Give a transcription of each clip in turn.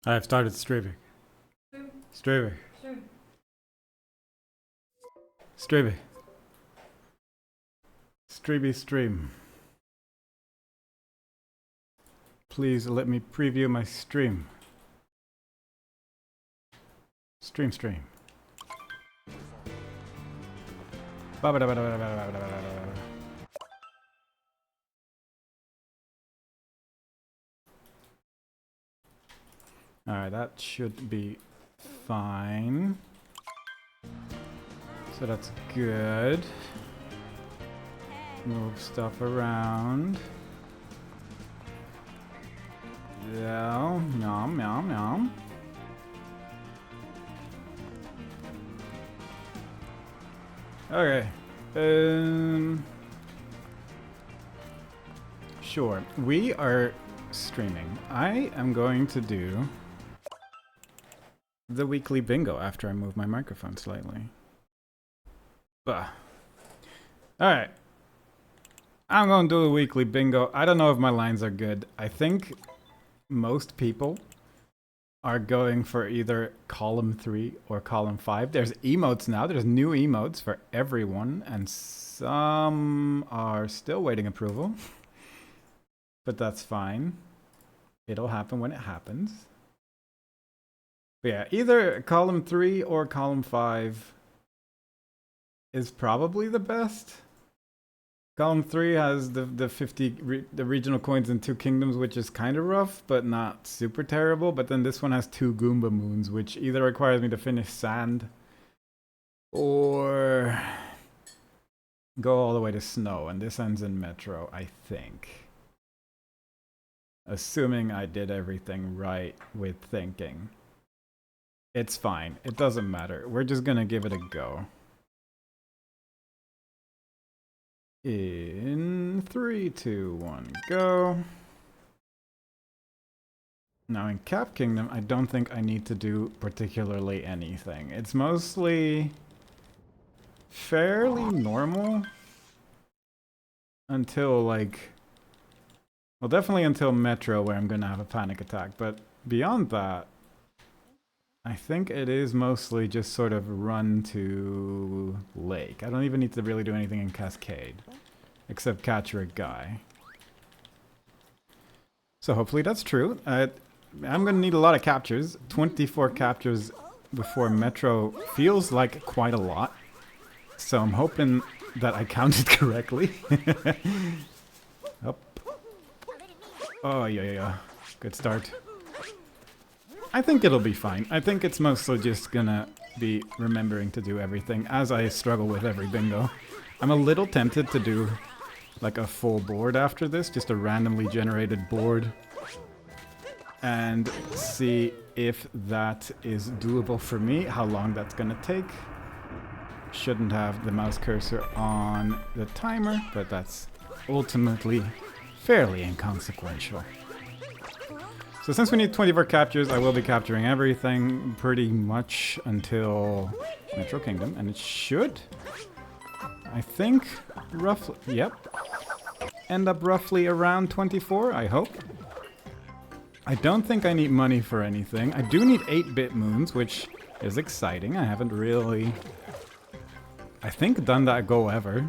I have started streaming. Streaming. Streaming. Streamy stream. Please let me preview my stream. Stream. Alright, that should be fine. So that's good. Move stuff around. Yeah, nom. Okay. Sure. We are streaming. I am going to do the weekly bingo after I move my microphone slightly. Alright. I'm going to do a weekly bingo. I don't know if my lines are good. I think most people are going for either column 3 or column 5. There's emotes now. There's new emotes for everyone, and some are still waiting approval. But that's fine. It'll happen when it happens. But yeah, either column 3 or column 5 is probably the best. Column 3 has the 50 the regional coins in 2 kingdoms, which is kind of rough, but not super terrible. But then this one has 2 Goomba moons, which either requires me to finish sand or go all the way to snow. And this ends in Metro, I think. Assuming I did everything right with thinking. It's fine. It doesn't matter. We're just gonna give it a go. In 3, 2, 1, go. Now in Cap Kingdom, I don't think I need to do particularly anything. It's mostly fairly normal until like, well, definitely until Metro, where I'm gonna have a panic attack. But beyond that, I think it is mostly just sort of run to lake. I don't even need to really do anything in Cascade, except capture a guy. So hopefully that's true. I'm gonna need a lot of captures. 24 captures before Metro feels like quite a lot. So I'm hoping that I counted correctly. Up. Oh, yeah. Good start. I think it'll be fine. I think it's mostly just gonna be remembering to do everything as I struggle with every bingo. I'm a little tempted to do like a full board after this, just a randomly generated board, and see if that is doable for me, how long that's gonna take. Shouldn't have the mouse cursor on the timer, but that's ultimately fairly inconsequential. So since we need 24 captures, I will be capturing everything pretty much until Metro Kingdom, and it should, I think, roughly, yep, end up roughly around 24, I hope. I don't think I need money for anything. I do need 8-bit moons, which is exciting. I haven't really, I think, done that goal ever.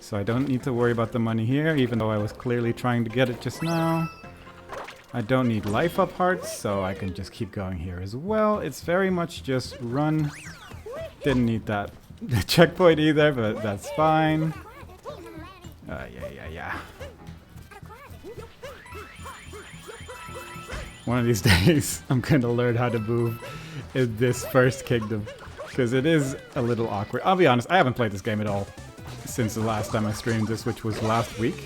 So I don't need to worry about the money here, even though I was clearly trying to get it just now. I don't need life up hearts, so I can just keep going here as well. It's very much just run. Didn't need that checkpoint either, but that's fine. Yeah. One of these days, I'm gonna learn how to move in this first kingdom, because it is a little awkward. I'll be honest, I haven't played this game at all since the last time I streamed this, which was last week.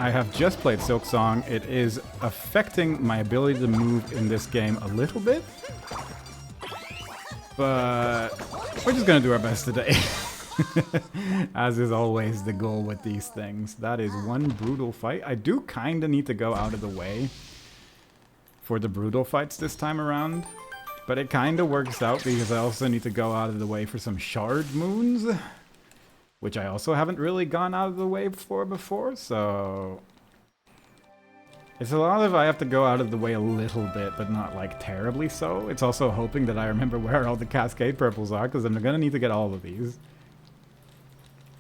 I have just played Silk Song. It is affecting my ability to move in this game a little bit. But we're just gonna do our best today. As is always the goal with these things. That is one brutal fight. I do kinda need to go out of the way for the brutal fights this time around. But it kinda works out because I also need to go out of the way for some shard moons, which I also haven't really gone out of the way for before, so It's a lot of I have to go out of the way a little bit, but not like terribly so. It's also hoping that I remember where all the Cascade purples are, because I'm gonna need to get all of these.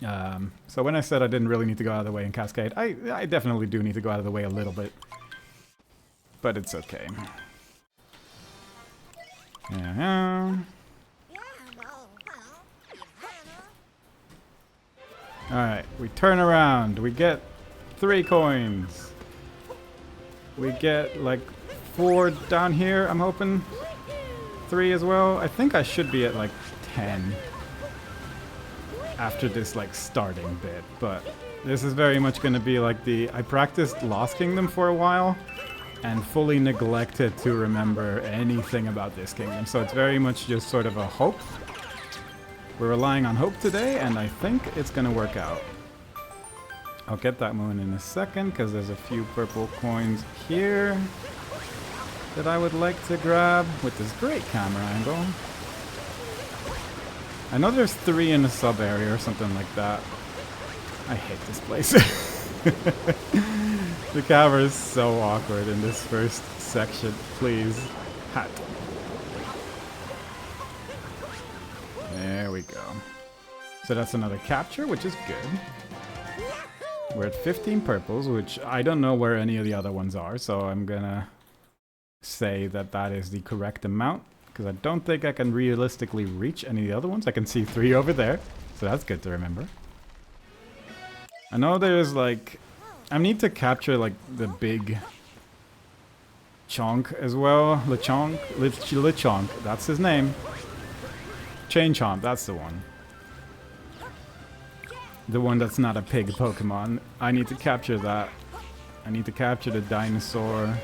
So when I said I didn't really need to go out of the way in Cascade, I definitely do need to go out of the way a little bit. But it's okay. Alright, we turn around. We get 3 coins. We get like 4 down here, I'm hoping. 3 as well. I think I should be at like 10 after this like starting bit, but this is very much going to be like I practiced Lost Kingdom for a while and fully neglected to remember anything about this kingdom, so it's very much just sort of a hope. We're relying on hope today, and I think it's going to work out. I'll get that moon in a second, because there's a few purple coins here that I would like to grab with this great camera angle. I know there's 3 in a sub area or something like that. I hate this place. The camera is so awkward in this first section. Please. Hat. There we go. So that's another capture, which is good. We're at 15 purples, which I don't know where any of the other ones are, so I'm gonna say that that is the correct amount, because I don't think I can realistically reach any of the other ones. I can see 3 over there, so that's good to remember. I know there's like... I need to capture like the big chonk as well. Lechonk, that's his name. Chain Chomp, that's the one. The one that's not a pig Pokemon. I need to capture that. I need to capture the dinosaur.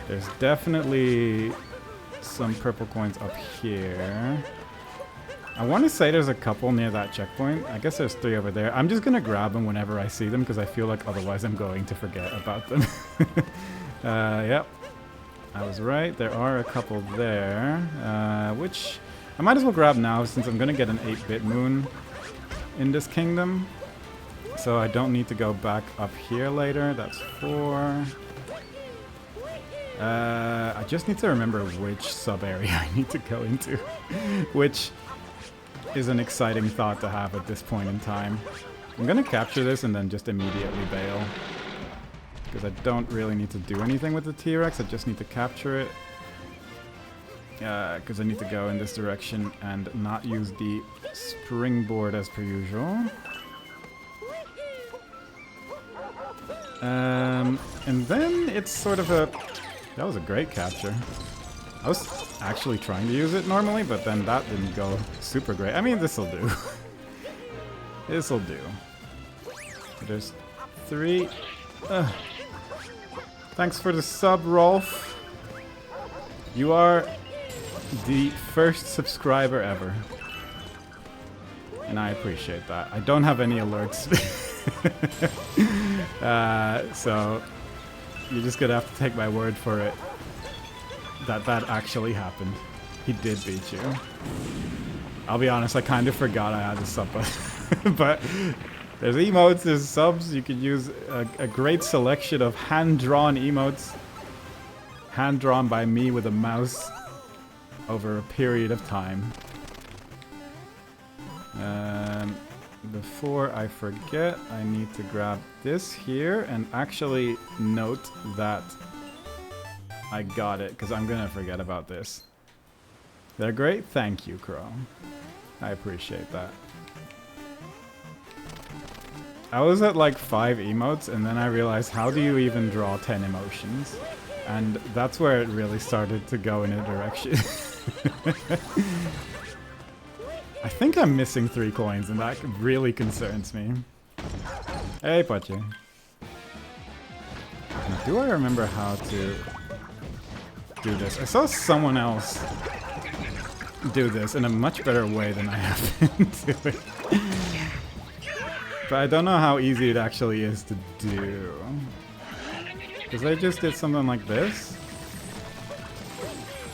There's definitely some purple coins up here. I want to say there's a couple near that checkpoint. I guess there's 3 over there. I'm just going to grab them whenever I see them, because I feel like otherwise I'm going to forget about them. Yep. I was right. There are a couple there, which I might as well grab now, since I'm going to get an 8-bit moon in this kingdom. So I don't need to go back up here later. That's 4. I just need to remember which sub-area I need to go into. Which is an exciting thought to have at this point in time. I'm going to capture this and then just immediately bail. Because I don't really need to do anything with the T-Rex. I just need to capture it. Because I need to go in this direction and not use the springboard as per usual. And then it's sort of a... That was a great capture. I was actually trying to use it normally, but then that didn't go super great. I mean, this'll do. This'll do. There's 3. Thanks for the sub, Rolf. You are the first subscriber ever. And I appreciate that. I don't have any alerts. So you're just gonna have to take my word for it that that actually happened. He did beat you. I'll be honest, I kind of forgot I had a sub button. But there's emotes, there's subs. You could use a great selection of hand-drawn emotes. Hand-drawn by me with a mouse over a period of time. Before I forget, I need to grab this here and actually note that I got it, because I'm gonna forget about this. They're great? Thank you, Crow. I appreciate that. I was at like 5 emotes, and then I realized, how do you even draw 10 emotions? And that's where it really started to go in a direction. I think I'm missing 3 coins, and that really concerns me. Hey, Pachi. Now, do I remember how to do this? I saw someone else do this in a much better way than I have been doing. But I don't know how easy it actually is to do. Because they just did something like this.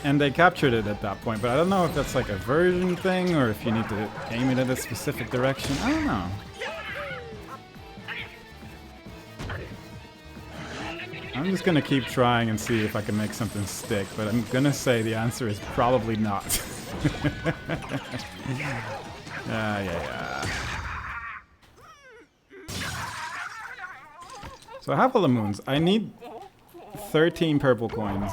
And they captured it at that point, but I don't know if that's like a version thing or if you need to aim it at a specific direction. I don't know. I'm just gonna keep trying and see if I can make something stick, but I'm gonna say the answer is probably not. Yeah. So I have all the moons. I need 13 purple coins.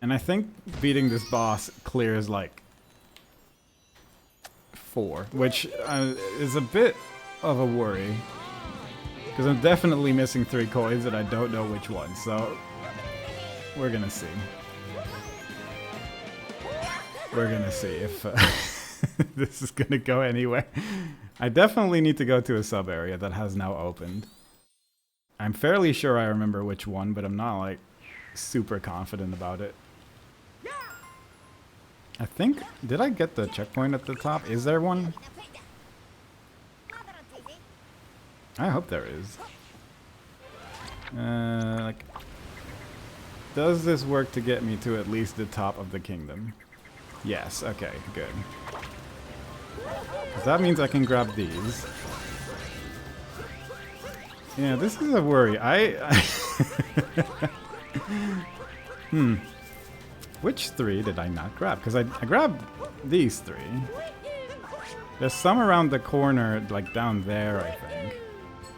And I think beating this boss clears like 4, which is a bit of a worry. Because I'm definitely missing 3 coins and I don't know which one, so we're gonna see. We're gonna see if this is gonna go anywhere. I definitely need to go to a sub area that has now opened. I'm fairly sure I remember which one, but I'm not like super confident about it. I think, did I get the checkpoint at the top? Is there one? I hope there is. Like, does this work to get me to at least the top of the kingdom? Yes, okay, good. 'Cause that means I can grab these. Yeah, this is a worry. Which 3 did I not grab? Because I grabbed these 3. There's some around the corner, like down there, I think.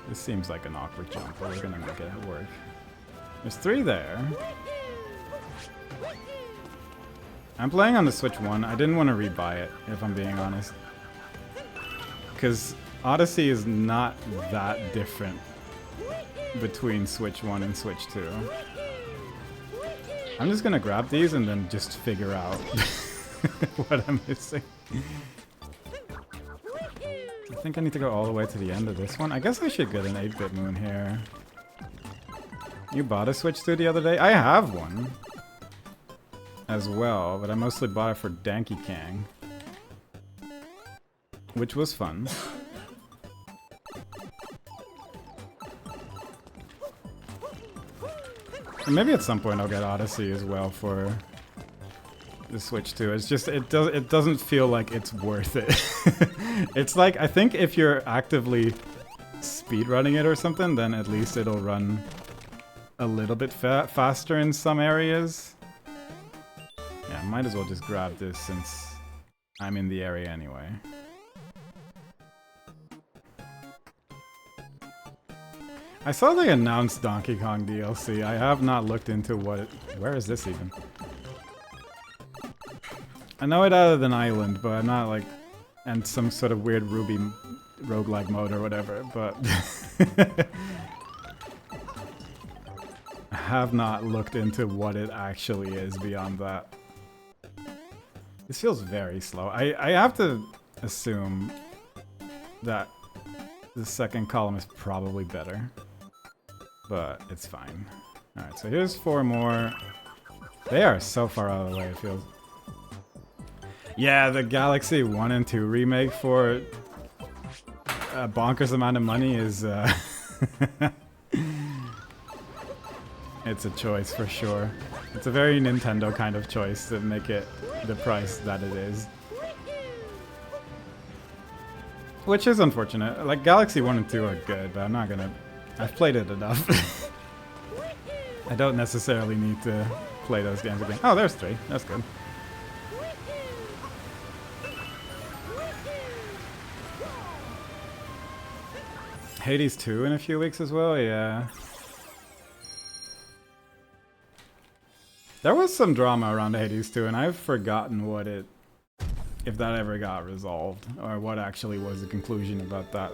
This seems like an awkward jump, but we're gonna make it work. There's 3 there. I'm playing on the Switch 1. I didn't want to rebuy it, if I'm being honest. Because Odyssey is not that different between Switch 1 and Switch 2. I'm just gonna grab these and then just figure out what I'm missing. I think I need to go all the way to the end of this one. I guess I should get an 8-bit moon here. You bought a Switch 2 the other day? I have one as well, but I mostly bought it for Danky Kang, which was fun. And maybe at some point I'll get Odyssey as well for the Switch 2. It's just it doesn't feel like it's worth it. It's like, I think if you're actively speedrunning it or something, then at least it'll run a little bit faster in some areas. Yeah, I might as well just grab this since I'm in the area anyway. I saw they announced Donkey Kong DLC. I have not looked into what it... Where is this even? I know it added an island, but I'm not like... And some sort of weird Ruby roguelike mode or whatever, but... I have not looked into what it actually is beyond that. This feels very slow. I have to assume that the second column is probably better. But it's fine. Alright, so here's 4 more. They are so far out of the way, it feels. Yeah, the Galaxy 1 and 2 remake for a bonkers amount of money is... It's a choice for sure. It's a very Nintendo kind of choice to make it the price that it is. Which is unfortunate. Like, Galaxy 1 and 2 are good, but I'm not gonna... I've played it enough. I don't necessarily need to play those games again. Oh, there's 3. That's good. Hades 2 in a few weeks as well, yeah. There was some drama around Hades 2, and I've forgotten what it... if that ever got resolved, or what actually was the conclusion about that.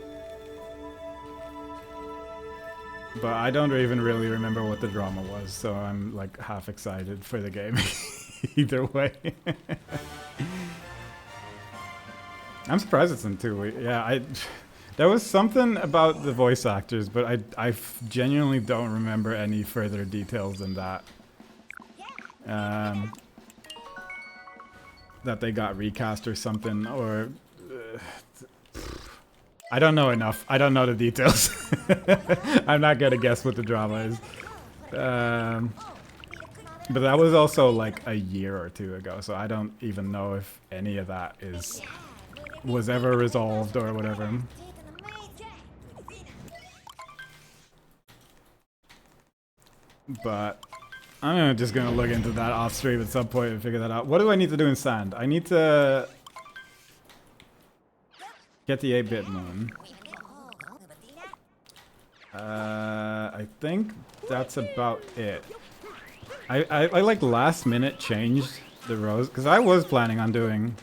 But I don't even really remember what the drama was, so I'm like half excited for the game. Either way. I'm surprised it's in 2 weeks. Yeah, there was something about the voice actors, but I genuinely don't remember any further details than that. That they got recast or something, or... I don't know enough. I don't know the details. I'm not gonna guess what the drama is. But that was also like a year or 2 ago, so I don't even know if any of that was ever resolved or whatever. But I'm just gonna look into that off stream at some point and figure that out. What do I need to do in sand? I need to get the 8-bit moon. I think that's about it. I like last minute changed the rows because I was planning on doing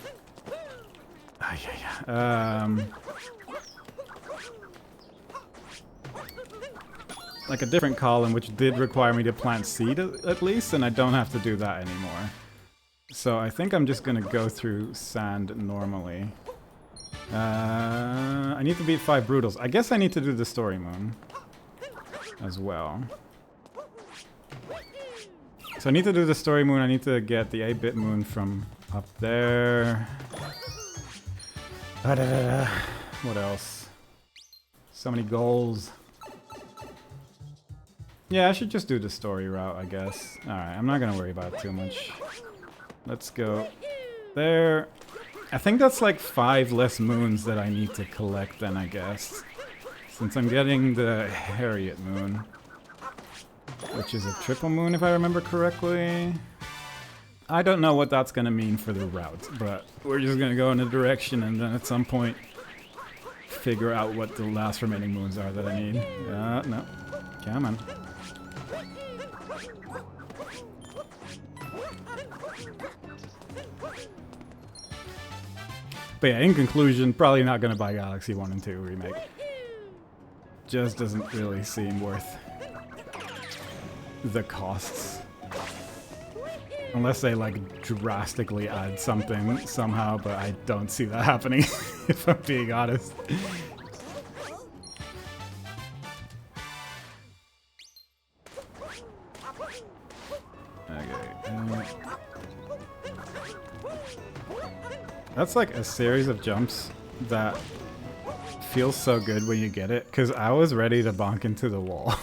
like a different column, which did require me to plant seed at least, and I don't have to do that anymore. So I think I'm just gonna go through sand normally. I need to beat 5 brutals. I guess I need to do the story moon as well. So I need to do the story moon. I need to get the 8-bit moon from up there. What else? So many goals. Yeah, I should just do the story route, I guess. Alright, I'm not gonna worry about it too much. Let's go there. I think that's like 5 less moons that I need to collect then, I guess. Since I'm getting the Harriet moon. Which is a triple moon, if I remember correctly. I don't know what that's gonna mean for the route, but we're just gonna go in a direction and then at some point figure out what the last remaining moons are that I need. No. Come on. But yeah, in conclusion, probably not gonna buy Galaxy 1 and 2 Remake. Just doesn't really seem worth the costs. Unless they like drastically add something somehow, but I don't see that happening if I'm being honest. Okay. That's like a series of jumps that feels so good when you get it, because I was ready to bonk into the wall.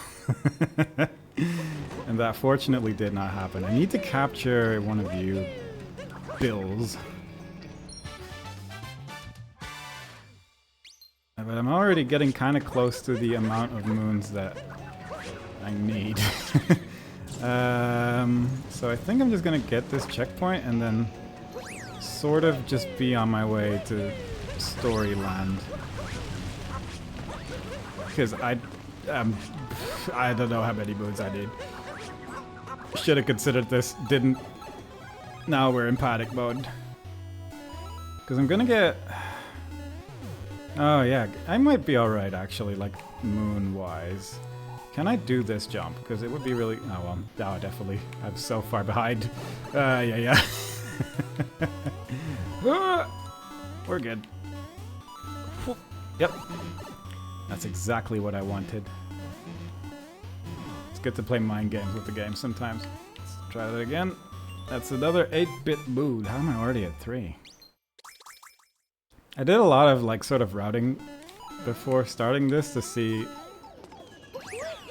And that fortunately did not happen. I need to capture one of you bills. But I'm already getting kind of close to the amount of moons that I need. So I think I'm just gonna get this checkpoint and then sort of just be on my way to Storyland. Because I don't know how many moons I need. Should have considered this, didn't. Now we're in panic mode. Because I'm gonna get... Oh yeah, I might be alright actually, like moon-wise. Can I do this jump? Because it would be really... Oh well, no, definitely. I'm so far behind. Yeah. We're good. Yep. That's exactly what I wanted. It's good to play mind games with the game sometimes. Let's try that again. That's another 8-bit mood. How am I already at 3? I did a lot of like sort of routing before starting this to see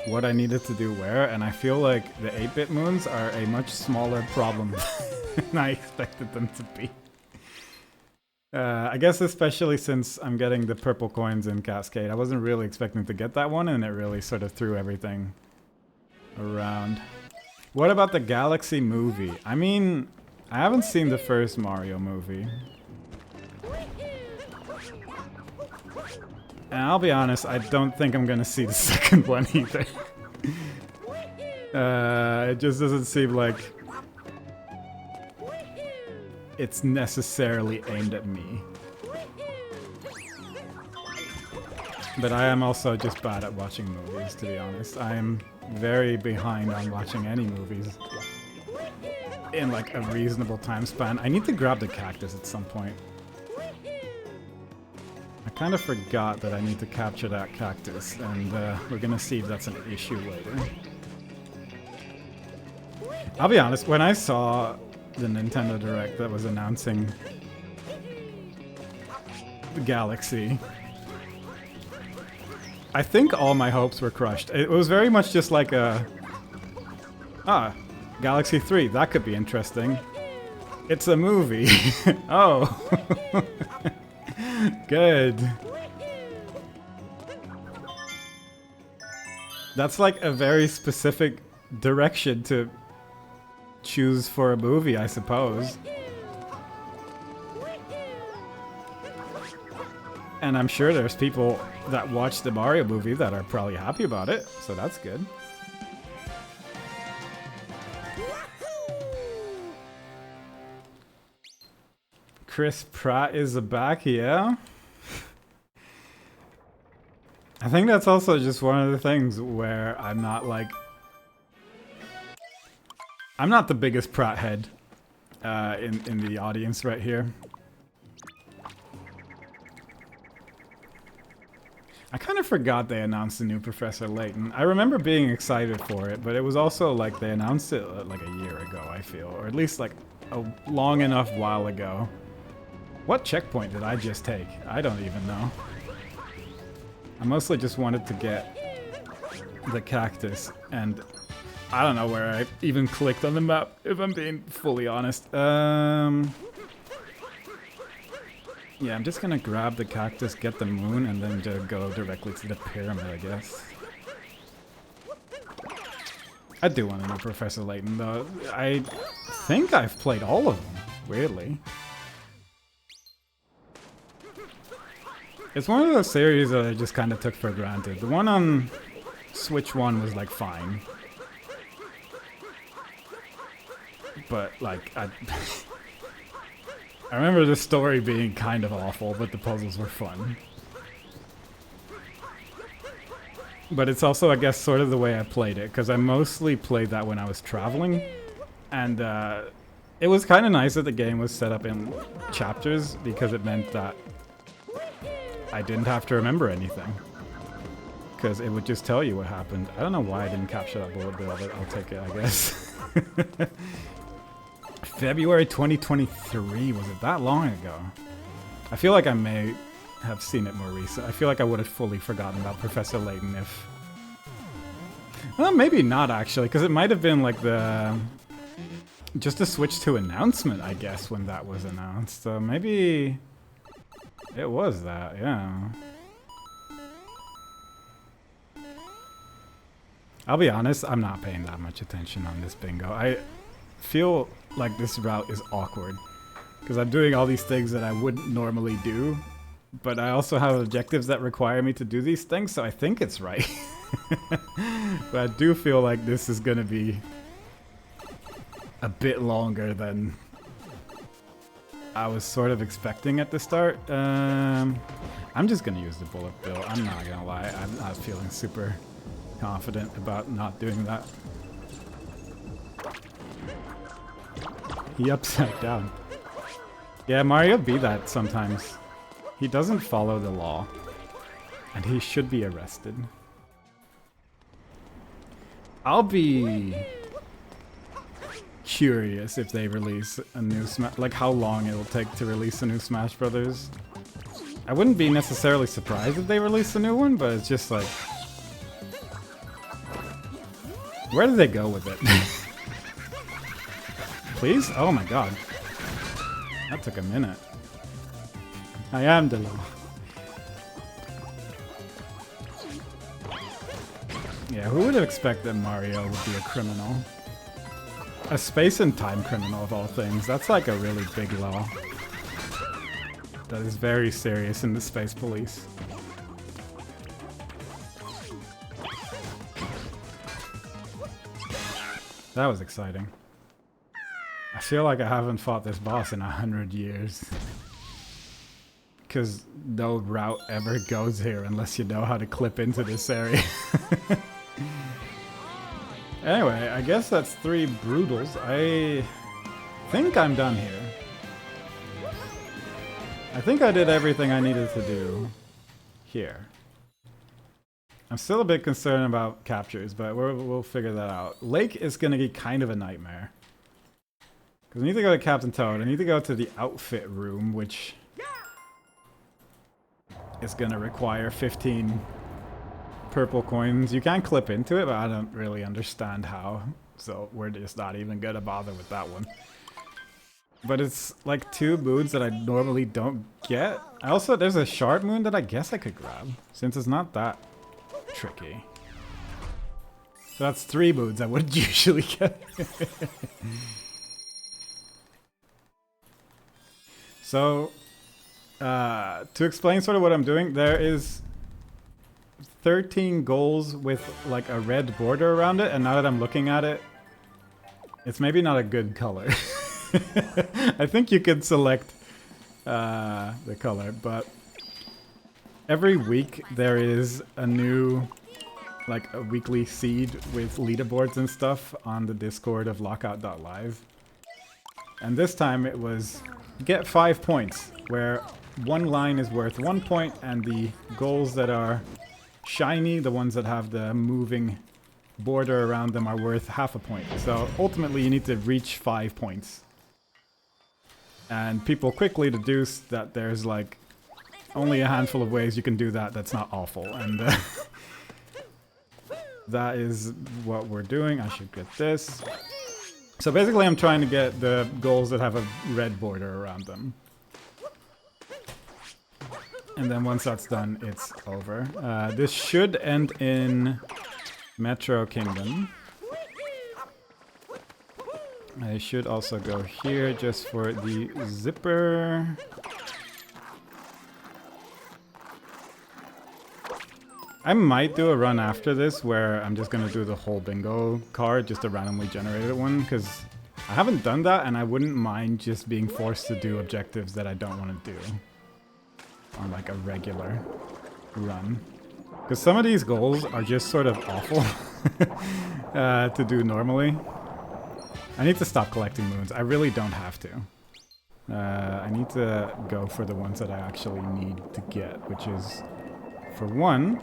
what I needed to do where, and I feel like the 8-bit moons are a much smaller problem than I expected them to be. I guess especially since I'm getting the purple coins in Cascade. I wasn't really expecting to get that one, and it really sort of threw everything around. What about the Galaxy movie? I mean, I haven't seen the first Mario movie. And I'll be honest, I don't think I'm gonna see the second one either. It just doesn't seem like it's necessarily aimed at me. But I am also just bad at watching movies, to be honest. I am very behind on watching any movies in like a reasonable time span. I need to grab the cactus at some point. I kind of forgot that I need to capture that cactus, and we're gonna see if that's an issue later. I'll be honest, when I saw the Nintendo Direct that was announcing the Galaxy, I think all my hopes were crushed. It was very much just like a... Galaxy 3, that could be interesting. It's a movie. Oh. Good. That's like a very specific direction to choose for a movie, I suppose. And I'm sure there's people that watch the Mario movie that are probably happy about it, so that's good. Chris Pratt is back, yeah. I think that's also just one of the things where I'm not like... I'm not the biggest Pratt head in the audience right here. I kind of forgot they announced the new Professor Layton. I remember being excited for it, but it was also like they announced it like a year ago, I feel. Or at least like a long enough while ago. What checkpoint did I just take? I don't even know. I mostly just wanted to get the cactus, and I don't know where I even clicked on the map, if I'm being fully honest. Yeah, I'm just gonna grab the cactus, get the moon, and then just go directly to the pyramid, I guess. I do want to know Professor Layton, though. I think I've played all of them, weirdly. It's one of those series that I just kind of took for granted. The one on Switch 1 was like fine. But like, I remember the story being kind of awful, but the puzzles were fun. But it's also, I guess, sort of the way I played it, because I mostly played that when I was traveling. And it was kind of nice that the game was set up in chapters, because it meant that I didn't have to remember anything, because it would just tell you what happened. I don't know why I didn't capture that bullet bill, but I'll take it, I guess. February 2023, was it that long ago? I feel like I may have seen it more recent. I feel like I would have fully forgotten about Professor Layton if... Well, maybe not actually, because it might have been like the... just a Switch 2 announcement, I guess, when that was announced. So maybe... it was that, yeah. I'll be honest, I'm not paying that much attention on this bingo. I feel like this route is awkward, because I'm doing all these things that I wouldn't normally do, but I also have objectives that require me to do these things, so I think it's right. But I do feel like this is gonna be a bit longer than I was sort of expecting at the start. I'm just gonna use the bullet bill. I'm not gonna lie. I'm not feeling super confident about not doing that. He upside down. Yeah, Mario be that sometimes. He doesn't follow the law, and he should be arrested. I'll be curious if they release a new Smash, like how long it'll take to release a new Smash Brothers. I wouldn't be necessarily surprised if they release a new one, but it's just like, where did they go with it? Please? Oh my god. That took a minute. I am the law. Yeah, who would have expected Mario would be a criminal? A space and time criminal of all things. That's like a really big law. That is very serious in the space police. That was exciting. I feel like I haven't fought this boss in 100 years. Because no route ever goes here unless you know how to clip into this area. Anyway, I guess that's 3 Brutals. I think I'm done here. I think I did everything I needed to do here. I'm still a bit concerned about captures, but we'll figure that out. Lake is going to be kind of a nightmare. Because I need to go to Captain Toad. I need to go to the outfit room, which is going to require 15 purple coins. You can clip into it, but I don't really understand how. So we're just not even going to bother with that one. But it's like 2 moons that I normally don't get. Also, there's a shard moon that I guess I could grab, since it's not that tricky. So that's 3 moods I wouldn't usually get. So, to explain sort of what I'm doing, there is 13 goals with like a red border around it, and now that I'm looking at it, it's maybe not a good color. I think you could select the color, but every week there is a new, like a weekly seed with leaderboards and stuff on the Discord of Lockout.live. And this time it was get 5 points, where one line is worth 1 point, and the goals that are shiny, the ones that have the moving border around them, are worth half a point. So ultimately you need to reach 5 points. And people quickly deduce that there's like only a handful of ways you can do that that's not awful. And that is what we're doing. I should get this. So basically I'm trying to get the goals that have a red border around them. And then once that's done, it's over. This should end in Metro Kingdom. I should also go here just for the zipper. I might do a run after this where I'm just gonna do the whole bingo card, just a randomly generated one, because I haven't done that and I wouldn't mind just being forced to do objectives that I don't want to do on like a regular run. Because some of these goals are just sort of awful to do normally. I need to stop collecting moons. I really don't have to. I need to go for the ones that I actually need to get, which is, for one,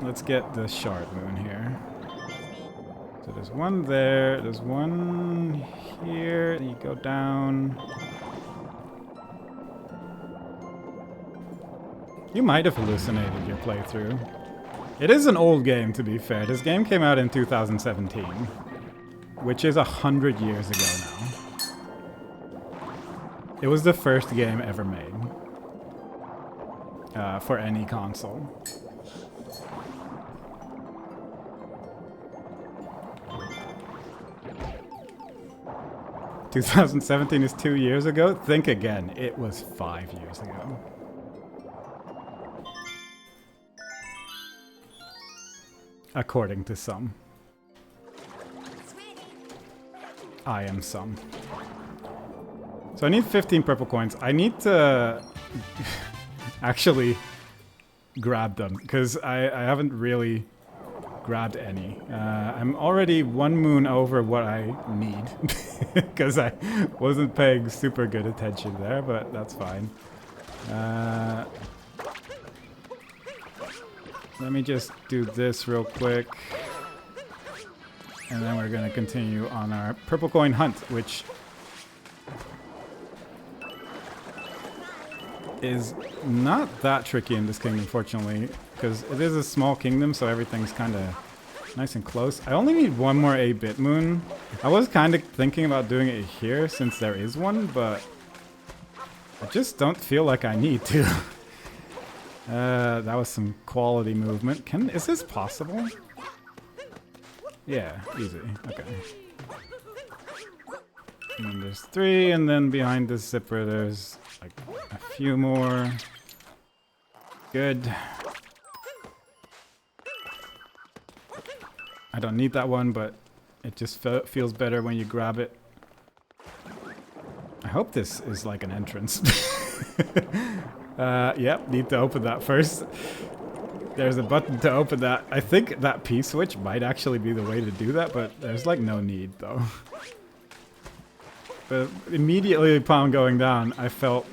let's get the shard moon here. So there's one there, there's one here, you go down. You might have hallucinated your playthrough. It is an old game, to be fair. This game came out in 2017, which is 100 years ago now. It was the first game ever made for any console. "2017 is 2 years ago? Think again. It was 5 years ago. According to some. I am some. So I need 15 purple coins. I need to actually grab them, because I haven't really grabbed any. I'm already 1 moon over what I need, because I wasn't paying super good attention there, but that's fine. Let me just do this real quick. And then we're going to continue on our purple coin hunt, which is not that tricky in this kingdom, fortunately, because it is a small kingdom, so everything's kind of nice and close. I only need 1 more 8-bit moon. I was kind of thinking about doing it here since there is one, but I just don't feel like I need to. That was some quality movement. Is this possible? Yeah, easy. Okay. And then there's 3, and then behind this zipper there's like a few more. Good. I don't need that one, but it just feels better when you grab it. I hope this is like an entrance. Yep, need to open that first. There's a button to open that. I think that P-switch might actually be the way to do that, but there's like no need though. But immediately upon going down, I felt,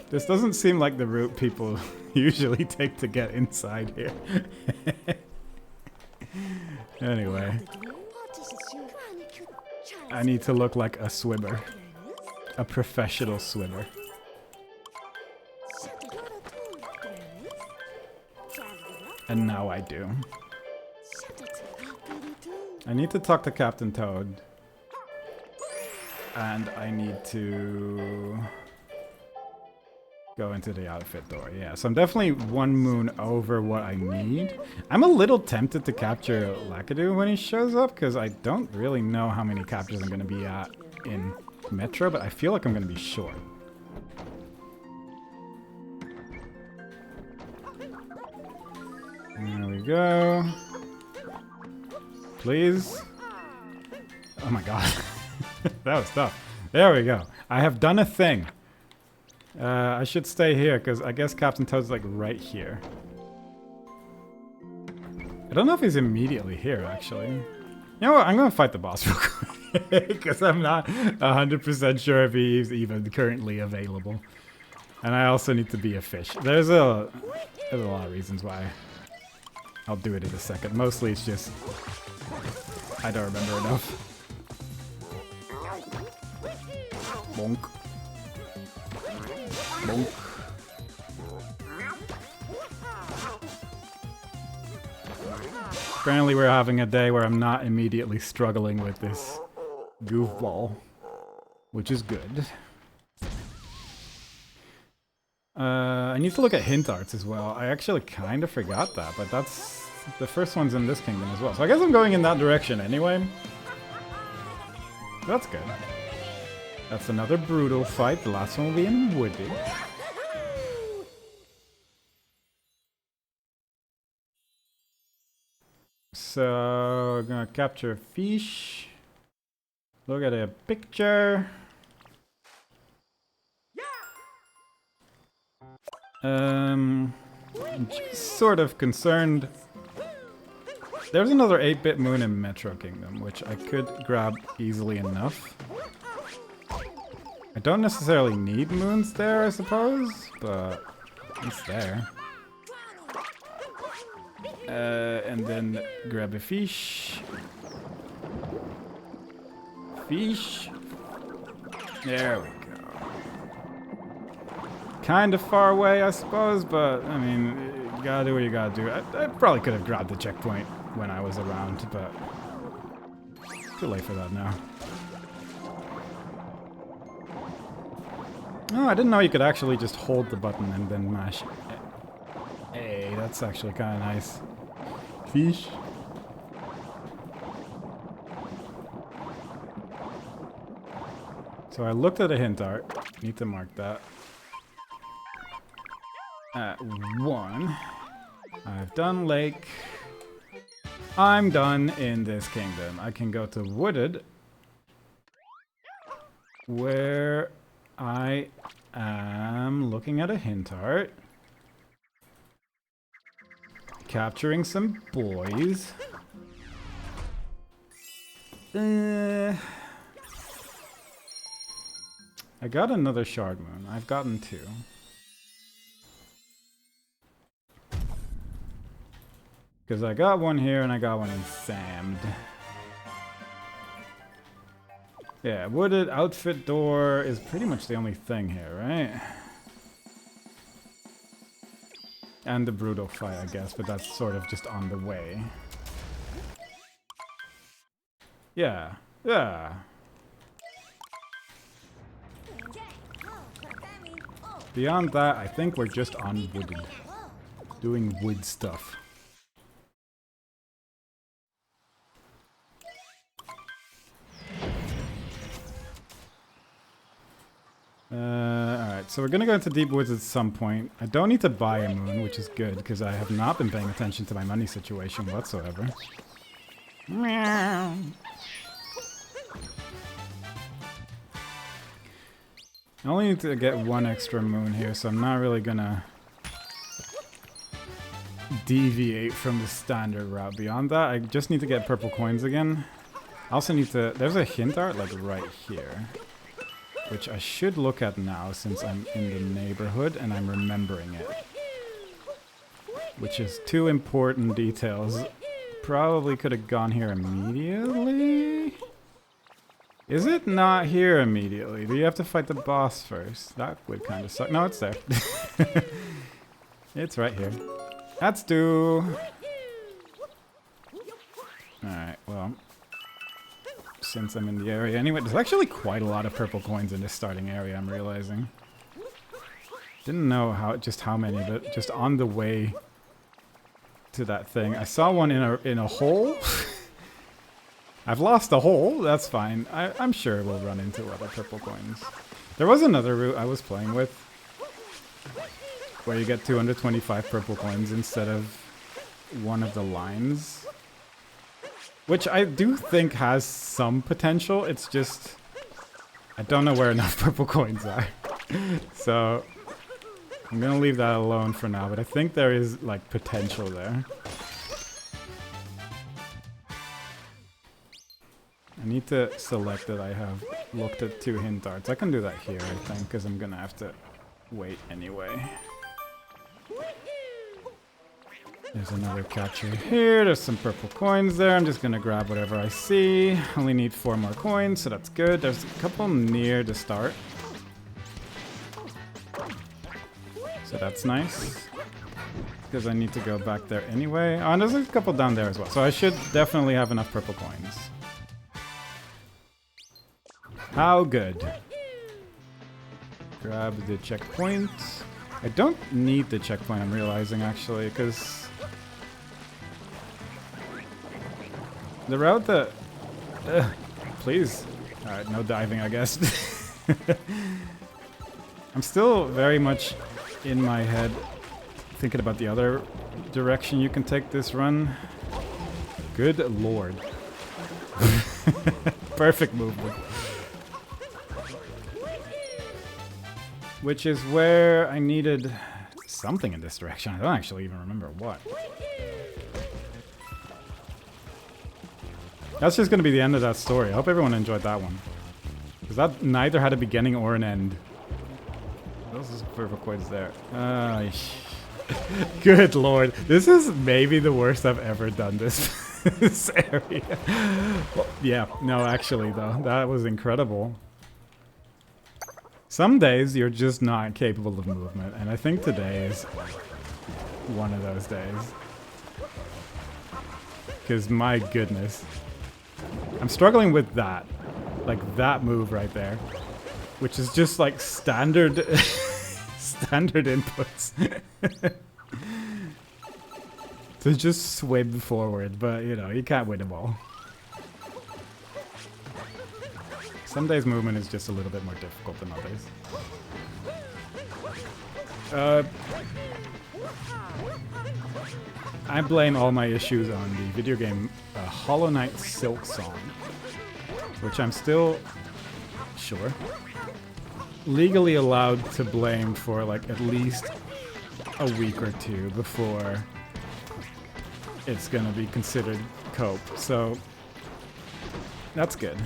this doesn't seem like the route people usually take to get inside here. Anyway. I need to look like a swimmer. A professional swimmer. And now I do. I need to talk to Captain Toad. And I need to go into the outfit door. Yeah, so I'm definitely 1 moon over what I need. I'm a little tempted to capture Lakitu when he shows up, because I don't really know how many captures I'm going to be at in Metro, but I feel like I'm going to be short. There we go. Please. Oh my god. That was tough. There we go. I have done a thing. I should stay here, because I guess Captain Toad's like right here. I don't know if he's immediately here, actually. You know what? I'm going to fight the boss real quick, because I'm not 100% sure if he's even currently available. And I also need to be a fish. There's a lot of reasons why. I'll do it in a second. Mostly it's just I don't remember enough. Bonk. Bonk. Apparently we're having a day where I'm not immediately struggling with this goofball, which is good. I need to look at hint arts as well. I actually kind of forgot that, but that's the first one's in this kingdom as well. So I guess I'm going in that direction anyway. That's good. That's another brutal fight. The last one will be in Wooded. So, we're gonna capture a fish. Look at a picture. I'm just sort of concerned. There's another 8-bit moon in Metro Kingdom, which I could grab easily enough. I don't necessarily need moons there, I suppose, but it's there. And then grab a fish. Fish. There we go. Kind of far away, I suppose, but I mean, you gotta do what you gotta do. I probably could have grabbed the checkpoint when I was around, but too late for that now. Oh, I didn't know you could actually just hold the button and then mash. Hey, that's actually kind of nice. Fish. So I looked at a hint art. Need to mark that. At 1. I've done lake. I'm done in this kingdom. I can go to Wooded, where I am looking at a hint art. Capturing some boys. I got another shard moon. I've gotten 2. Because I got one here and I got one in Sammed. Yeah, Wooded outfit door is pretty much the only thing here, right? And the brutal fight, I guess, but that's sort of just on the way. Yeah, yeah. Beyond that, I think we're just on Wooded. Doing wood stuff. Alright, so we're gonna go into Deep Woods at some point. I don't need to buy a moon, which is good, because I have not been paying attention to my money situation whatsoever. Meow. I only need to get 1 extra moon here, so I'm not really gonna deviate from the standard route. Beyond that, I just need to get purple coins again. I also need to... There's a hint art, like, right here, which I should look at now since I'm in the neighborhood and I'm remembering it. Which is 2 important details. Probably could have gone here immediately. Is it not here immediately? Do you have to fight the boss first? That would kind of suck. No, it's there. It's right here. That's due. Alright, well. Since I'm in the area anyway, there's actually quite a lot of purple coins in this starting area, I'm realizing. Didn't know just how many, but just on the way to that thing. I saw one in a hole. I've lost a hole. That's fine. I'm sure we'll run into other purple coins. There was another route I was playing with where you get 225 purple coins instead of one of the lines, which I do think has some potential. It's just I don't know where enough purple coins are. So I'm gonna leave that alone for now, but I think there is like potential there. I need to select that I have looked at 2 hint darts. I can do that here, I think, because I'm gonna have to wait anyway. There's another catcher here. There's some purple coins there. I'm just gonna grab whatever I see. Only need 4 more coins, so that's good. There's a couple near the start, so that's nice, because I need to go back there anyway. Oh, and there's a couple down there as well, so I should definitely have enough purple coins. How good. Grab the checkpoint. I don't need the checkpoint, I'm realizing, actually, because the route that... please. Alright, no diving, I guess. I'm still very much in my head thinking about the other direction you can take this run. Good lord. Perfect movement. Which is where I needed something in this direction. I don't actually even remember what. That's just going to be the end of that story. I hope everyone enjoyed that one. Because that neither had a beginning or an end. What else is purple coins there? Good lord. This is maybe the worst I've ever done this area. Well, yeah, no, actually though. That was incredible. Some days you're just not capable of movement, and I think today is one of those days. Because my goodness. I'm struggling with that. Like that move right there. Which is just like standard standard inputs. To just swim forward, but you know, you can't win them all. Some days movement is just a little bit more difficult than others. I blame all my issues on the video game Hollow Knight Silk Song, which I'm still, sure, legally allowed to blame for like at least a week or 2 before it's gonna be considered cope, so that's good.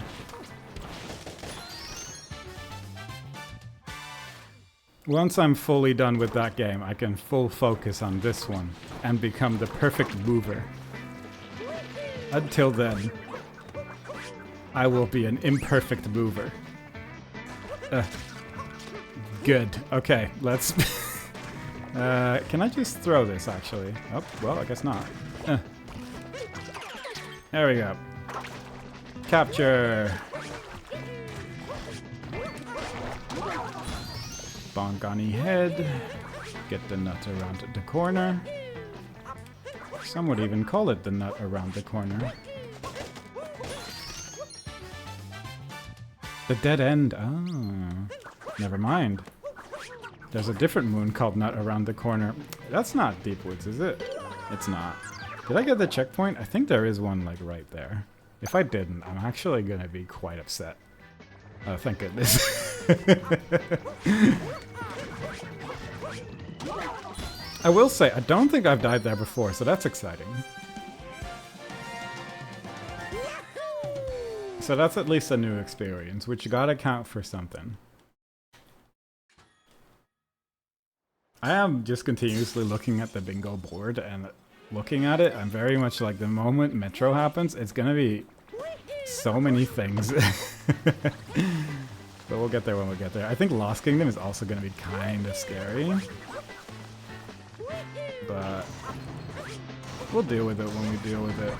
Once I'm fully done with that game, I can full focus on this one and become the perfect mover. Until then, I will be an imperfect mover. Good. Okay, let's... can I just throw this, actually? Oh, well, I guess not. There we go. Capture! Bonk on head. Get the nut around the corner. Some would even call it the nut around the corner. The dead end. Oh. Never mind. There's a different moon called Nut Around the Corner. That's not Deep Woods, is it? It's not. Did I get the checkpoint? I think there is one, like, right there. If I didn't, I'm actually gonna be quite upset. Oh, thank goodness. I will say, I don't think I've died there before, so that's exciting. So that's at least a new experience, which gotta count for something. I am just continuously looking at the bingo board, and looking at it, I'm very much like, the moment Metro happens, it's gonna be so many things. But we'll get there when we get there. I think Lost Kingdom is also gonna be kind of scary. But we'll deal with it when we deal with it.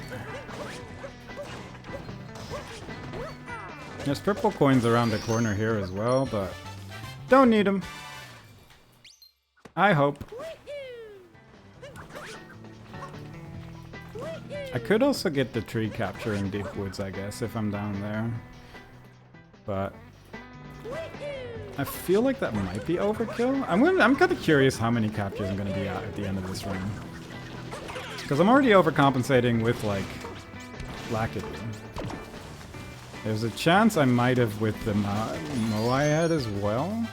There's purple coins around the corner here as well, but don't need them. I hope. I could also get the tree capture in Deep Woods, I guess, if I'm down there. But I feel like that might be overkill. I'm kind of curious how many captures I'm going to be at the end of this run. Because I'm already overcompensating with, like, Lackady. There's a chance I might have with the Moai as well.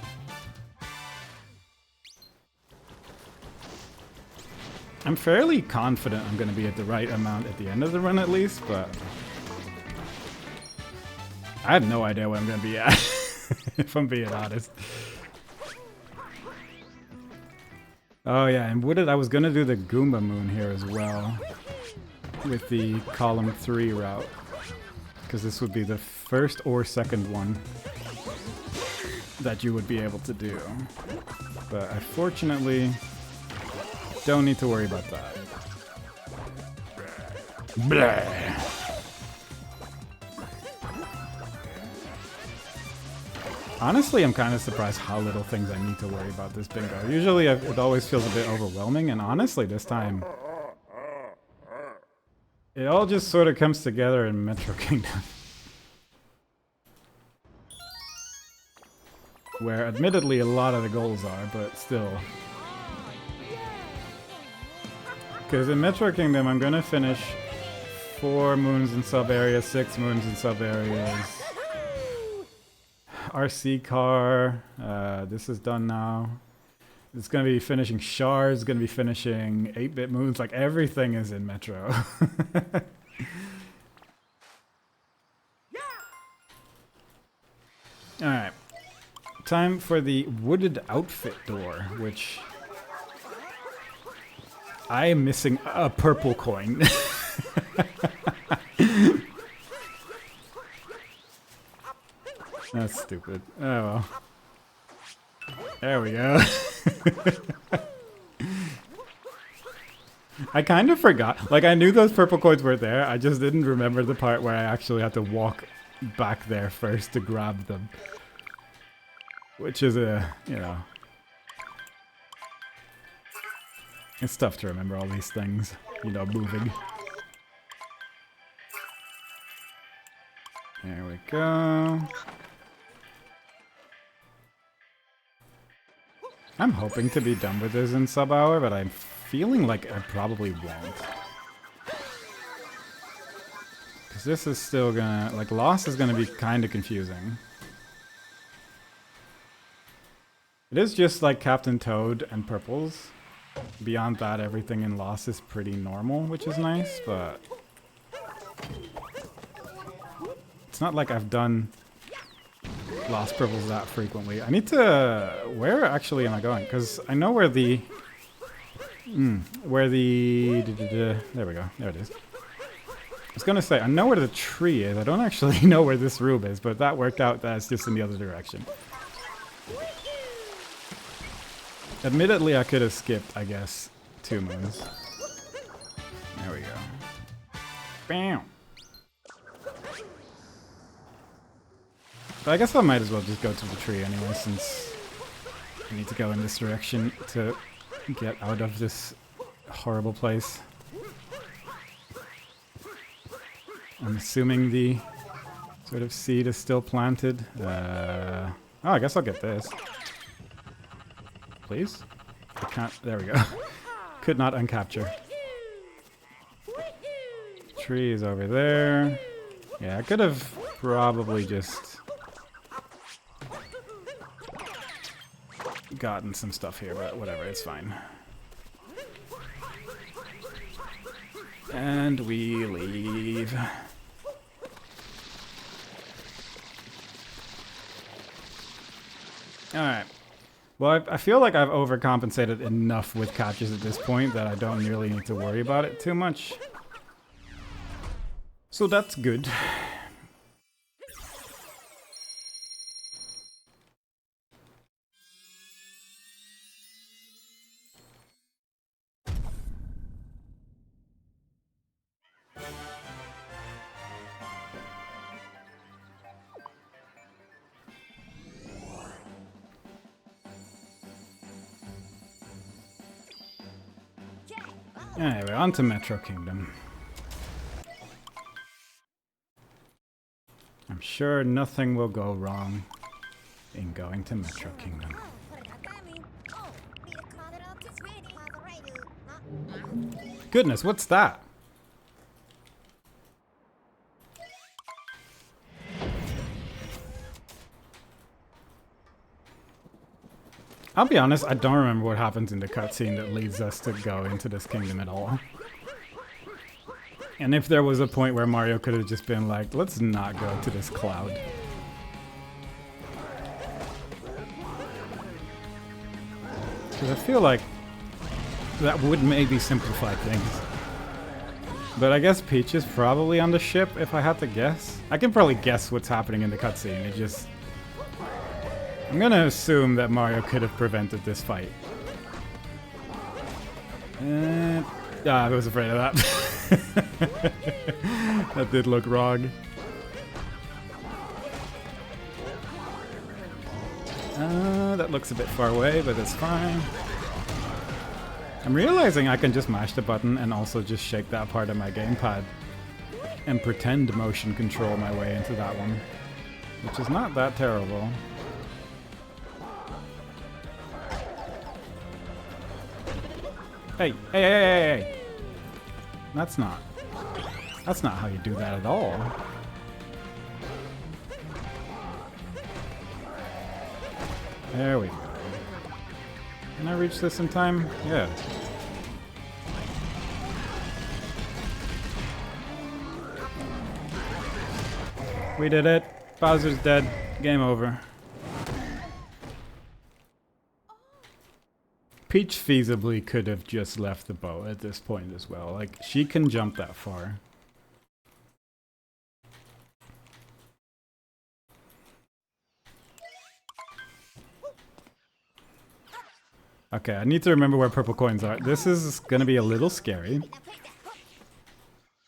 I'm fairly confident I'm going to be at the right amount at the end of the run at least, but I have no idea what I'm going to be at, if I'm being honest. Oh yeah, and Wooded, I was going to do the Goomba Moon here as well, with the column 3 route, because this would be the first or second one that you would be able to do. But I fortunately don't need to worry about that. Blah. Honestly, I'm kind of surprised how little things I need to worry about this bingo. Usually it always feels a bit overwhelming, and honestly this time it all just sort of comes together in Metro Kingdom. Where admittedly a lot of the goals are, but still. Because in Metro Kingdom, I'm going to finish 4 moons in sub-areas, 6 moons in sub-areas. RC car, this is done now. It's going to be finishing shards, going to be finishing 8-bit moons, like everything is in Metro. Alright. Time for the wooded outfit door, which I am missing a purple coin. That's stupid. Oh well. There we go. I kind of forgot. Like, I knew those purple coins were there. I just didn't remember the part where I actually had to walk back there first to grab them. Which is you know. It's tough to remember all these things, you know, moving. There we go. I'm hoping to be done with this in sub-hour, but I'm feeling like I probably won't. Because this is still gonna... like, Lost is gonna be kind of confusing. It is just like Captain Toad and Purples. Beyond that, everything in Lost is pretty normal, which is nice, but... it's not like I've done Lost Purples that frequently. I need to... where actually am I going? Because I know where the... where the... there we go. There it is. I was going to say, I know where the tree is. I don't actually know where this room is, but that worked out that it's just in the other direction. Admittedly, I could have skipped, I guess, 2 moons. There we go. Bam! But I guess I might as well just go to the tree anyway, since I need to go in this direction to get out of this horrible place. I'm assuming the sort of seed is still planted. Oh, I guess I'll get this. Please? I can't. There we go. Could not uncapture. Tree is over there. Yeah, I could have probably just gotten some stuff here, but whatever, it's fine. And we leave. Alright. Well, I feel like I've overcompensated enough with captures at this point that I don't really need to worry about it too much. So that's good. Anyway, on to Metro Kingdom. I'm sure nothing will go wrong in going to Metro Kingdom. Goodness, what's that? I'll be honest, I don't remember what happens in the cutscene that leads us to go into this kingdom at all. And if there was a point where Mario could have just been like, let's not go to this cloud. Because I feel like that would maybe simplify things. But I guess Peach is probably on the ship, if I had to guess. I can probably guess what's happening in the cutscene. It just... I'm gonna assume that Mario could have prevented this fight. I was afraid of that. That did look wrong. That looks a bit far away, but it's fine. I'm realizing I can just mash the button and also just shake that part of my gamepad and pretend motion control my way into that one, which is not that terrible. Hey, hey, hey, hey, hey! That's not how you do that at all. There we go. Can I reach this in time? Yeah. We did it. Bowser's dead. Game over. Peach feasibly could have just left the boat at this point as well. Like, she can jump that far. Okay, I need to remember where purple coins are. This is gonna be a little scary,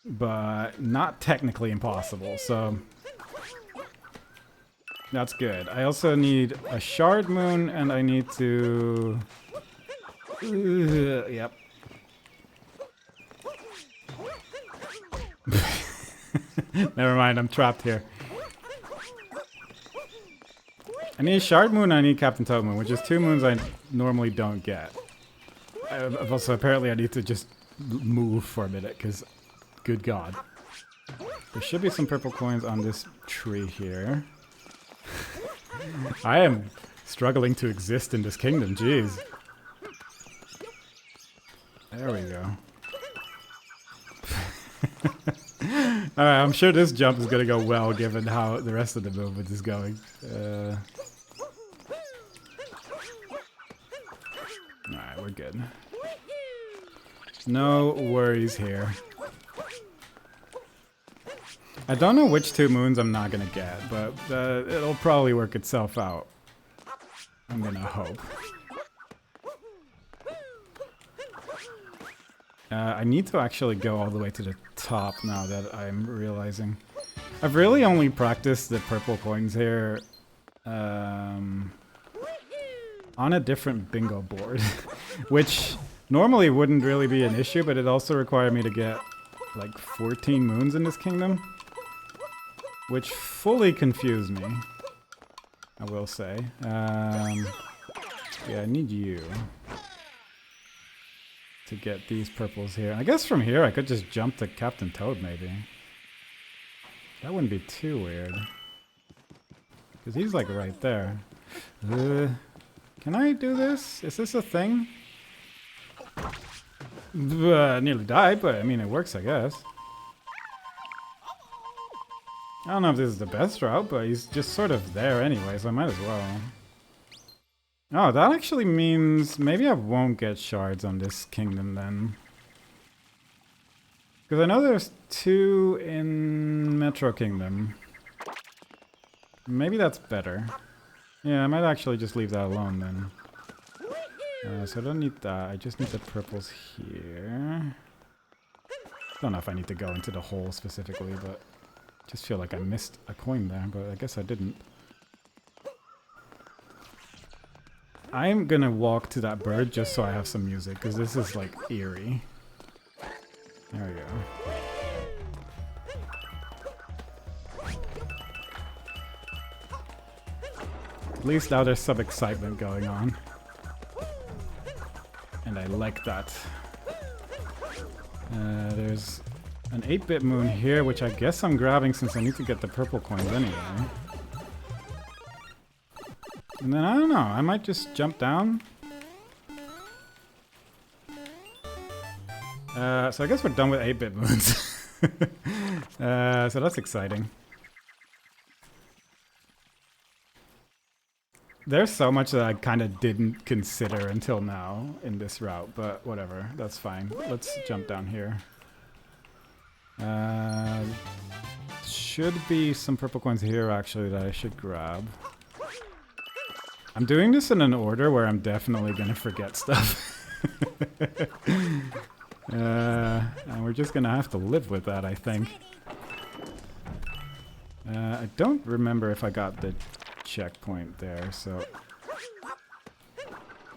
but not technically impossible, so that's good. I also need a shard moon, and I need to... yep. Never mind, I'm trapped here. I need Shard Moon, I need Captain Toad Moon, which is two moons I normally don't get. Also, apparently I need to just move for a minute, because good god. There should be some purple coins on this tree here. I am struggling to exist in this kingdom, jeez. There we go. Alright, I'm sure this jump is gonna go well given how the rest of the movement is going. Alright, we're good. No worries here. I don't know which two moons I'm not gonna get, but it'll probably work itself out. I'm gonna hope. I need to actually go all the way to the top now that I'm realizing. I've really only practiced the purple coins here on a different bingo board, which normally wouldn't really be an issue, but it also required me to get like 14 moons in this kingdom, which fully confused me, I will say. Yeah, I need you to get these purples here. I guess from here I could just jump to Captain Toad, maybe. That wouldn't be too weird. Because he's like right there. Can I do this? Is this a thing? Nearly died, but I mean it works, I guess. I don't know if this is the best route, but he's just sort of there anyway, so I might as well. Oh, that actually means maybe I won't get shards on this kingdom then. Because I know there's 2 in Metro Kingdom. Maybe that's better. Yeah, I might actually just leave that alone then. So I don't need that, I just need the purples here. Don't know if I need to go into the hole specifically, but just feel like I missed a coin there, but I guess I didn't. I'm gonna walk to that bird just so I have some music, because this is like eerie. At least now there's some excitement going on. And I like that. There's an 8-bit moon here, which I guess I'm grabbing since I need to get the purple coins anyway. And then, I don't know, I might just jump down. So I guess we're done with 8-bit moons. So that's exciting. There's so much that I kind of didn't consider until now in this route, but whatever, that's fine. Let's jump down here. Should be some purple coins here actually that I should grab. I'm doing this in an order where I'm definitely gonna forget stuff. And we're just gonna have to live with that, I think. I don't remember if I got the checkpoint there, so...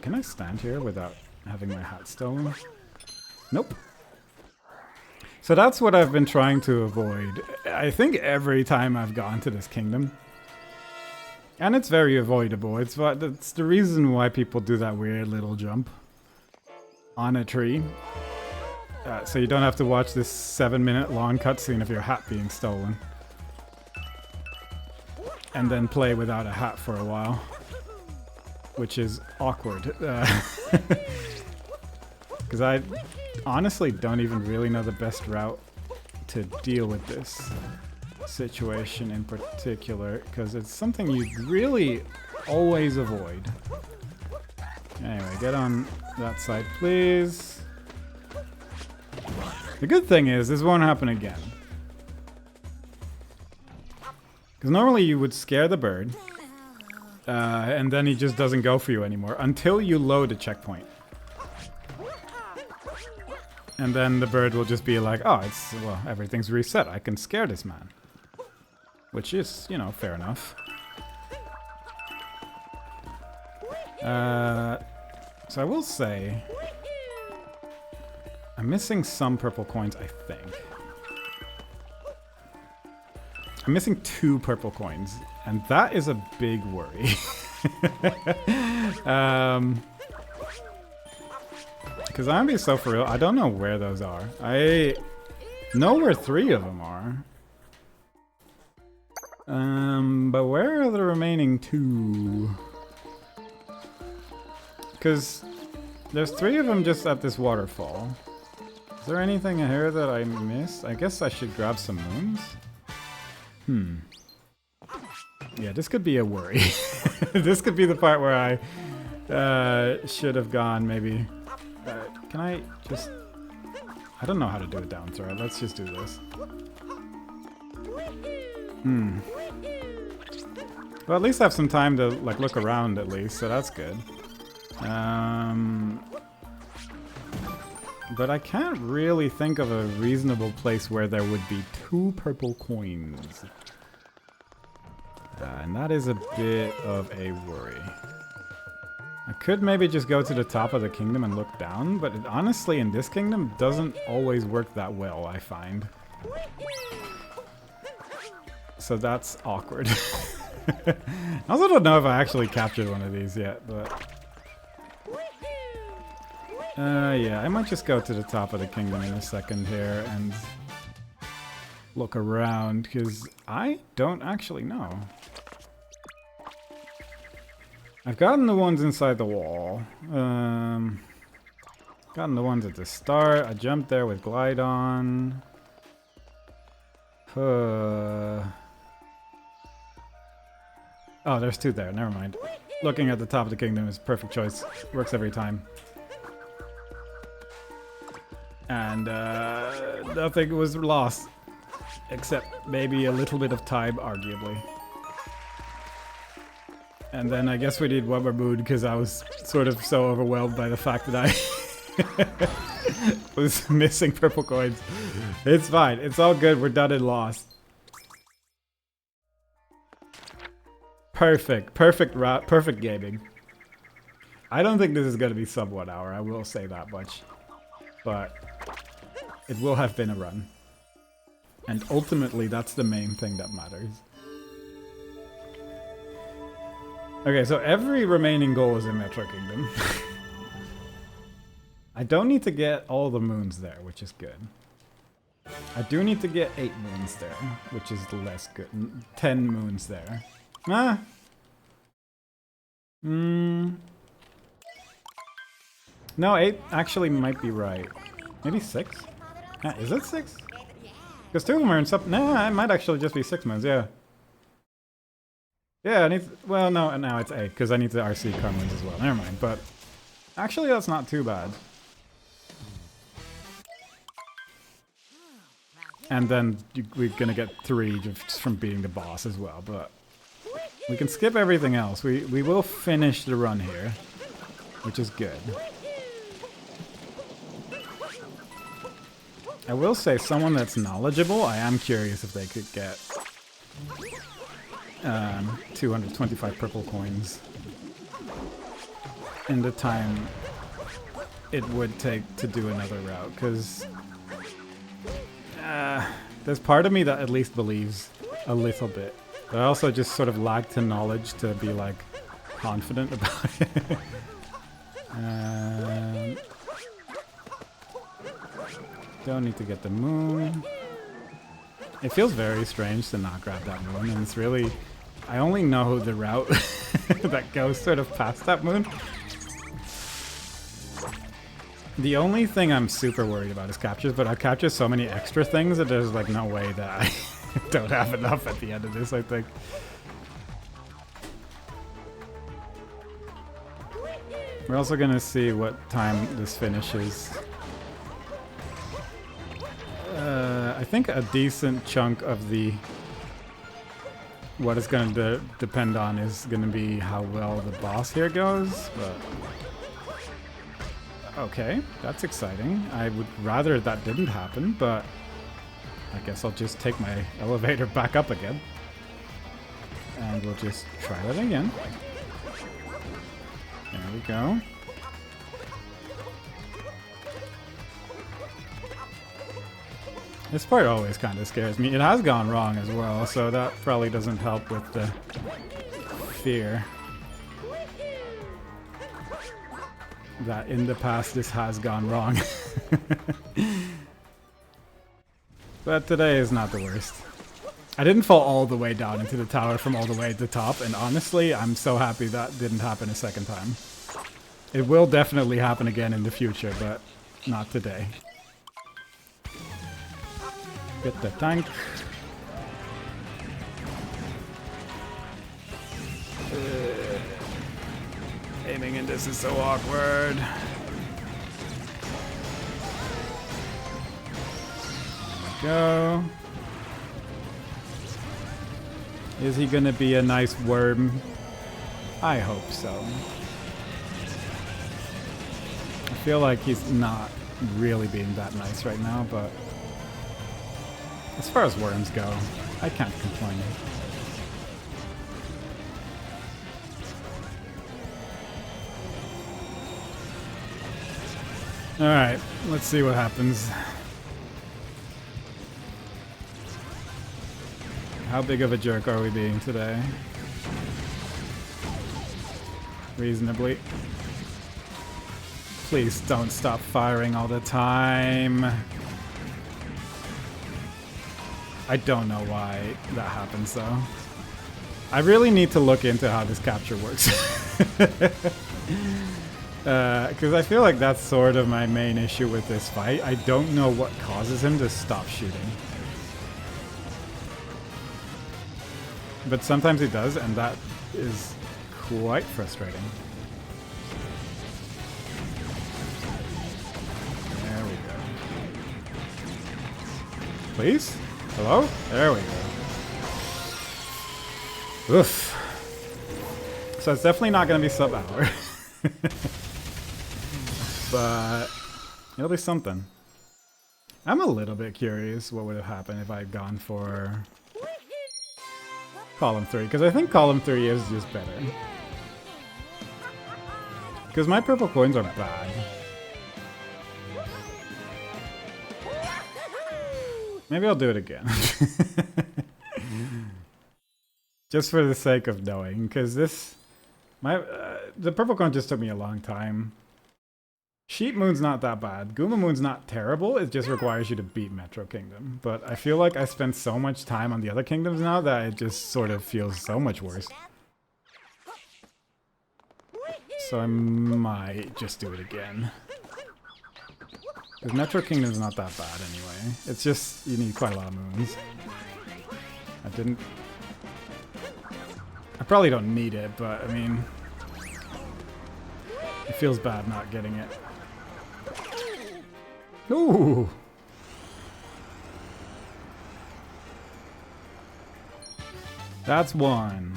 Can I stand here without having my hat stolen? Nope. So that's what I've been trying to avoid. I think every time I've gone to this kingdom. And it's very avoidable. It's the reason why people do that weird little jump on a tree. So you don't have to watch this 7-minute long cutscene of your hat being stolen. And then play without a hat for a while. Which is awkward. Because I honestly don't even really know the best route to deal with this situation in particular. Because it's something you really always avoid. Anyway, get on that side, please. The good thing is, this won't happen again. Because normally you would scare the bird, and then he just doesn't go for you anymore until you load a checkpoint. And then the bird will just be like, oh, well, everything's reset. I can scare this man. Which is, you know, fair enough. So I will say, I'm missing some purple coins, I think. I'm missing 2 purple coins, and that is a big worry. Because I'm being so for real, I don't know where those are. I know where 3 of them are. But where are the remaining 2? Because there's 3 of them just at this waterfall. Is there anything here that I missed? I guess I should grab some moons. Yeah, this could be a worry. This could be the part where I should have gone, maybe. Can I just... I don't know how to do a down throw. Let's just do this. Well, at least I have some time to like look around at least, so that's good. But I can't really think of a reasonable place where there would be 2 purple coins. And that is a bit of a worry. I could maybe just go to the top of the kingdom and look down, but it honestly in this kingdom doesn't always work that well, I find. So that's awkward. I also don't know if I actually captured one of these yet, but... yeah, I might just go to the top of the kingdom in a second here and look around, because I don't actually know. I've gotten the ones inside the wall. Gotten the ones at the start. I jumped there with glide on. Oh, there's 2 there. Never mind. Looking at the top of the kingdom is perfect choice. Works every time. And nothing was lost. Except maybe a little bit of time, arguably. And then I guess we need one more moon because I was sort of so overwhelmed by the fact that I was missing purple coins. It's fine. It's all good. We're done and lost. Perfect. Perfect route. Perfect gaming. I don't think this is going to be sub 1 hour. I will say that much. But it will have been a run. And ultimately, that's the main thing that matters. Okay, so every remaining goal is in Metro Kingdom. I don't need to get all the moons there, which is good. I do need to get 8 moons there, which is less good. 10 moons there. Ah! No, 8 actually might be right. Maybe 6? Is it 6? Because 2 of them are in sub. Nah, it might actually just be 6 moons, yeah. Yeah, I need to, well, no, now it's 8, because I need to RC Carmoons as well. Never mind, but actually that's not too bad. And then we're gonna get 3 just from beating the boss as well, but we can skip everything else. We will finish the run here, which is good. I will say, someone that's knowledgeable, I am curious if they could get 225 purple coins in the time it would take to do another route, because there's part of me that at least believes a little bit, but I also just sort of lack the knowledge to be like confident about it. Don't need to get the moon. It feels very strange to not grab that moon, and it's really, I only know the route that goes sort of past that moon. The only thing I'm super worried about is captures, but I capture so many extra things that there's like no way that I don't have enough at the end of this, I think. We're also gonna see what time this finishes. I think a decent chunk of the what it's going to depend on is going to be how well the boss here goes, but okay, that's exciting. I would rather that didn't happen, but I guess I'll just take my elevator back up again and we'll just try that again. There we go. This part always kind of scares me. It has gone wrong as well, so that probably doesn't help with the fear that in the past this has gone wrong. But today is not the worst. I didn't fall all the way down into the tower from all the way at the top, and honestly, I'm so happy that didn't happen a second time. It will definitely happen again in the future, but not today. Get the tank. Aiming in this is so awkward. Go. Is he gonna be a nice worm? I hope so. I feel like he's not really being that nice right now, but as far as worms go, I can't complain. Alright, let's see what happens. How big of a jerk are we being today? Reasonably. Please don't stop firing all the time. I don't know why that happens though. I really need to look into how this capture works. Because I feel like that's sort of my main issue with this fight. I don't know what causes him to stop shooting. But sometimes he does, and that is quite frustrating. There we go. Please? Hello? There we go. Oof. So it's definitely not going to be sub-hour. But it'll be something. I'm a little bit curious what would have happened if I had gone for column 3, because I think column 3 is just better. Because my purple coins are bad. Maybe I'll do it again. Just for the sake of knowing, because this The purple cone just took me a long time. Sheep Moon's not that bad. Goomba Moon's not terrible. It just requires you to beat Metro Kingdom. But I feel like I spent so much time on the other kingdoms now that it just sort of feels so much worse. So I might just do it again. Because Metro Kingdom's not that bad anyway. It's just, you need quite a lot of moons. I probably don't need it, but I mean... It feels bad not getting it. Ooh! That's one.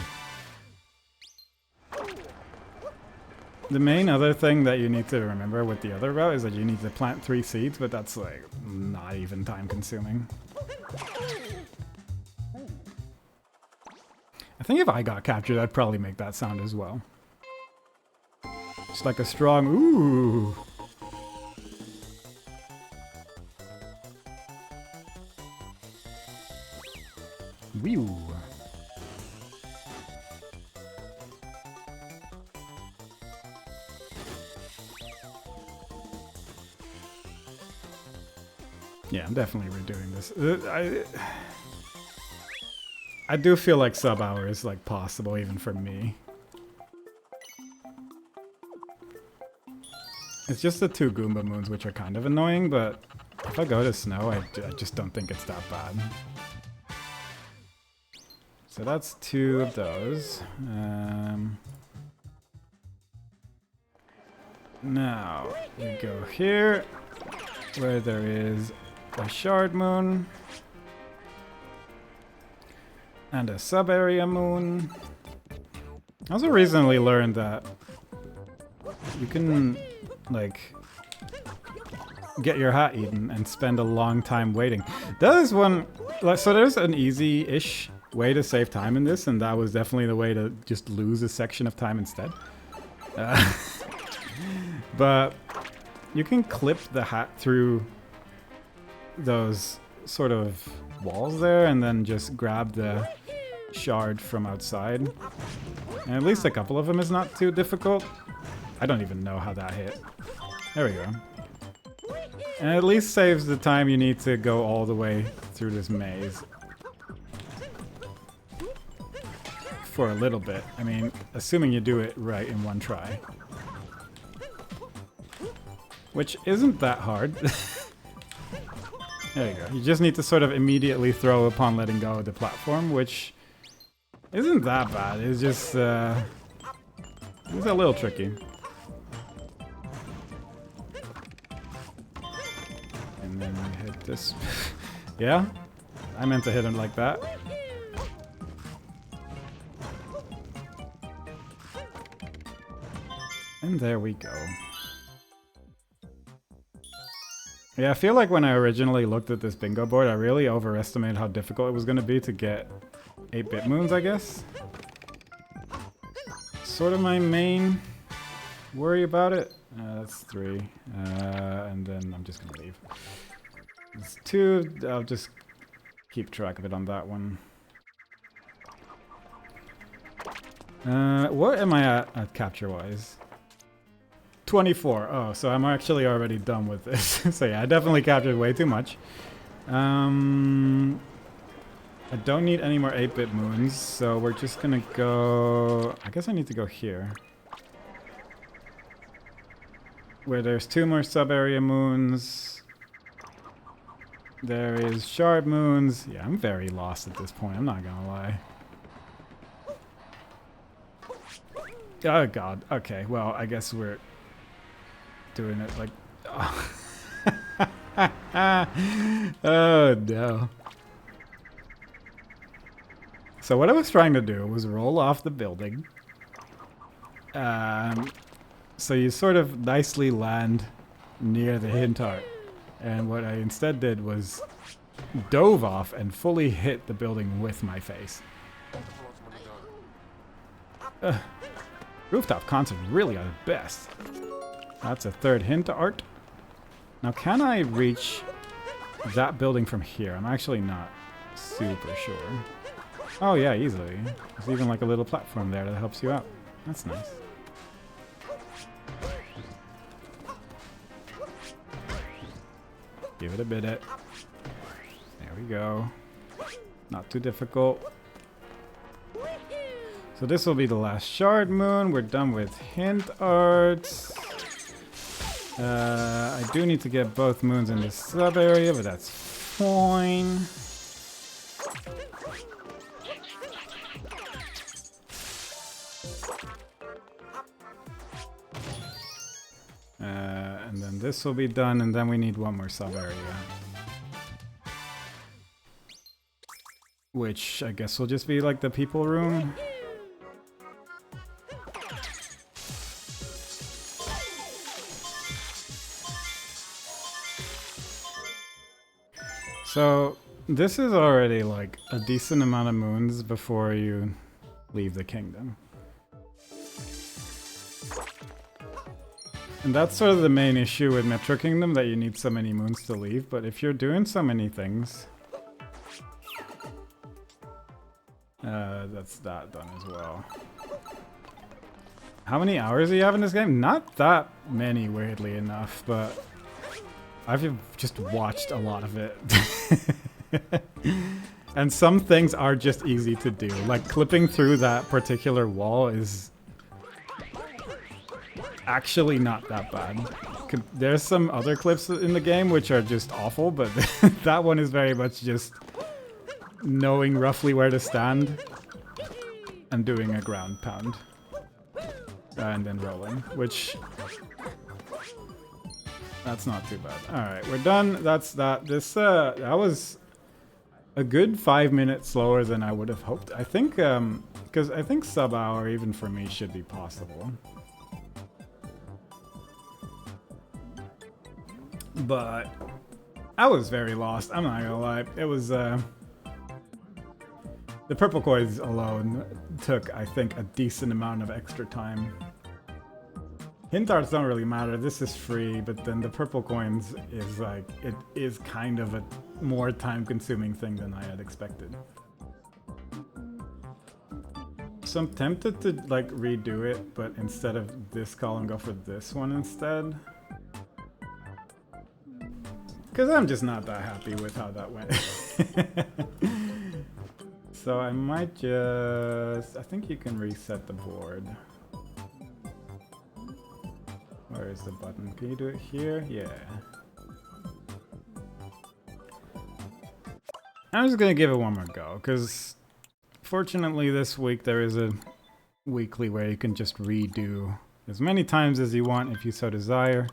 The main other thing that you need to remember with the other route is that you need to plant 3 seeds, but that's like not even time consuming. I think if I got captured, I'd probably make that sound as well. Just like a strong ooh. Whew. Yeah, I'm definitely redoing this. I do feel like sub hour is like possible even for me. It's just the 2 Goomba Moons which are kind of annoying, but if I go to snow, I just don't think it's that bad. So that's 2 of those. Now we go here, where there is a Shard Moon and a Sub-Area Moon. I also recently learned that you can, like, get your hat eaten and spend a long time waiting. That is one... So there's an easy-ish way to save time in this, and that was definitely the way to just lose a section of time instead. But you can clip the hat through those sort of walls there and then just grab the shard from outside. And at least a couple of them is not too difficult. I don't even know how that hit. There we go. And at least saves the time you need to go all the way through this maze. For a little bit. I mean, assuming you do it right in one try. Which isn't that hard. There you go. You just need to sort of immediately throw upon letting go of the platform, which isn't that bad. It's just, it's a little tricky. And then we hit this. Yeah? I meant to hit him like that. And there we go. Yeah, I feel like when I originally looked at this bingo board, I really overestimated how difficult it was going to be to get 8-bit moons, I guess. Sort of my main worry about it. That's 3. And then I'm just going to leave. It's 2. I'll just keep track of it on that one. What am I at capture-wise? 24. Oh, so I'm actually already done with this. So yeah, I definitely captured way too much. I don't need any more 8-bit moons, so we're just gonna go... I guess I need to go here. Where there's 2 more sub-area moons. There is shard moons. Yeah, I'm very lost at this point, I'm not gonna lie. Oh god, okay, well, I guess we're doing it like... Oh no. So what I was trying to do was roll off the building. So you sort of nicely land near the hint art. And what I instead did was dove off and fully hit the building with my face. Rooftop concert really are the best. That's a 3rd hint art. Now can I reach that building from here? I'm actually not super sure. Oh yeah, easily. There's even like a little platform there that helps you out. That's nice. Give it a bit. There we go. Not too difficult. So this will be the last shard moon. We're done with hint arts. I do need to get both moons in this sub area, but that's fine. And then this will be done, and then we need one more sub area. Which I guess will just be like the people room. So this is already like a decent amount of moons before you leave the kingdom. And that's sort of the main issue with Metro Kingdom, that you need so many moons to leave, but if you're doing so many things... that's that done as well. How many hours do you have in this game? Not that many, weirdly enough, but I've just watched a lot of it. And some things are just easy to do. Like clipping through that particular wall is actually not that bad. There's some other clips in the game which are just awful, but that one is very much just knowing roughly where to stand and doing a ground pound. And then rolling, which... that's not too bad. Alright, we're done. That's that. This, that was a good 5 minutes slower than I would have hoped. I think, because I think sub hour, even for me, should be possible. But I was very lost, I'm not gonna lie. It was, the purple coins alone took, I think, a decent amount of extra time. Hint arts don't really matter, this is free, but then the purple coins is like, it is kind of a more time-consuming thing than I had expected. So I'm tempted to like redo it, but instead of this column, go for this one instead. Because I'm just not that happy with how that went. So I might just... I think you can reset the board. Where is the button? Can you do it here? Yeah. I'm just gonna give it one more go, because fortunately this week there is a weekly where you can just redo as many times as you want if you so desire.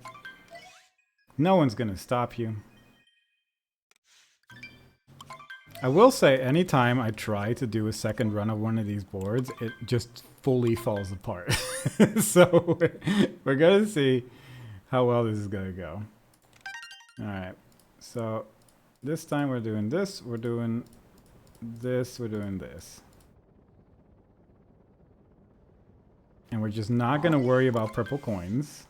No one's gonna stop you. I will say, anytime I try to do a second run of one of these boards, it just fully falls apart. So we're gonna see how well this is gonna go. Alright, so this time we're doing this, we're doing this, we're doing this. And we're just not gonna worry about purple coins.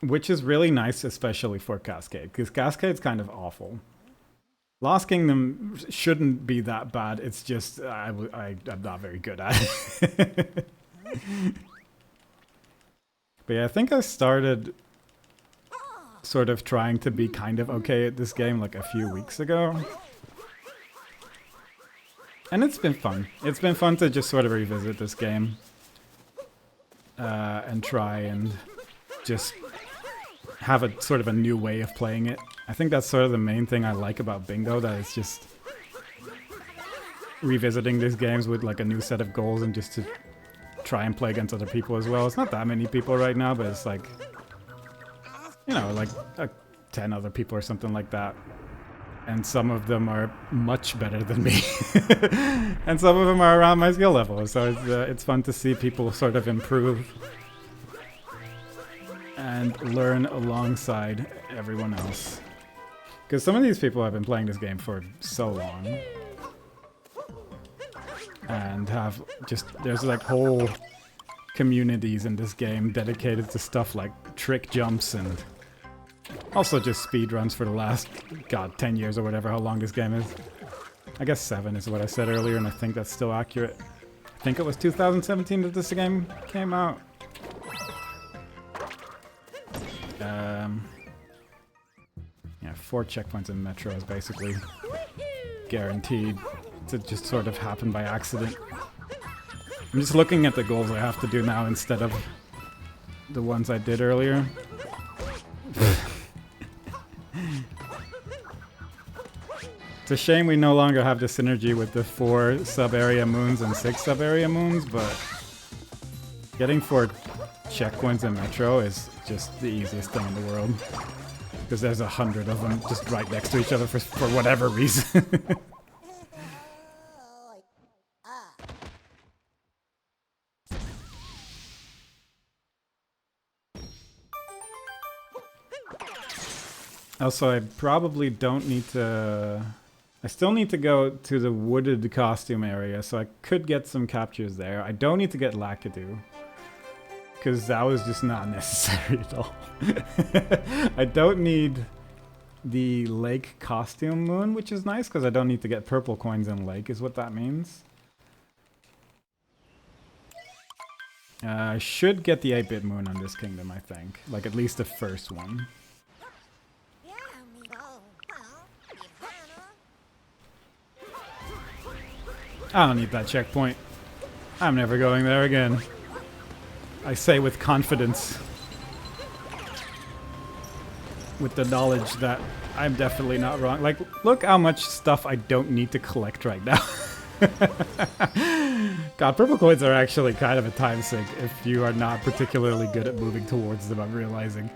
Which is really nice, especially for Cascade, because Cascade's kind of awful. Lost Kingdom shouldn't be that bad, it's just I'm not very good at it. But yeah, I think I started sort of trying to be kind of okay at this game like a few weeks ago. And it's been fun. It's been fun to just sort of revisit this game. And try and just have a sort of a new way of playing it. I think that's sort of the main thing I like about Bingo, that it's just revisiting these games with like a new set of goals and just to try and play against other people as well. It's not that many people right now, but it's like, you know, like 10 other people or something like that. And some of them are much better than me. And some of them are around my skill level. So it's fun to see people sort of improve and learn alongside everyone else. Because some of these people have been playing this game for so long. And have just, there's like whole communities in this game dedicated to stuff like trick jumps and also just speedruns for the last, god, 10 years or whatever, how long this game is. I guess 7 is what I said earlier, and I think that's still accurate. I think it was 2017 that this game came out. Yeah, 4 checkpoints in Metro is basically guaranteed to just sort of happen by accident. I'm just looking at the goals I have to do now instead of the ones I did earlier. It's a shame we no longer have the synergy with the 4 sub-area moons and 6 sub-area moons, but getting 4 checkpoints in Metro is just the easiest thing in the world. Because there's 100 of them just right next to each other for whatever reason. Also, I probably don't need to... I still need to go to the wooded costume area, so I could get some captures there. I don't need to get Lakitu, because that was just not necessary at all. I don't need the lake costume moon, which is nice, because I don't need to get purple coins in lake, is what that means. I should get the 8-bit moon on this kingdom, I think. Like, at least the first one. I don't need that checkpoint. I'm never going there again. I say with confidence. With the knowledge that I'm definitely not wrong. Like, look how much stuff I don't need to collect right now. God, purple coins are actually kind of a time sink if you are not particularly good at moving towards them, I'm realizing.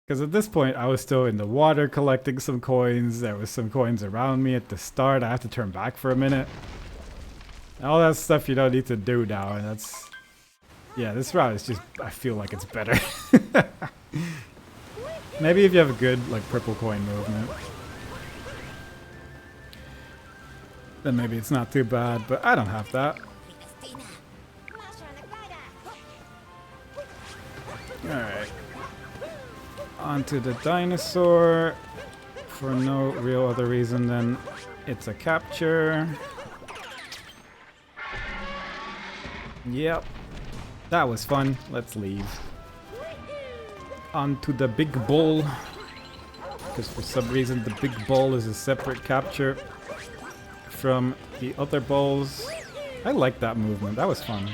Because at this point, I was still in the water collecting some coins. There was some coins around me at the start. I have to turn back for a minute. All that stuff you don't need to do now, and that's... Yeah, this route is just... I feel like it's better. Maybe if you have a good, like, purple coin movement. Then maybe it's not too bad, but I don't have that. Alright. Onto the dinosaur for no real other reason than it's a capture. Yep. That was fun. Let's leave. Onto the big ball. Because for some reason the big ball is a separate capture from the other balls. I like that movement. That was fun.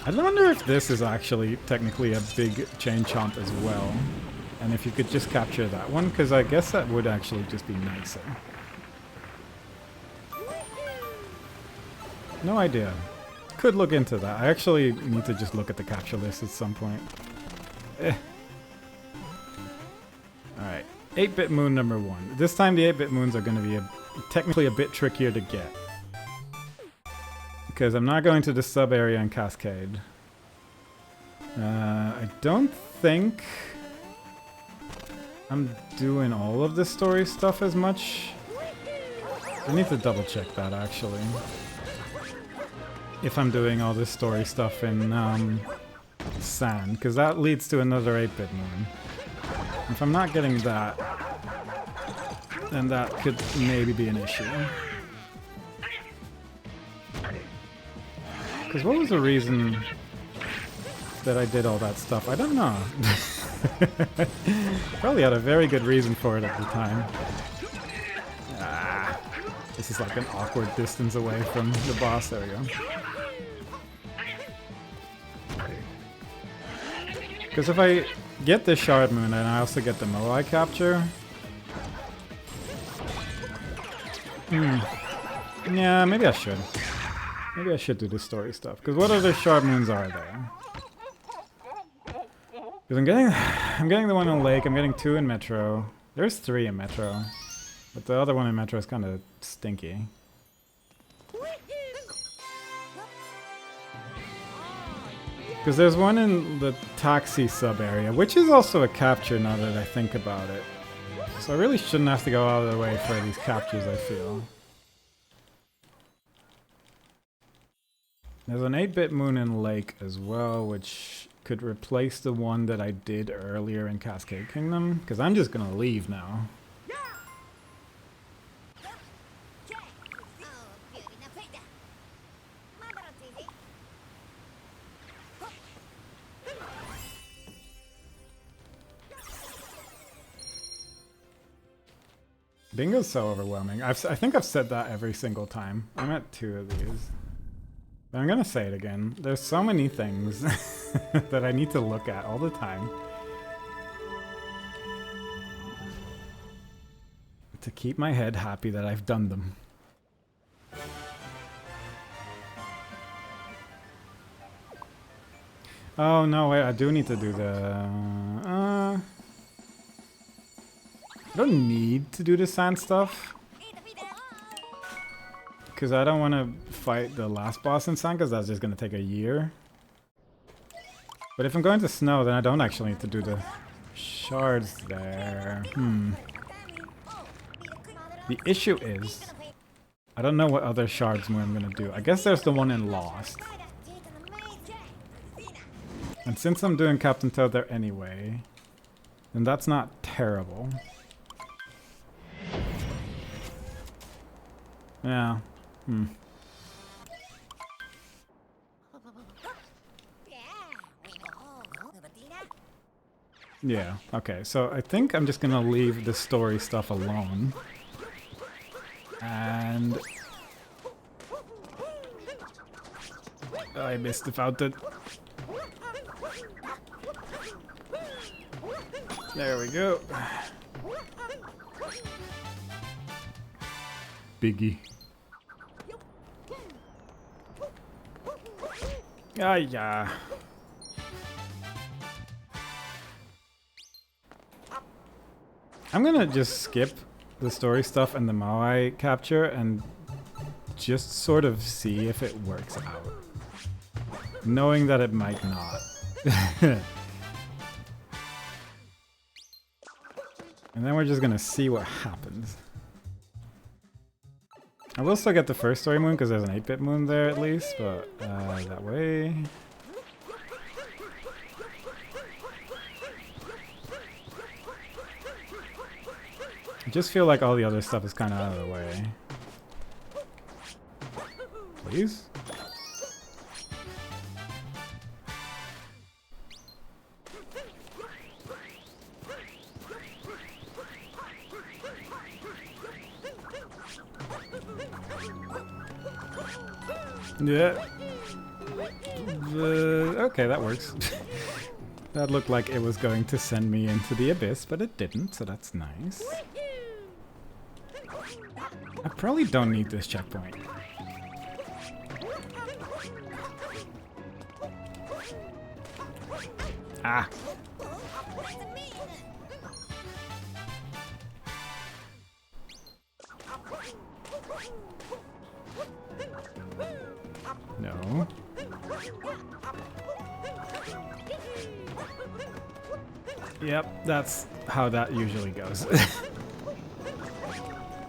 I wonder if this is actually technically a big chain chomp as well. And if you could just capture that one, because I guess that would actually just be nicer. No idea. Could look into that. I actually need to just look at the capture list at some point. Alright. 8-bit moon number 1. This time the 8-bit moons are going to be technically a bit trickier to get. Because I'm not going to the sub-area in Cascade. I don't think I'm doing all of the story stuff as much. I need to double check that actually. If I'm doing all this story stuff in Sand, because that leads to another 8-bit moon. If I'm not getting that, then that could maybe be an issue. Because what was the reason that I did all that stuff? I don't know. Probably had a very good reason for it at the time. Ah, this is like an awkward distance away from the boss. There we go. Because if I get the Shard Moon and I also get the Moai capture... Yeah, maybe I should. Maybe I should do the story stuff. Because what other Shard Moons are there? Because I'm getting the one in Lake, I'm getting 2 in Metro. There's 3 in Metro. But the other one in Metro is kind of stinky. Because there's one in the taxi sub-area, which is also a capture now that I think about it. So I really shouldn't have to go out of the way for these captures, I feel. There's an 8-bit moon in Lake as well, which could replace the one that I did earlier in Cascade Kingdom, because I'm just gonna leave now. Bingo's so overwhelming. I think I've said that every single time. I'm at 2 of these. But I'm gonna say it again. There's so many things that I need to look at all the time to keep my head happy that I've done them. Oh no, wait, I do need to do the... I don't need to do the sand stuff, because I don't want to fight the last boss in sand, because that's just going to take a year. But if I'm going to snow, then I don't actually need to do the shards there. The issue is, I don't know what other shards moon I'm going to do. I guess there's the one in Lost. And since I'm doing Captain Toad there anyway, then that's not terrible. Yeah. Yeah, okay, so I think I'm just gonna leave the story stuff alone. And... I missed the fountain. There we go. Biggie. Ah, yeah. I'm gonna just skip the story stuff and the Maui capture and just sort of see if it works out. Knowing that it might not. And then we're just gonna see what happens. I will still get the first story moon because there's an 8-bit moon there at least, but that way... I just feel like all the other stuff is kind of out of the way. Please? Yeah. Okay, that works. That looked like it was going to send me into the abyss, but it didn't, so that's nice. I probably don't need this checkpoint. Ah! No. Yep, that's how that usually goes.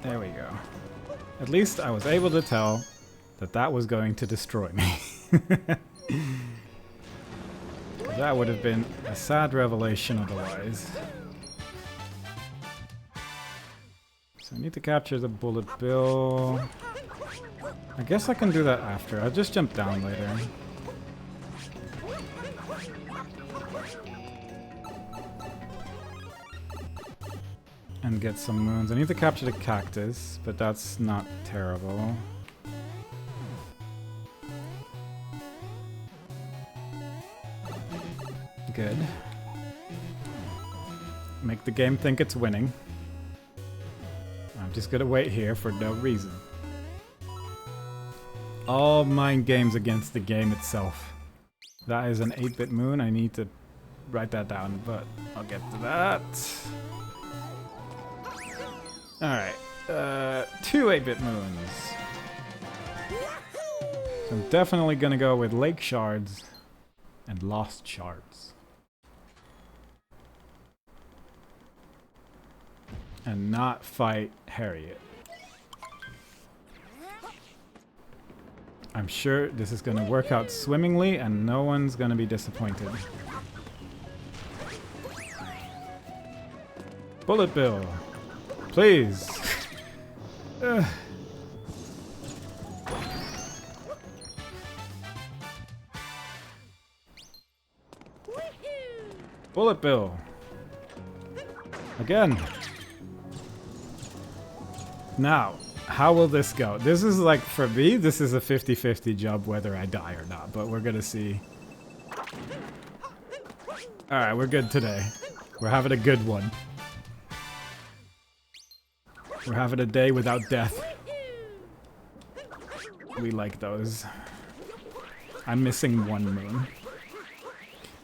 There we go. At least I was able to tell that that was going to destroy me. That would have been a sad revelation otherwise. So I need to capture the bullet bill. I guess I can do that after. I'll just jump down later. And get some moons. I need to capture the cactus, but that's not terrible. Good. Make the game think it's winning. I'm just gonna wait here for no reason. All mind games against the game itself. That is an 8-bit moon. I need to write that down, but I'll get to that. Alright, 2 8-bit moons. So I'm definitely gonna go with Lake Shards and Lost Shards. And not fight Harriet. I'm sure this is gonna work out swimmingly and no one's gonna be disappointed. Bullet Bill, please. Ugh. Bullet Bill. Again. Now, how will this go? This is like, for me, this is a 50-50 job whether I die or not, but we're gonna see. Alright, we're good today. We're having a good one. We're having a day without death. We like those. I'm missing one moon.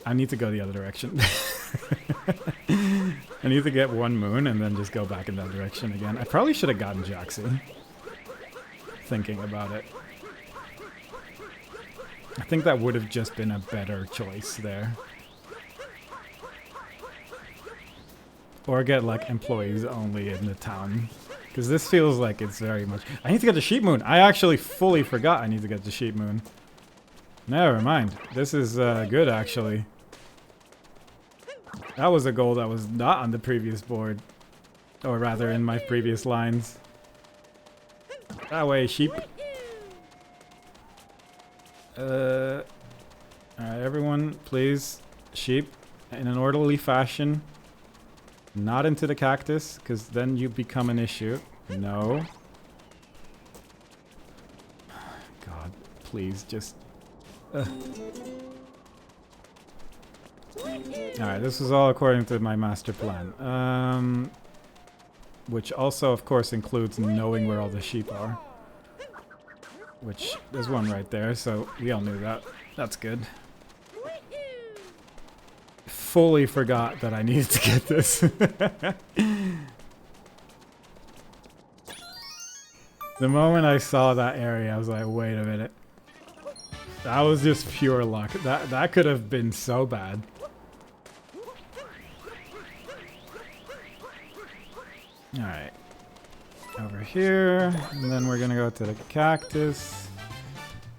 I need to go the other direction. I need to get one moon and then just go back in that direction again. I probably should have gotten Jaxi. Thinking about it. I think that would have just been a better choice there. Or get like employees only in the town. Because this feels like it's very much... I need to get the sheep moon. I actually fully forgot I need to get the sheep moon. Never mind. This is good actually. That was a goal that was not on the previous board. Or rather, in my previous lines. That way, sheep. Alright, everyone, please. Sheep. In an orderly fashion. Not into the cactus, because then you become an issue. No. God, please, just... Alright, this is all according to my master plan. Which also, of course, includes knowing where all the sheep are. Which, there's one right there, so we all knew that. That's good. Fully forgot that I needed to get this. The moment I saw that area, I was like, wait a minute. That was just pure luck. That could have been so bad. Alright. Over here, and then we're gonna go to the cactus.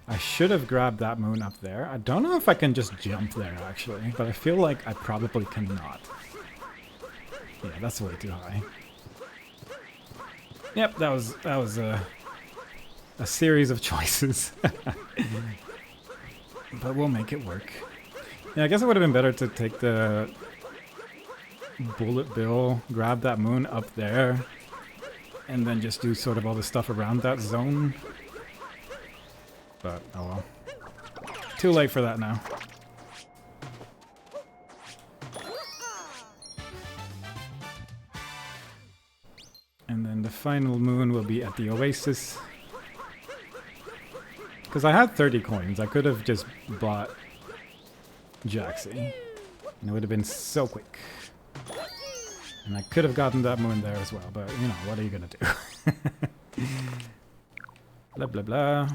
I should have grabbed that moon up there. I don't know if I can just jump there, actually, but I feel like I probably cannot. Yeah, that's way too high. Yep, that was a series of choices. But we'll make it work. Yeah, I guess it would have been better to take the bullet bill, grab that moon up there, and then just do sort of all the stuff around that zone. But, oh well. Too late for that now. And then the final moon will be at the Oasis. Because I had 30 coins, I could have just bought Jaxi. And it would have been so quick. And I could have gotten that moon there as well, but you know, what are you gonna do? Blah blah blah.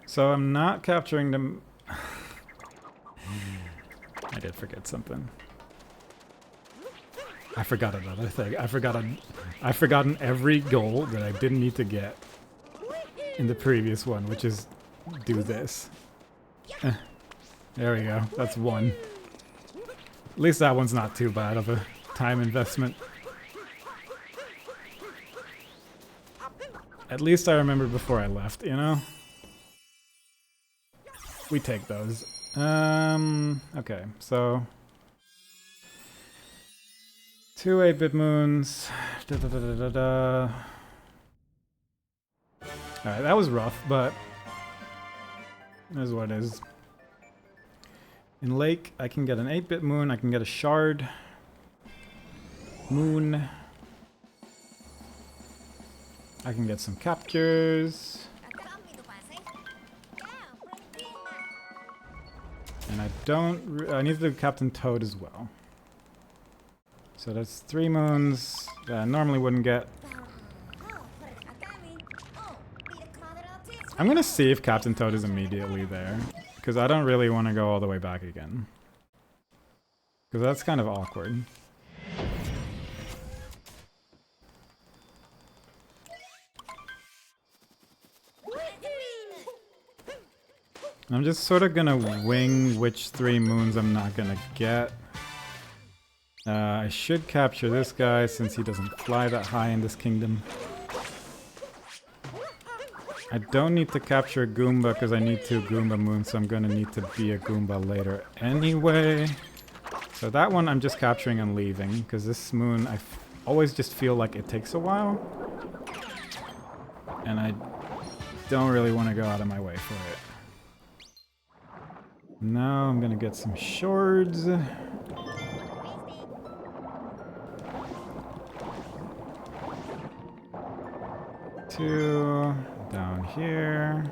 So I'm not capturing them. I did forget something. I forgot another thing. I've forgotten every goal that I didn't need to get in the previous one, which is do this. There we go. That's one. At least that one's not too bad of a time investment. At least I remember before I left, you know? We take those. Okay, so... 2 8-bit moons. Alright, that was rough, but... it is what it is. In Lake, I can get an 8-bit moon, I can get a shard. Moon. I can get some captures. And I don't... I need to do Captain Toad as well. So that's 3 moons that I normally wouldn't get. I'm gonna see if Captain Toad is immediately there. Because I don't really want to go all the way back again. Because that's kind of awkward. I'm just sort of gonna wing which 3 moons I'm not gonna get. I should capture this guy since he doesn't fly that high in this kingdom. I don't need to capture a Goomba because I need 2 Goomba moons, so I'm gonna need to be a Goomba later anyway. So that one I'm just capturing and leaving, because this moon I always just feel like it takes a while. And I don't really want to go out of my way for it. Now I'm gonna get some shards. 2 down here.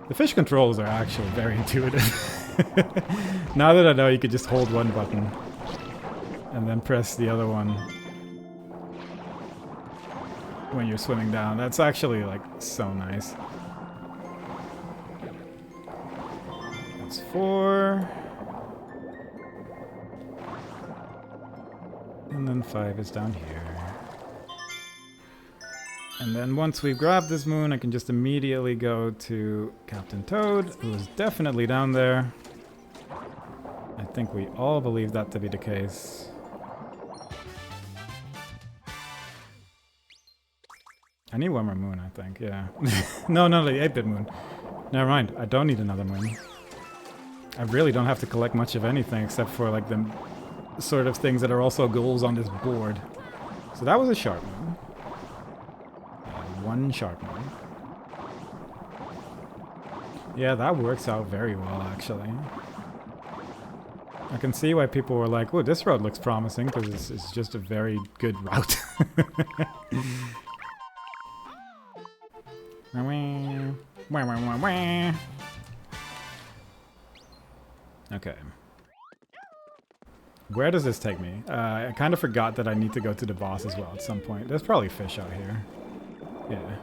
The fish controls are actually very intuitive. Now that I know you could just hold one button and then press the other one when you're swimming down. That's actually like so nice. That's 4. And then 5 is down here. And then once we've grabbed this moon, I can just immediately go to Captain Toad, who is definitely down there. I think we all believe that to be the case. I need one more moon, I think, yeah. No, the 8-bit moon. Never mind, I don't need another moon. I really don't have to collect much of anything except for like the sort of things that are also goals on this board. So that was a sharp moon. 1 sharp moon. Yeah, that works out very well, actually. I can see why people were like, "Oh, this road looks promising," because it's just a very good route. Okay. Where does this take me? I kind of forgot that I need to go to the boss as well at some point. There's probably fish out here. Yeah.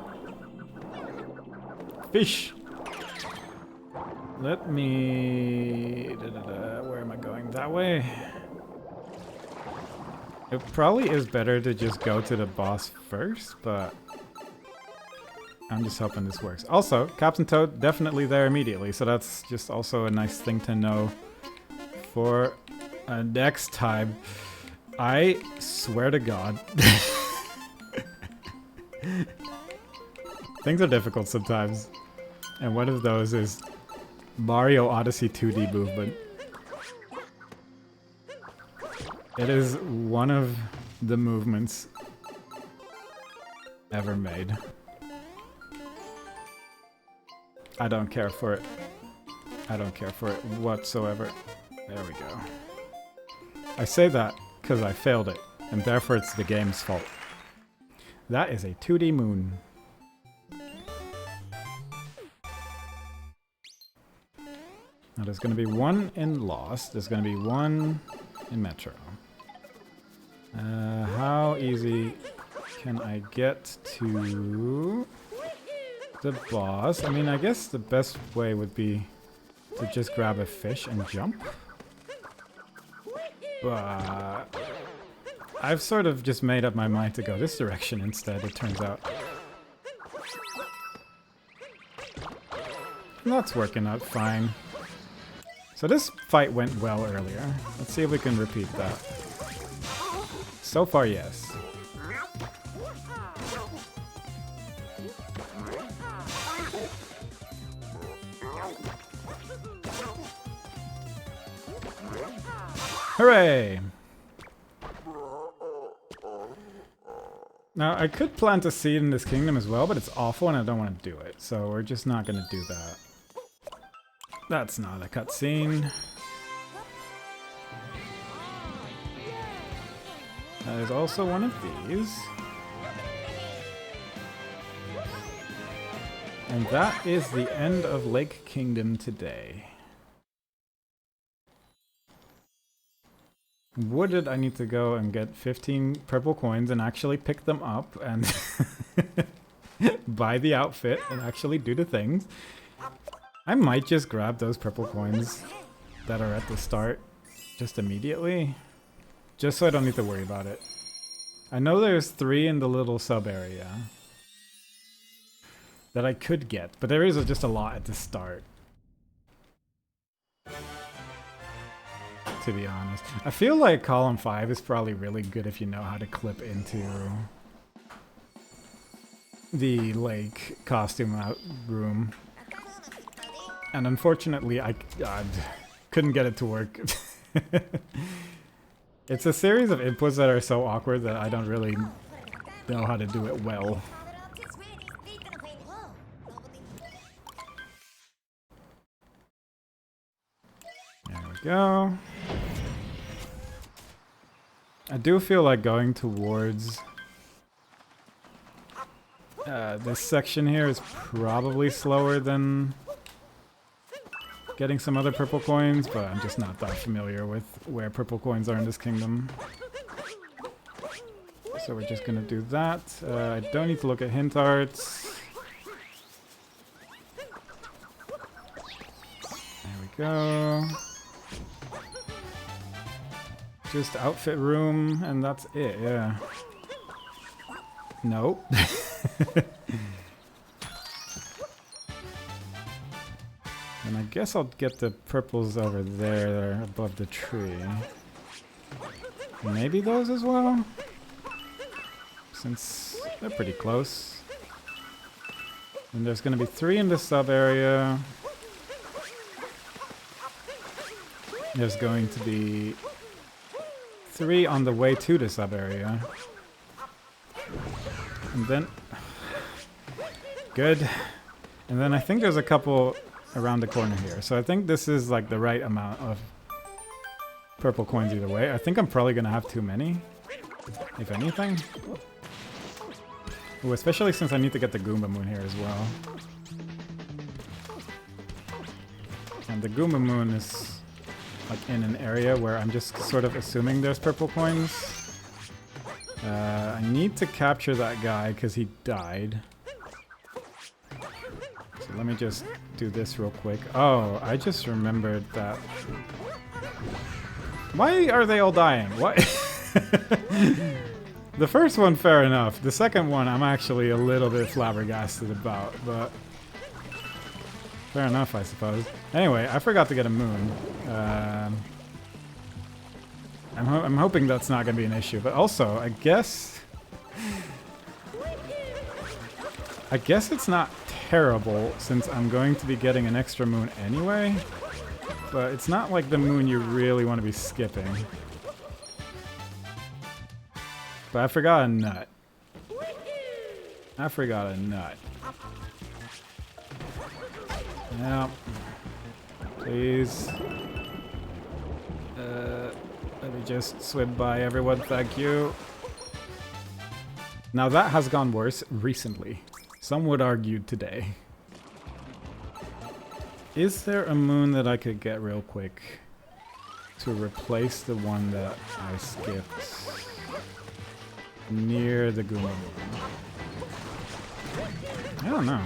Fish! Let me... Where am I going? That way? It probably is better to just go to the boss first, but... I'm just hoping this works. Also, Captain Toad definitely there immediately, so that's just also a nice thing to know for next time. I swear to God. Things are difficult sometimes, and one of those is Mario Odyssey 2D movement. It is one of the movements ever made. I don't care for it. I don't care for it whatsoever. There we go. I say that because I failed it, and therefore it's the game's fault. That is a 2D moon. Now there's going to be 1 in Lost. There's going to be 1 in Metro. How easy can I get to the boss? I mean, I guess the best way would be to just grab a fish and jump. But I've sort of just made up my mind to go this direction instead, it turns out. And that's working out fine. So this fight went well earlier. Let's see if we can repeat that. So far, yes. Hooray! Now, I could plant a seed in this kingdom as well, but it's awful and I don't want to do it. So we're just not going to do that. That's not a cutscene. There's also one of these. And that is the end of Lake Kingdom today. Wooded, I need to go and get 15 purple coins and actually pick them up and buy the outfit and actually do the things. I might just grab those purple coins that are at the start just immediately, just so I don't need to worry about it. I know there's 3 in the little sub area. that I could get, but there is just a lot at the start. To be honest, I feel like column 5 is probably really good if you know how to clip into the lake costume out room. And unfortunately, I couldn't get it to work. It's a series of inputs that are so awkward that I don't really know how to do it well. There we go. I do feel like going towards this section here is probably slower than getting some other purple coins, but I'm just not that familiar with where purple coins are in this kingdom. So we're just gonna do that. I don't need to look at hint arts. There we go. Just outfit room, and that's it, yeah. Nope. And I guess I'll get the purples over there above the tree. Maybe those as well? Since they're pretty close. And there's going to be 3 in the sub area. There's going to be 3 on the way to the sub area. And then... Good. And then I think there's a couple around the corner here. So I think this is like the right amount of purple coins either way. I think I'm probably going to have too many, if anything. Ooh, especially since I need to get the Goomba Moon here as well. And the Goomba Moon is like in an area where I'm just sort of assuming there's purple coins. I need to capture that guy because he died. So let me just do this real quick. Oh, I just remembered that. Why are they all dying? What? The first one, fair enough. The second one, I'm actually a little bit flabbergasted about, but fair enough, I suppose. Anyway, I forgot to get a moon. I'm hoping that's not going to be an issue, but also, I guess it's not terrible since I'm going to be getting an extra moon anyway, but it's not like the moon you really want to be skipping. But I forgot a nut. I forgot a nut. Yeah. Please. Let me just swim by everyone, thank you. Now that has gone worse recently. Some would argue today. Is there a moon that I could get real quick to replace the one that I skipped near the Goomba Moon? I don't know.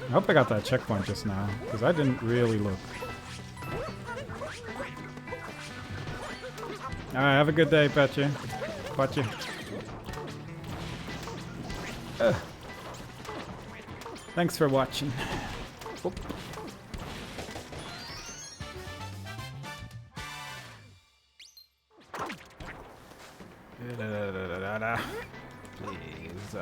I hope I got that checkpoint just now, because I didn't really look. Alright, have a good day, Petcha. Petcha. Thanks for watching. Oop. Please.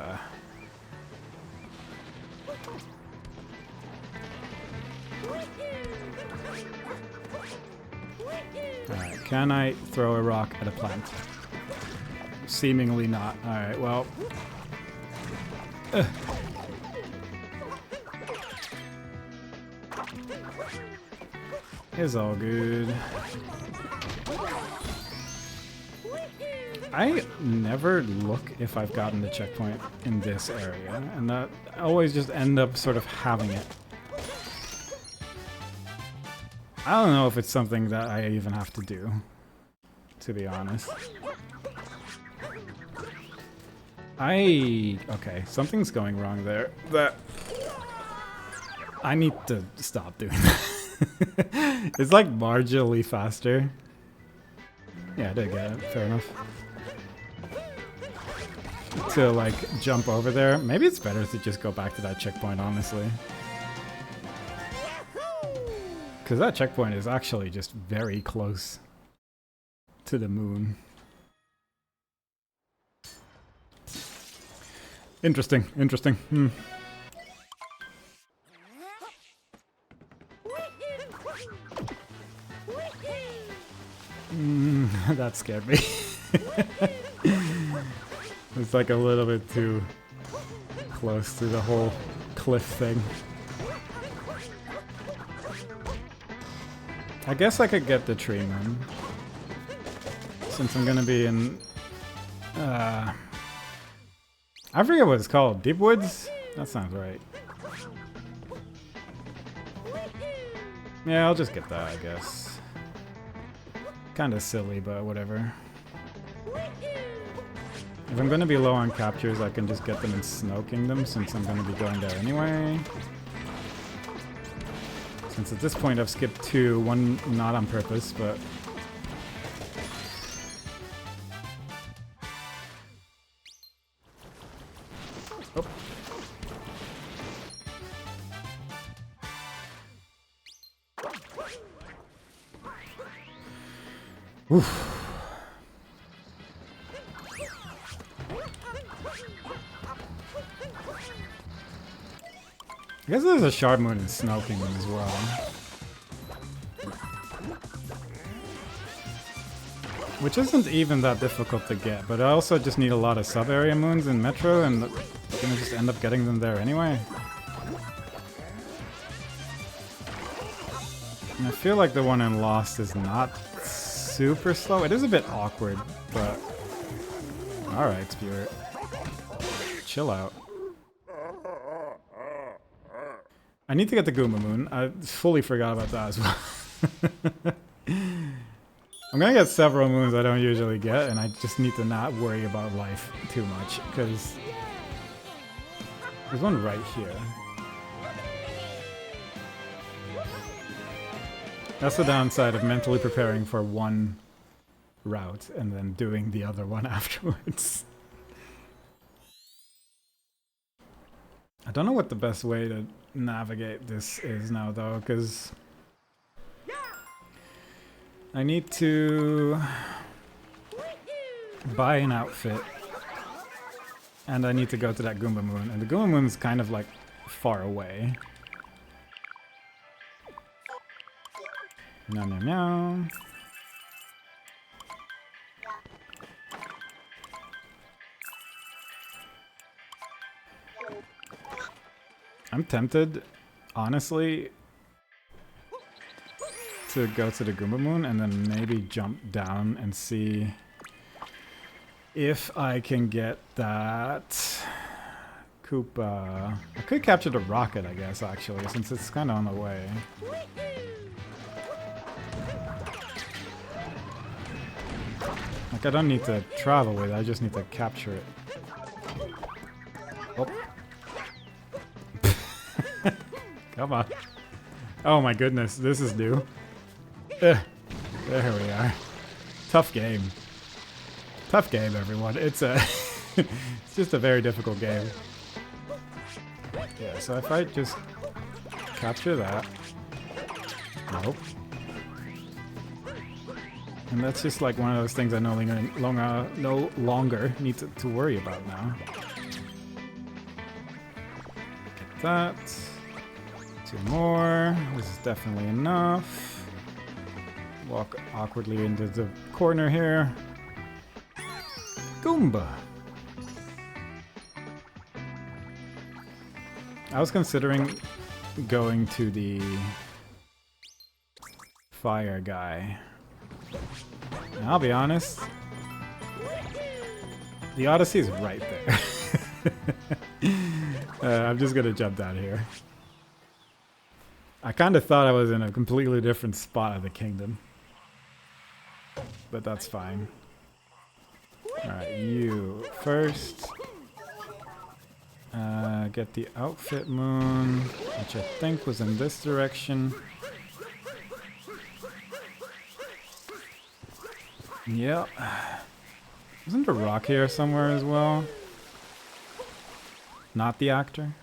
Alright, can I throw a rock at a plant? Seemingly not. Alright, well. It's all good. I never look if I've gotten the checkpoint in this area, and I always just end up sort of having it. I don't know if it's something that I even have to do, to be honest. Okay, something's going wrong there. I need to stop doing that. It's like marginally faster. Yeah, I did get it. Fair enough. to like jump over there. Maybe it's better to just go back to that checkpoint, honestly. Because that checkpoint is actually just very close to the moon. Interesting, interesting. That scared me. It's like a little bit too close to the whole cliff thing. I guess I could get the tree moon. Since I'm gonna be in... I forget what it's called. Deep Woods? That sounds right. Yeah, I'll just get that, I guess. Kinda silly, but whatever. If I'm gonna be low on captures, I can just get them in Snow Kingdom, since I'm gonna be going there anyway. Since at this point I've skipped 2, one not on purpose, but... Oh. Oof. I guess there's a Shard Moon in Snow Kingdom as well. Which isn't even that difficult to get, but I also just need a lot of sub-area moons in Metro, and I'm gonna just end up getting them there anyway. And I feel like the one in Lost is not super slow. It is a bit awkward, but... Alright, Spirit. Chill out. I need to get the Goomba Moon. I fully forgot about that as well. I'm gonna get several moons I don't usually get, and I just need to not worry about life too much, because there's one right here. That's the downside of mentally preparing for one route and then doing the other one afterwards. I don't know what the best way to navigate this is now, though, because I need to buy an outfit, and I need to go to that Goomba Moon, and the Goomba Moon's kind of like far away. Meow, meow, meow. I'm tempted, honestly, to go to the Goomba Moon and then maybe jump down and see if I can get that Koopa. I could capture the rocket, I guess, actually, since it's kind of on the way. Like, I don't need to travel with it, I just need to capture it. Oh. Come on. Oh my goodness, this is new. There we are. Tough game. Tough game, everyone. It's a... it's just a very difficult game. Yeah, so if I just capture that... Nope. And that's just like one of those things I no longer need to worry about now. Get that. 2 more. This is definitely enough. Walk awkwardly into the corner here. Goomba! I was considering going to the fire guy. And I'll be honest, the Odyssey is right there. I'm just gonna jump down here. I kind of thought I was in a completely different spot of the kingdom. But that's fine. Alright, you first. Get the outfit moon, which I think was in this direction. Yeah. Isn't there a rock here somewhere as well? not the actor.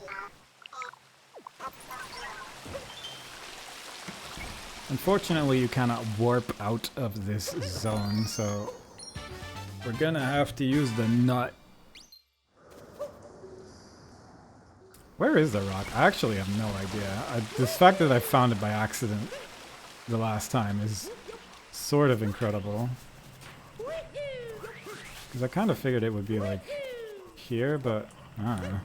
Unfortunately, you cannot warp out of this zone, so we're gonna have to use the nut. Where is the rock? I actually have no idea. This fact that I found it by accident the last time is sort of incredible. Because I kind of figured it would be like here, but I don't know.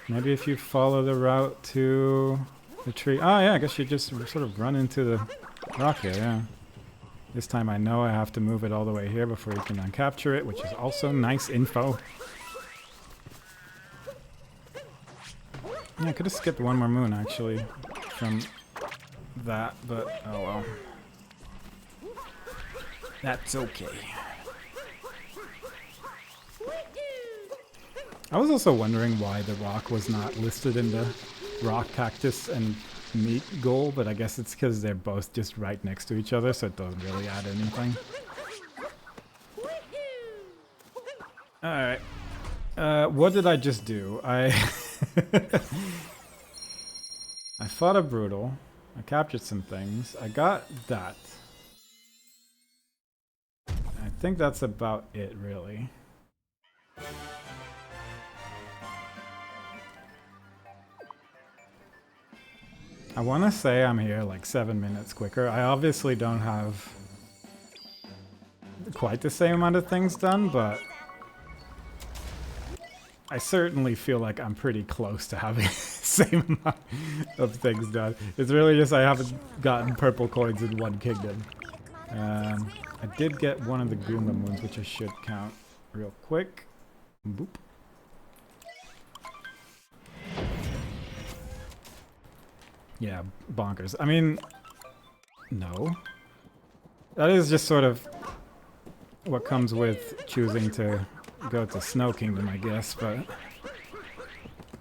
Maybe if you follow the route to the tree. Oh yeah, I guess you just sort of run into the rock here, yeah. This time I know I have to move it all the way here before you can uncapture it, which is also nice info. Yeah, I could have skipped one more moon actually from that, but oh well. That's okay. I was also wondering why the rock was not listed in the rock, cactus, and meat goal, but I guess it's because they're both just right next to each other, so it doesn't really add anything. Alright. What did I just do? I fought a brutal. I captured some things. I got that. I think that's about it, really. I want to say I'm here like 7 minutes quicker. I obviously don't have quite the same amount of things done, but I certainly feel like I'm pretty close to having the same amount of things done. It's really just I haven't gotten purple coins in one kingdom. I did get one of the Goomba moons, which I should count real quick. Boop. Yeah, bonkers. I mean, no. That is just sort of what comes with choosing to go to Snow Kingdom, I guess, but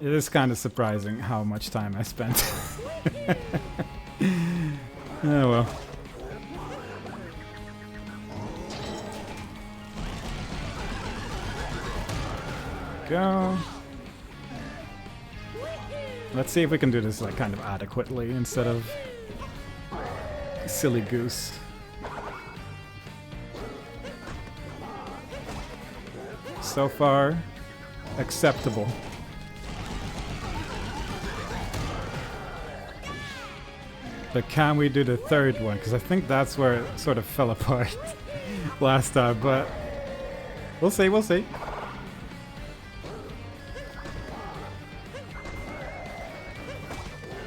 it is kind of surprising how much time I spent. Oh well. Go. Let's see if we can do this like kind of adequately instead of silly goose. So far, acceptable. But can we do the third one? Because I think that's where it sort of fell apart last time, but we'll see, we'll see.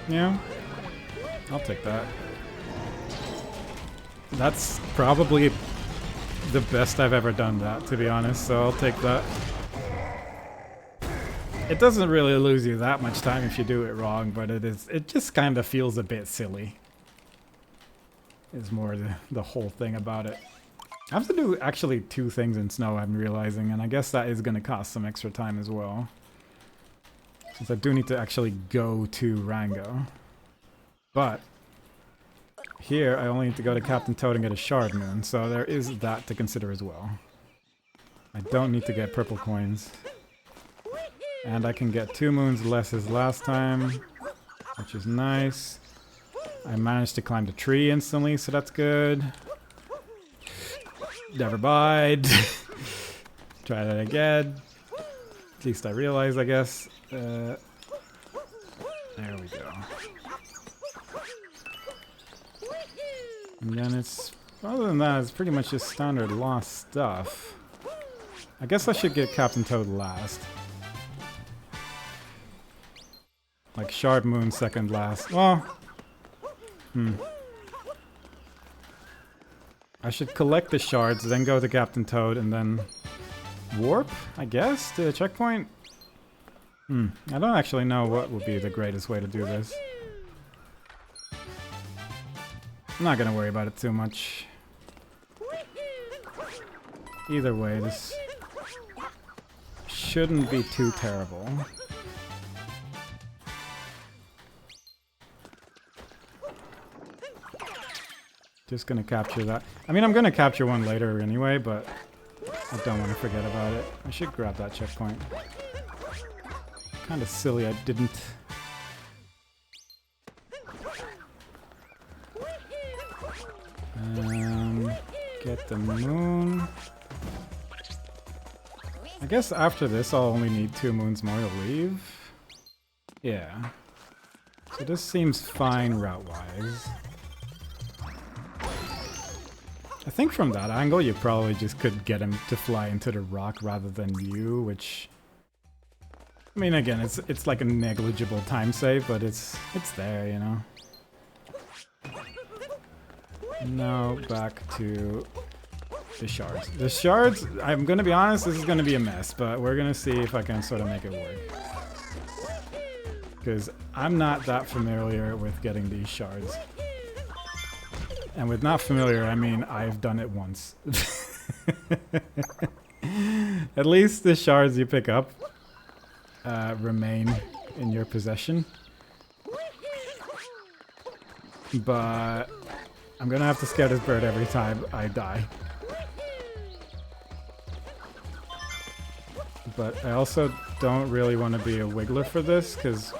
Yeah, I'll take that. That's probably the best I've ever done that, to be honest, so I'll take that. It doesn't really lose you that much time if you do it wrong, but it just kind of feels a bit silly. Is more the whole thing about it. I have to do actually 2 things in snow, I'm realizing, and I guess that is going to cost some extra time as well. Since I do need to actually go to Rango. But here I only need to go to Captain Toad and get a Shard Moon, so there is that to consider as well. I don't need to get purple coins. And I can get 2 moons less as last time, which is nice. I managed to climb the tree instantly, so that's good. Never mind. Try that again. At least I realize, I guess. There we go. And then it's, other than that, it's pretty much just standard lost stuff. I guess I should get Captain Toad last. Like Shard Moon second last. Well, I should collect the shards, then go to Captain Toad, and then warp, I guess, to the checkpoint? I don't actually know what would be the greatest way to do this. I'm not gonna worry about it too much. Either way, this shouldn't be too terrible. Just gonna capture that. I mean, I'm gonna capture one later anyway, but I don't want to forget about it. I should grab that checkpoint. Kind of silly I didn't. Get the moon. I guess after this I'll only need 2 moons more to leave. Yeah. So this seems fine route-wise. I think from that angle you probably just could get him to fly into the rock rather than you, which... I mean, again, it's like a negligible time save, but it's there, you know. Now back to the shards. The shards, I'm gonna be honest, this is gonna be a mess, but we're gonna see if I can sort of make it work. Because I'm not that familiar with getting these shards. And with not familiar, I mean I've done it once. At least the shards you pick up remain in your possession. But I'm gonna have to scare this bird every time I die. But I also don't really want to be a wiggler for this, because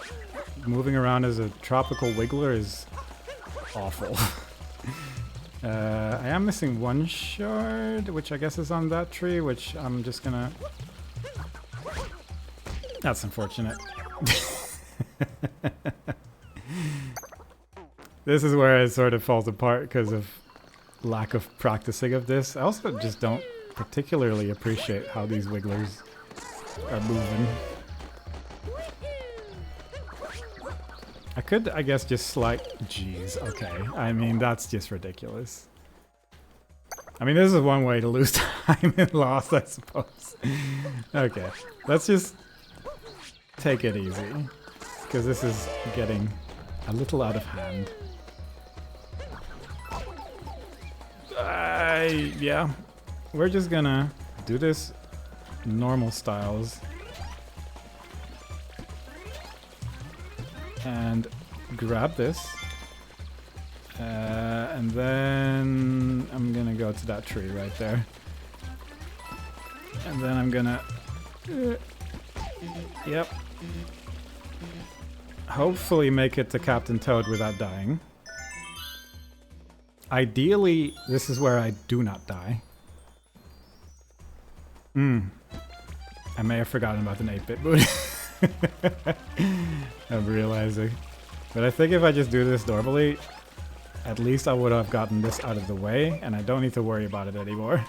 moving around as a tropical wiggler is awful. I am missing 1 shard, which I guess is on that tree, which I'm just gonna... That's unfortunate. This is where it sort of falls apart because of lack of practicing of this. I also just don't particularly appreciate how these wigglers are moving. I could, I guess, just Jeez, okay. I mean, that's just ridiculous. I mean, this is one way to lose time in Lost, I suppose. Okay, let's just take it easy, because this is getting a little out of hand. Yeah, we're just gonna do this normal styles and grab this, and then I'm gonna go to that tree right there, and then I'm gonna yep, hopefully make it to Captain Toad without dying. Ideally, this is where I do not die. I may have forgotten about an 8-bit boot. I'm realizing. But I think if I just do this normally, at least I would have gotten this out of the way, and I don't need to worry about it anymore.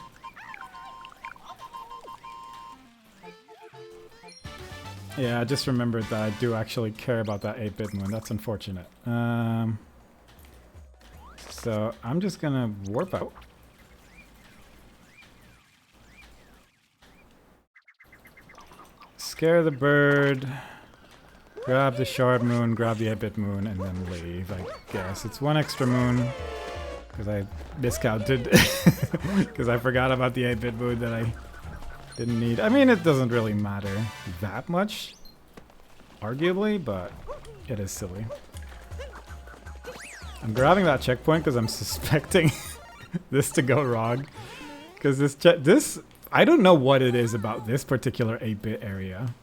Yeah, I just remembered that I do actually care about that 8-bit moon. That's unfortunate. So I'm just gonna warp out. Scare the bird, grab the shard moon, grab the 8-bit moon, and then leave, I guess. It's 1 extra moon, because I miscounted, because I forgot about the 8-bit moon that I didn't need. I mean, it doesn't really matter that much, arguably, but it is silly. I'm grabbing that checkpoint because I'm suspecting this to go wrong. Because this, I don't know what it is about this particular 8-bit area,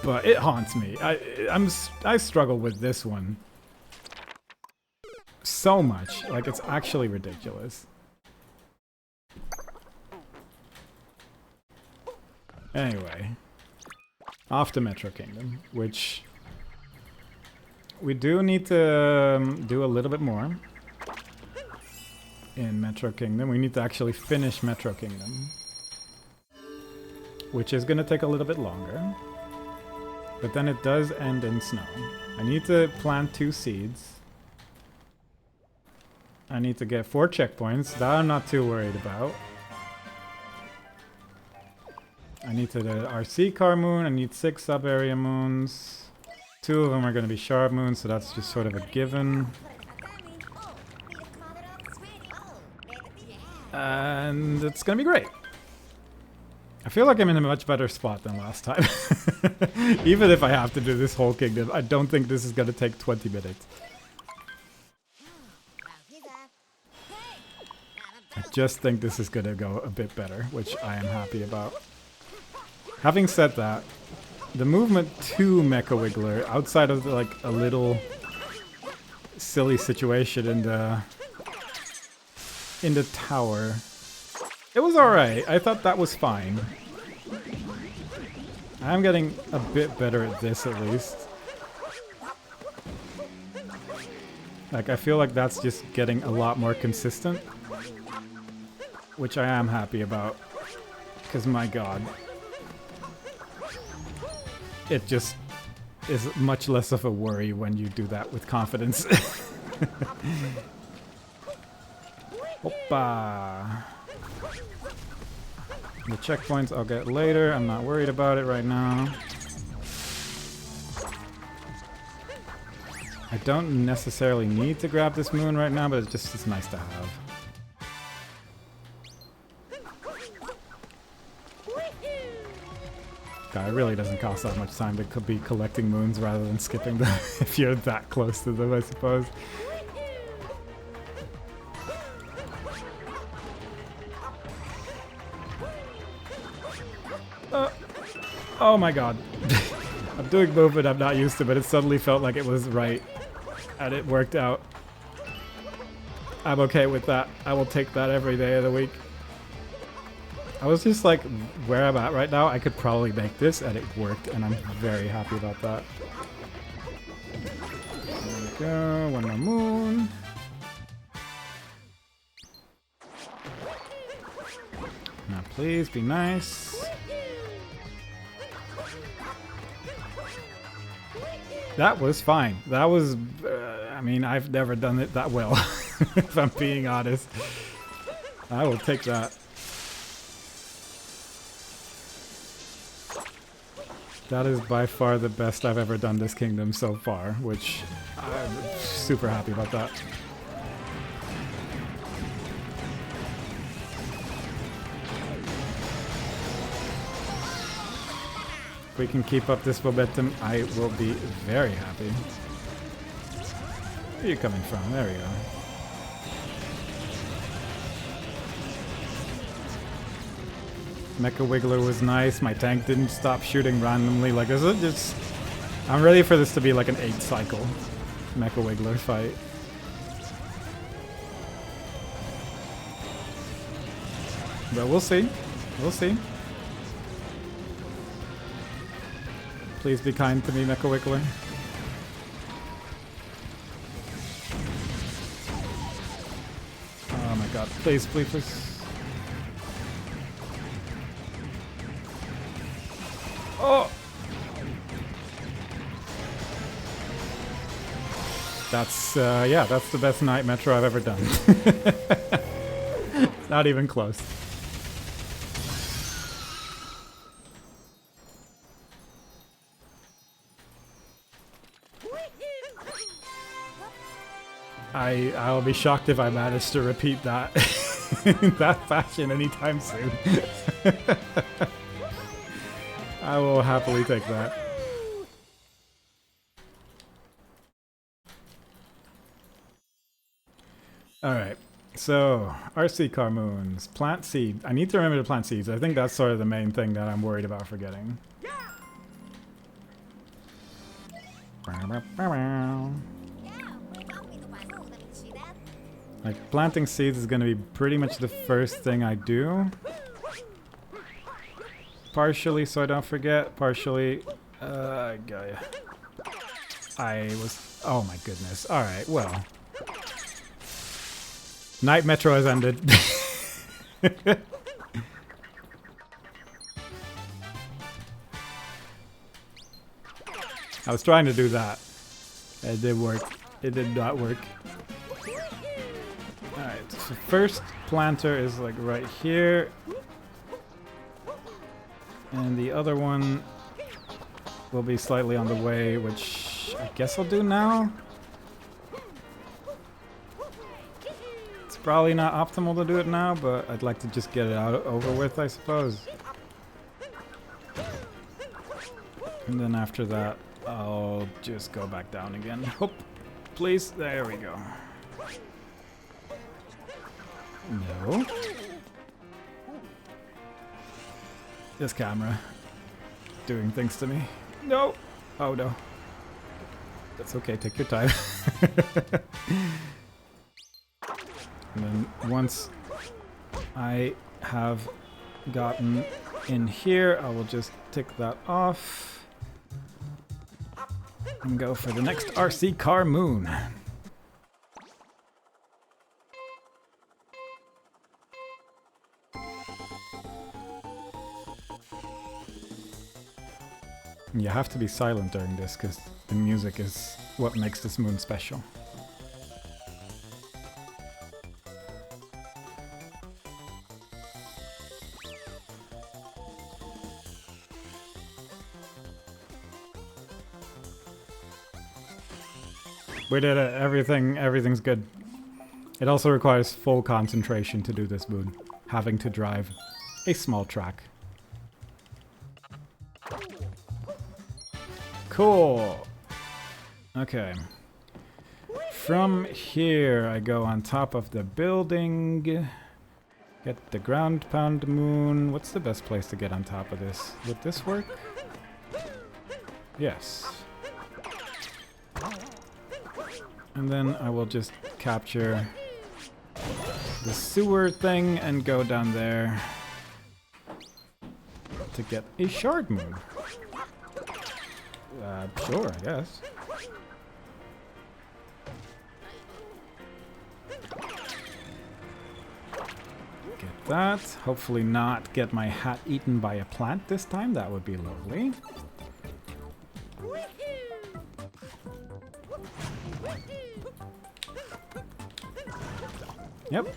but it haunts me. I struggle with this one so much. Like, it's actually ridiculous. Anyway, off to Metro Kingdom, which we do need to do a little bit more in Metro Kingdom. We need to actually finish Metro Kingdom, which is going to take a little bit longer. But then it does end in snow. I need to plant 2 seeds. I need to get 4 checkpoints. That I'm not too worried about. I need to do RC car moon. I need 6 sub-area moons. 2 of them are going to be shard moons, so that's just sort of a given. And it's going to be great. I feel like I'm in a much better spot than last time. Even if I have to do this whole kingdom, I don't think this is going to take 20 minutes. I just think this is gonna go a bit better, which I am happy about. Having said that, the movement to Mecha Wiggler, outside of like a little silly situation in the tower, it was alright. I thought that was fine. I'm getting a bit better at this at least. Like, I feel like that's just getting a lot more consistent, which I am happy about, because my god, it just is much less of a worry when you do that with confidence. Hoppa! The checkpoints I'll get later, I'm not worried about it right now. I don't necessarily need to grab this moon right now, but it's just it's nice to have. God, it really doesn't cost that much time to be collecting moons rather than skipping them if you're that close to them, I suppose. Oh my god. I'm doing movement I'm not used to, but it suddenly felt like it was right. And it worked out. I'm okay with that. I will take that every day of the week. I was just like, where I'm at right now, I could probably make this, and it worked, and I'm very happy about that. There we go, one more moon. Now please, be nice. That was fine. That was, I mean, I've never done it that well, if I'm being honest. I will take that. That is by far the best I've ever done this kingdom so far, which I'm super happy about that. If we can keep up this momentum, I will be very happy. Where are you coming from? There we go. Mecha Wiggler was nice. My tank didn't stop shooting randomly. Like, this is just... I'm ready for this to be like an 8-cycle Mecha Wiggler fight. But we'll see. We'll see. Please be kind to me, Mecha Wiggler. Oh my god. Please, please, please. Oh! That's, yeah, that's the best Night Metro I've ever done. Not even close. I'll be shocked if I manage to repeat that in that fashion anytime soon. I will happily take that. Alright, so RC car moons, plant seed. I need to remember to plant seeds. I think that's sort of the main thing that I'm worried about forgetting. Like, planting seeds is going to be pretty much the first thing I do. Partially so I don't forget, partially... I was... Oh my goodness. Alright, well. Night Metro has ended. I was trying to do that. It did work. It did not work. Alright, so first planter is like right here. And the other one will be slightly on the way, which I guess I'll do now. It's probably not optimal to do it now, but I'd like to just get it out over with, I suppose. And then after that, I'll just go back down again. Hope, please. There we go. No. This camera doing things to me. No. Oh no. That's okay, take your time. And then once I have gotten in here, I will just tick that off and go for the next RC car moon. You have to be silent during this because the music is what makes this moon special. We did it. Everything's good. It also requires full concentration to do this moon, having to drive a small track. Cool. Okay. From here, I go on top of the building. Get the ground pound moon. What's the best place to get on top of this? Would this work? Yes. And then I will just capture the sewer thing and go down there to get a shard moon. Sure, I guess. Get that. Hopefully not get my hat eaten by a plant this time. That would be lovely. Yep.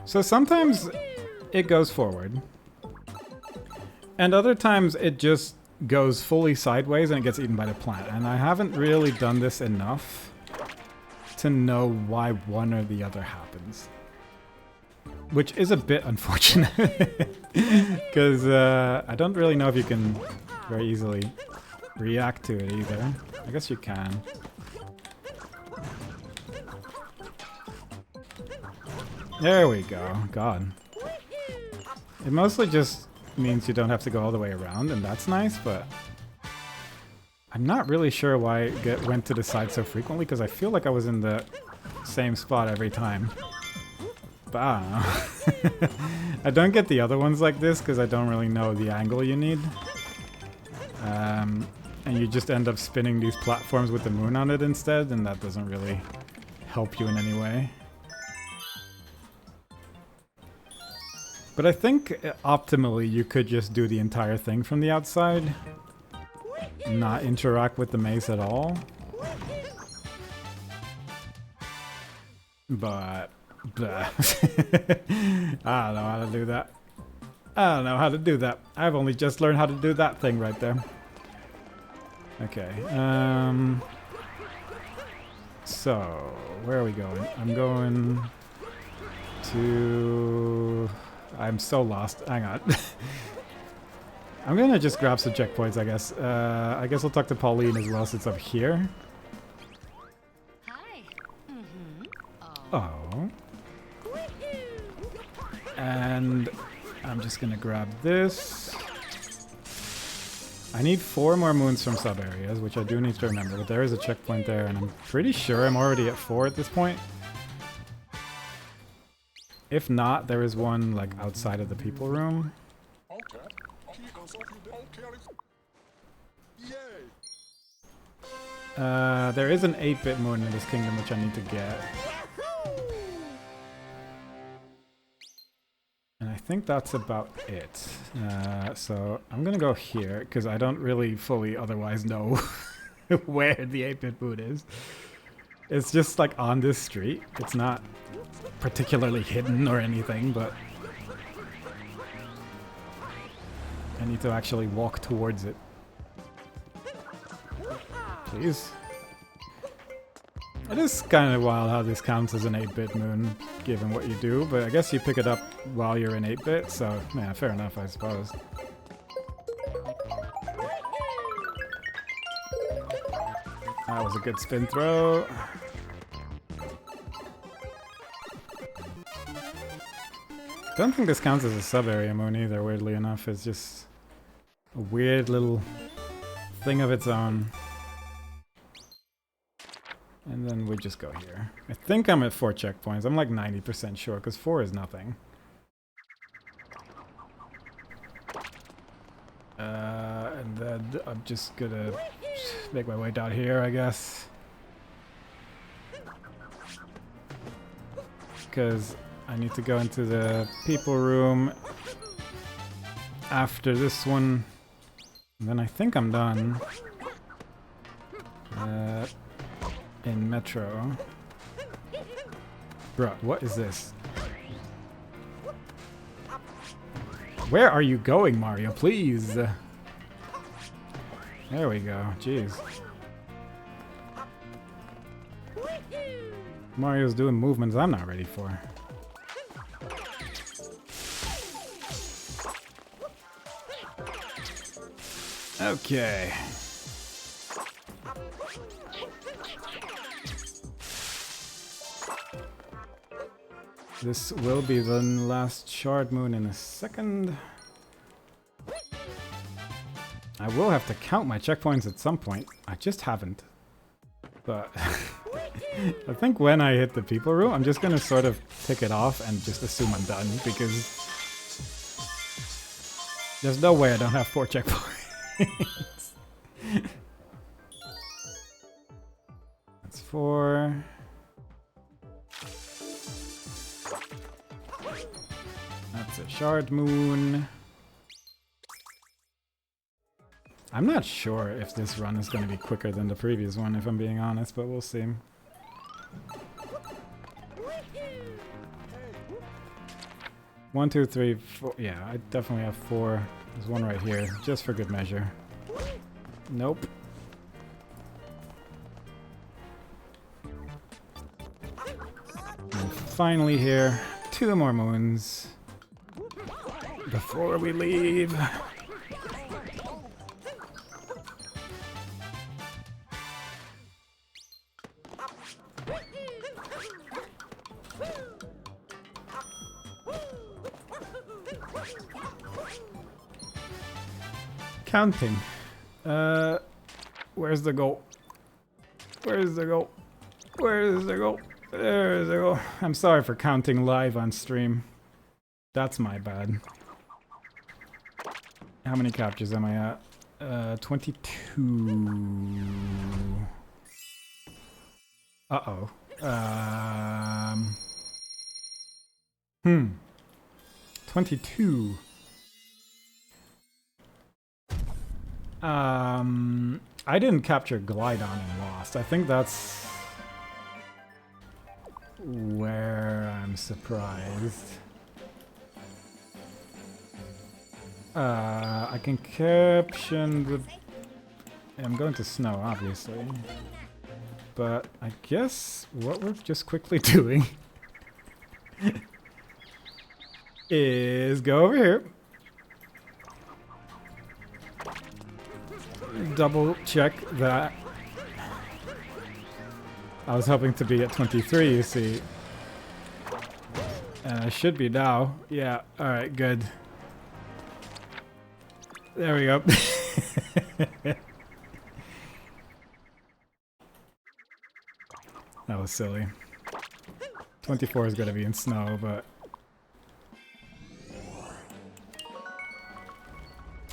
So sometimes it goes forward. And other times it just goes fully sideways and it gets eaten by the plant. And I haven't really done this enough to know why one or the other happens. Which is a bit unfortunate. Because I don't really know if you can very easily react to it either. I guess you can. There we go. God. It mostly just means you don't have to go all the way around, and that's nice, but I'm not really sure why I went to the side so frequently, because I feel like I was in the same spot every time. But I don't know. I don't get the other ones like this, because I don't really know the angle you need. And you just end up spinning these platforms with the moon on it instead, and that doesn't really help you in any way. But I think optimally you could just do the entire thing from the outside, not interact with the maze at all. But I don't know how to do that. I don't know how to do that. I've only just learned how to do that thing right there. Okay. So where are we going? I'm going to... I'm so lost. Hang on. I'm gonna just grab some checkpoints, I guess. I guess I'll talk to Pauline as well since I'm here. Hi. Oh. And I'm just gonna grab this. I need 4 more moons from sub-areas, which I do need to remember, but there is a checkpoint there, and I'm pretty sure I'm already at 4 at this point. If not, there is one like outside of the people room. There is an 8-bit moon in this kingdom which I need to get. And I think that's about it. So I'm gonna go here because I don't really fully otherwise know where the 8-bit moon is. It's just like on this street. It's not particularly hidden or anything, but I need to actually walk towards it. Please. It is kind of wild how this counts as an 8-bit moon, given what you do, but I guess you pick it up while you're in 8-bit, so yeah, fair enough, I suppose. That was a good spin throw. Don't think this counts as a sub-area moon either, weirdly enough. It's just a weird little thing of its own. And then we just go here. I think I'm at 4 checkpoints. I'm like 90% sure, because 4 is nothing. And then I'm just gonna make my way down here, I guess. Because I need to go into the people room after this one. And then I think I'm done. In Metro. Bruh, what is this? Where are you going, Mario? Please! There we go. Jeez. Mario's doing movements I'm not ready for. Okay. This will be the last shard moon in a second. I will have to count my checkpoints at some point. I just haven't. But I think when I hit the people room, I'm just gonna sort of tick it off and just assume I'm done, because there's no way I don't have 4 checkpoints. That's 4. That's a shard moon. I'm not sure if this run is going to be quicker than the previous one, if I'm being honest, but we'll see. One, two, three, four. Yeah, I definitely have 4. There's one right here, just for good measure. Nope. And finally here, 2 more moons before we leave. Counting. Where's the goal? Where's the goal? Where's the goal? There's the goal. I'm sorry for counting live on stream. That's my bad. How many captures am I at? 22. Uh-oh. 22. I didn't capture Glidon and Lost. I think that's where I'm surprised. I can caption the... I'm going to Snow, obviously. But I guess what we're just quickly doing is go over here. Double check that. I was hoping to be at 23, you see. And I should be now. Yeah, alright, good. There we go. That was silly. 24 is going to be in Snow, but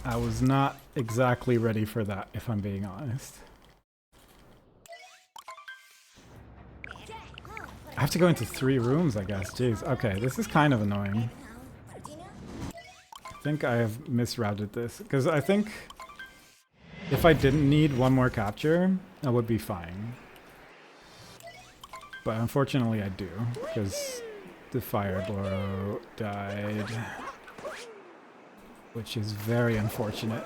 I was not exactly ready for that, if I'm being honest. I have to go into 3 rooms, I guess. Jeez. Okay, this is kind of annoying. I think I have misrouted this, because I think if I didn't need 1 more capture, I would be fine. But unfortunately I do, because the fire blow died. Which is very unfortunate.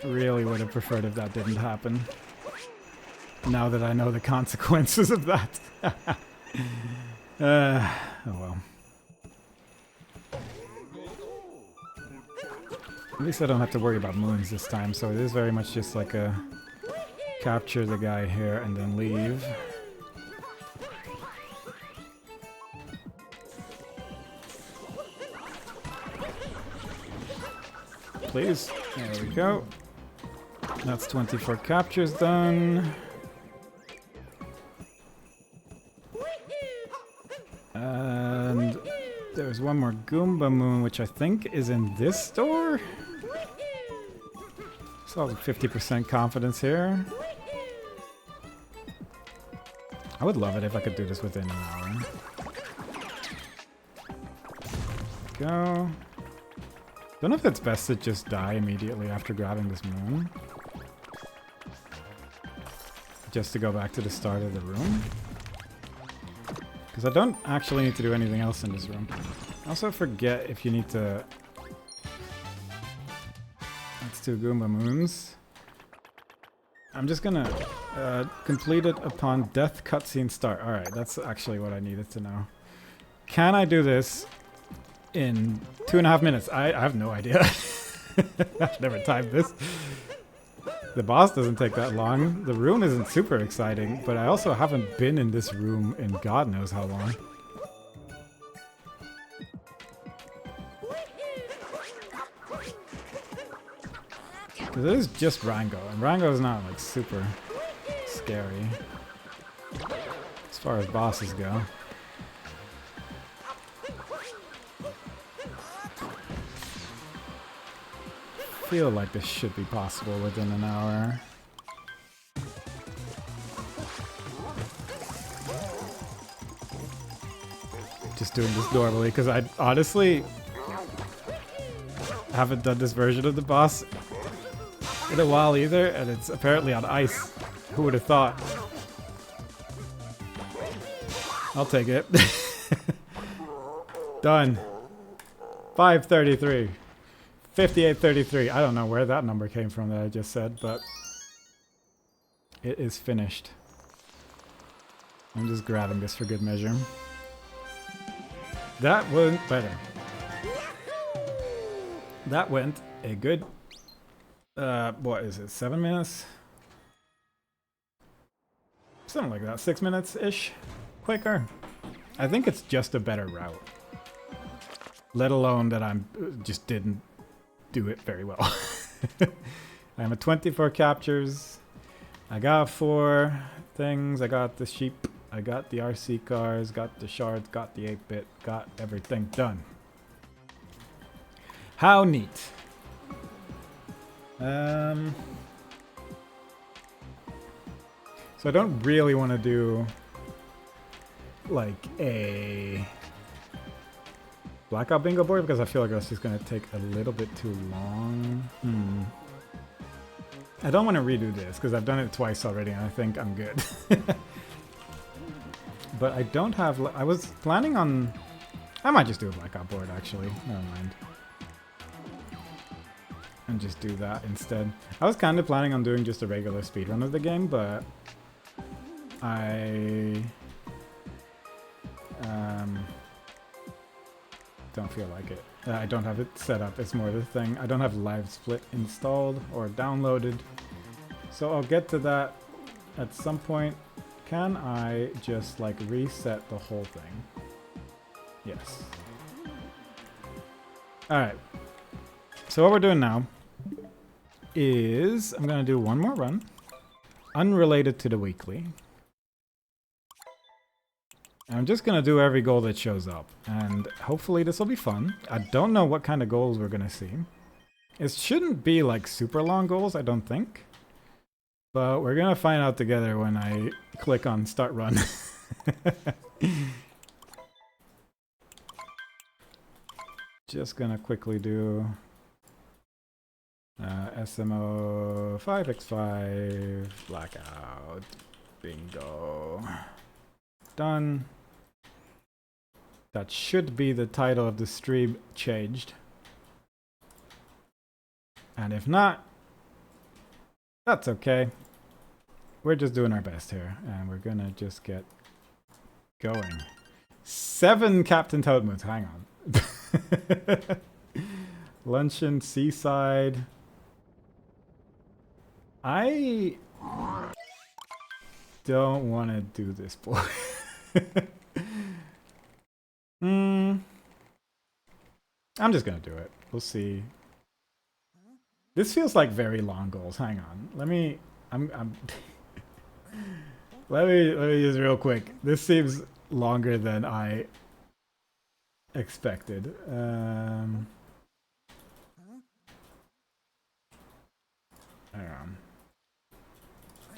Really would have preferred if that didn't happen. Now that I know the consequences of that. Oh well. At least I don't have to worry about moons this time, so it is very much just like a capture the guy here and then leave. please. There we go. That's 24 captures done. And there's one more Goomba Moon, which I think is in this store. So 50% confidence here. I would love it if I could do this within an hour. Go. Don't know if it's best to just die immediately after grabbing this moon. Just to go back to the start of the room. Because I don't actually need to do anything else in this room. I also forget if you need to... That's 2 Goomba Moons. I'm just gonna complete it upon death cutscene start. Alright, that's actually what I needed to know. Can I do this in 2.5 minutes? I have no idea. I've never timed this. The boss doesn't take that long. The room isn't super exciting, but I also haven't been in this room in God knows how long. Because it is just Rango, and Rango is not like super scary as far as bosses go. I feel like this should be possible within an hour. Just doing this normally, because I honestly haven't done this version of the boss in a while either, and it's apparently on ice. Who would have thought? I'll take it. Done. 533. 5833. I don't know where that number came from that I just said, but it is finished. I'm just grabbing this for good measure. That went better. That went a good, what is it, 7 minutes? Something like that, 6 minutes-ish. Quicker. I think it's just a better route. Let alone that I'm just didn't do it very well. I'm at 24 captures. I got 4 things. I got the sheep. I got the RC cars. Got the shards. Got the 8-bit. Got everything done. How neat. So I don't really want to do like a Blackout bingo board because I feel like that's just going to take a little bit too long. I don't want to redo this because I've done it twice already and I think I'm good. But I don't have... I was planning on... I might just do a Blackout board actually. Never mind. And just do that instead. I was kind of planning on doing just a regular speedrun of the game, but I... don't feel like it. I don't have it set up. It's more the thing. I don't have Live Split installed or downloaded. So I'll get to that at some point. Can I just like reset the whole thing? Yes. Alright. So what we're doing now is I'm going to do one more run. Unrelated to the weekly. I'm just going to do every goal that shows up, and hopefully this will be fun. I don't know what kind of goals we're going to see. It shouldn't be like super long goals, I don't think. But we're going to find out together when I click on start run. Just going to quickly do SMO 5x5 blackout bingo. Done. That should be the title of the stream changed. And if not, that's okay. We're just doing our best here. And we're gonna just get going. 7 Captain Toad Moons. Hang on. Luncheon, Seaside. I don't want to do this boy. I'm just gonna do it. We'll see. This feels like very long goals. Hang on. Let me let me just real quick. This seems longer than I expected. Hang on.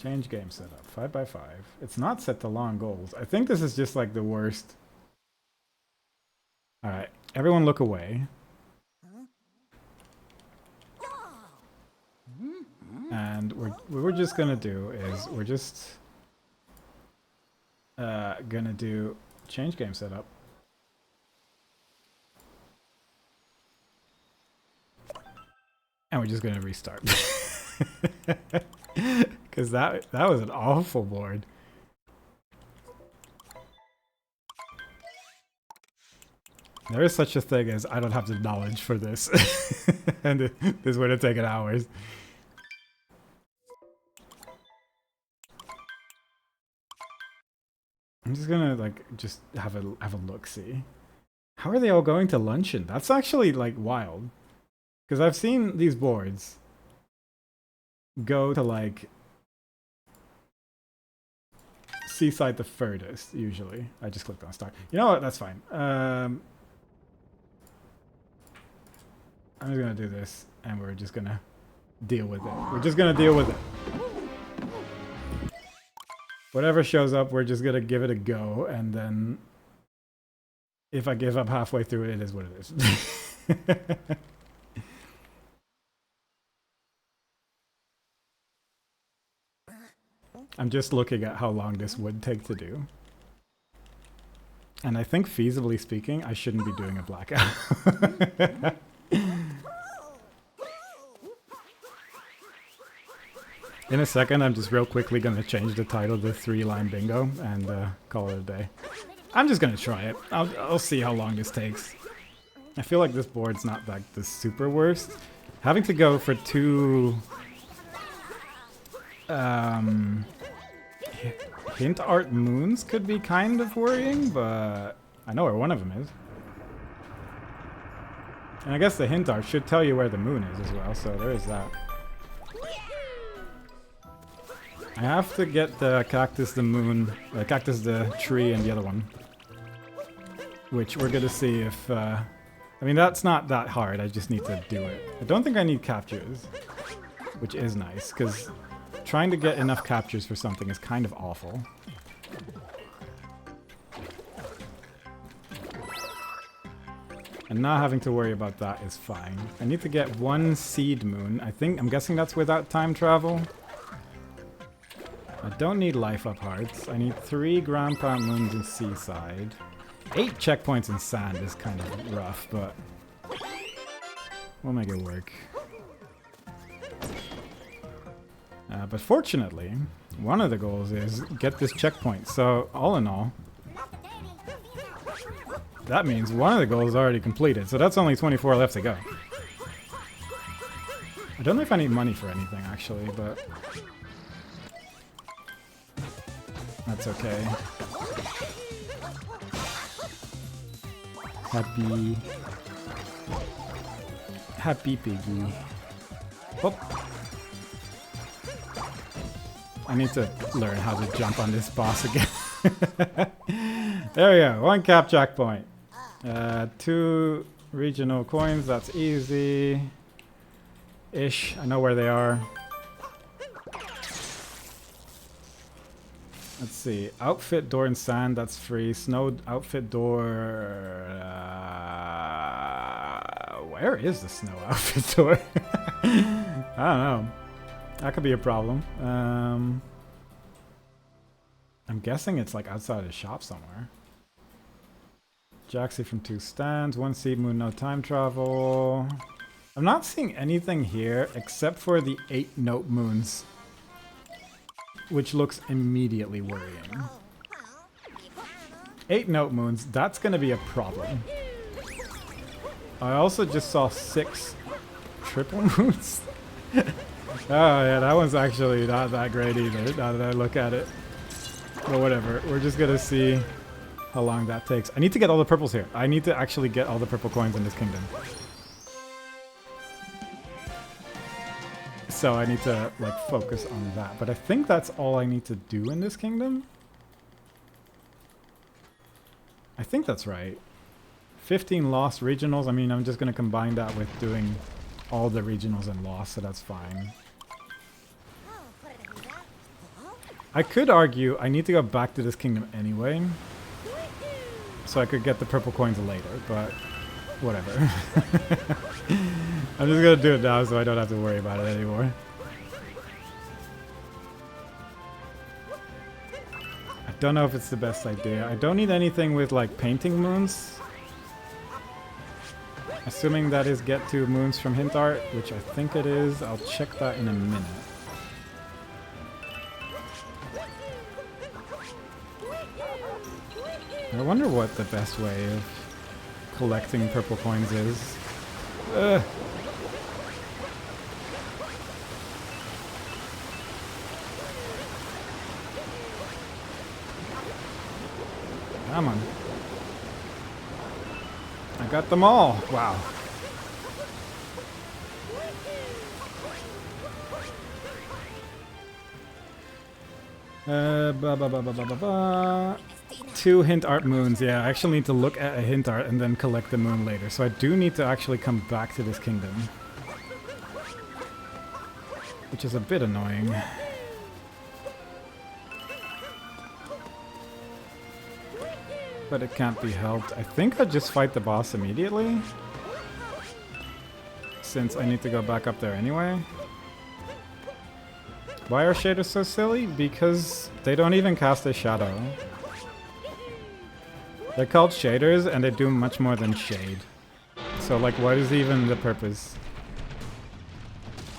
Change game setup. 5x5. It's not set to long goals. I think this is just like the worst. Alright. Everyone look away. And what we're just gonna do is we're just gonna do change game setup. And we're just gonna restart. Because that was an awful board. There is such a thing as I don't have the knowledge for this. And this would have taken hours. I'm just gonna like just have a look see. How are they all going to luncheon? That's actually like wild. Because I've seen these boards go to like seaside the furthest, usually. I just clicked on start. You know what? That's fine. I'm just gonna do this and we're just gonna deal with it. We're just gonna deal with it. Whatever shows up, we're just gonna give it a go, and then if I give up halfway through it, it is what it is. I'm just looking at how long this would take to do. And I think, feasibly speaking, I shouldn't be doing a blackout. In a second, I'm just real quickly going to change the title to 3-line bingo and call it a day. I'm just going to try it. I'll see how long this takes. I feel like this board's not like the super worst. Having to go for 2 hint art moons could be kind of worrying, but I know where one of them is. And I guess the hint art should tell you where the moon is as well, so there is that. I have to get the cactus, the moon, the cactus, the tree, and the other one. Which we're gonna see if, I mean, that's not that hard, I just need to do it. I don't think I need captures, which is nice, because trying to get enough captures for something is kind of awful. And not having to worry about that is fine. I need to get 1 seed moon. I'm guessing that's without time travel. I don't need life up hearts. I need 3 ground pound moons in seaside. 8 checkpoints in sand is kind of rough, but we'll make it work. But fortunately, one of the goals is get this checkpoint. So all in all, that means one of the goals is already completed. So that's only 24 left to go. I don't know if I need money for anything actually, but that's okay. Happy piggy. Oh. I need to learn how to jump on this boss again. There we go. 1 cap checkpoint. 2 regional coins. That's easy. Ish. I know where they are. Let's see. Outfit door in sand. That's free. Snow outfit door. Where is the snow outfit door? I don't know. That could be a problem. I'm guessing it's like outside the shop somewhere. Jaxie from 2 stands. 1 seed moon. No time travel. I'm not seeing anything here except for the 8 note moons, which looks immediately worrying. 8 note moons, that's gonna be a problem. I also just saw 6 triple moons. Oh yeah, that one's actually not that great either, now that I look at it. But whatever, we're just gonna see how long that takes. I need to get all the purples here. I need to actually get all the purple coins in this kingdom. So I need to like focus on that. But I think that's all I need to do in this kingdom. I think that's right. 15 lost regionals. I mean, I'm just going to combine that with doing all the regionals and lost, so that's fine. I could argue I need to go back to this kingdom anyway, so I could get the purple coins later, but whatever. I'm just going to do it now so I don't have to worry about it anymore. I don't know if it's the best idea. I don't need anything with like painting moons. Assuming that is get 2 moons from hint art, which I think it is. I'll check that in a minute. I wonder what the best way of collecting purple coins is. Ugh. Come on. I got them all. Wow. Ba ba ba ba ba ba ba. 2 hint art moons. Yeah, I actually need to look at a hint art and then collect the moon later. So I do need to actually come back to this kingdom, which is a bit annoying. But it can't be helped. I think I'll just fight the boss immediately, since I need to go back up there anyway. Why are shaders so silly? Because they don't even cast a shadow. They're called shaders and they do much more than shade. So like, what is even the purpose?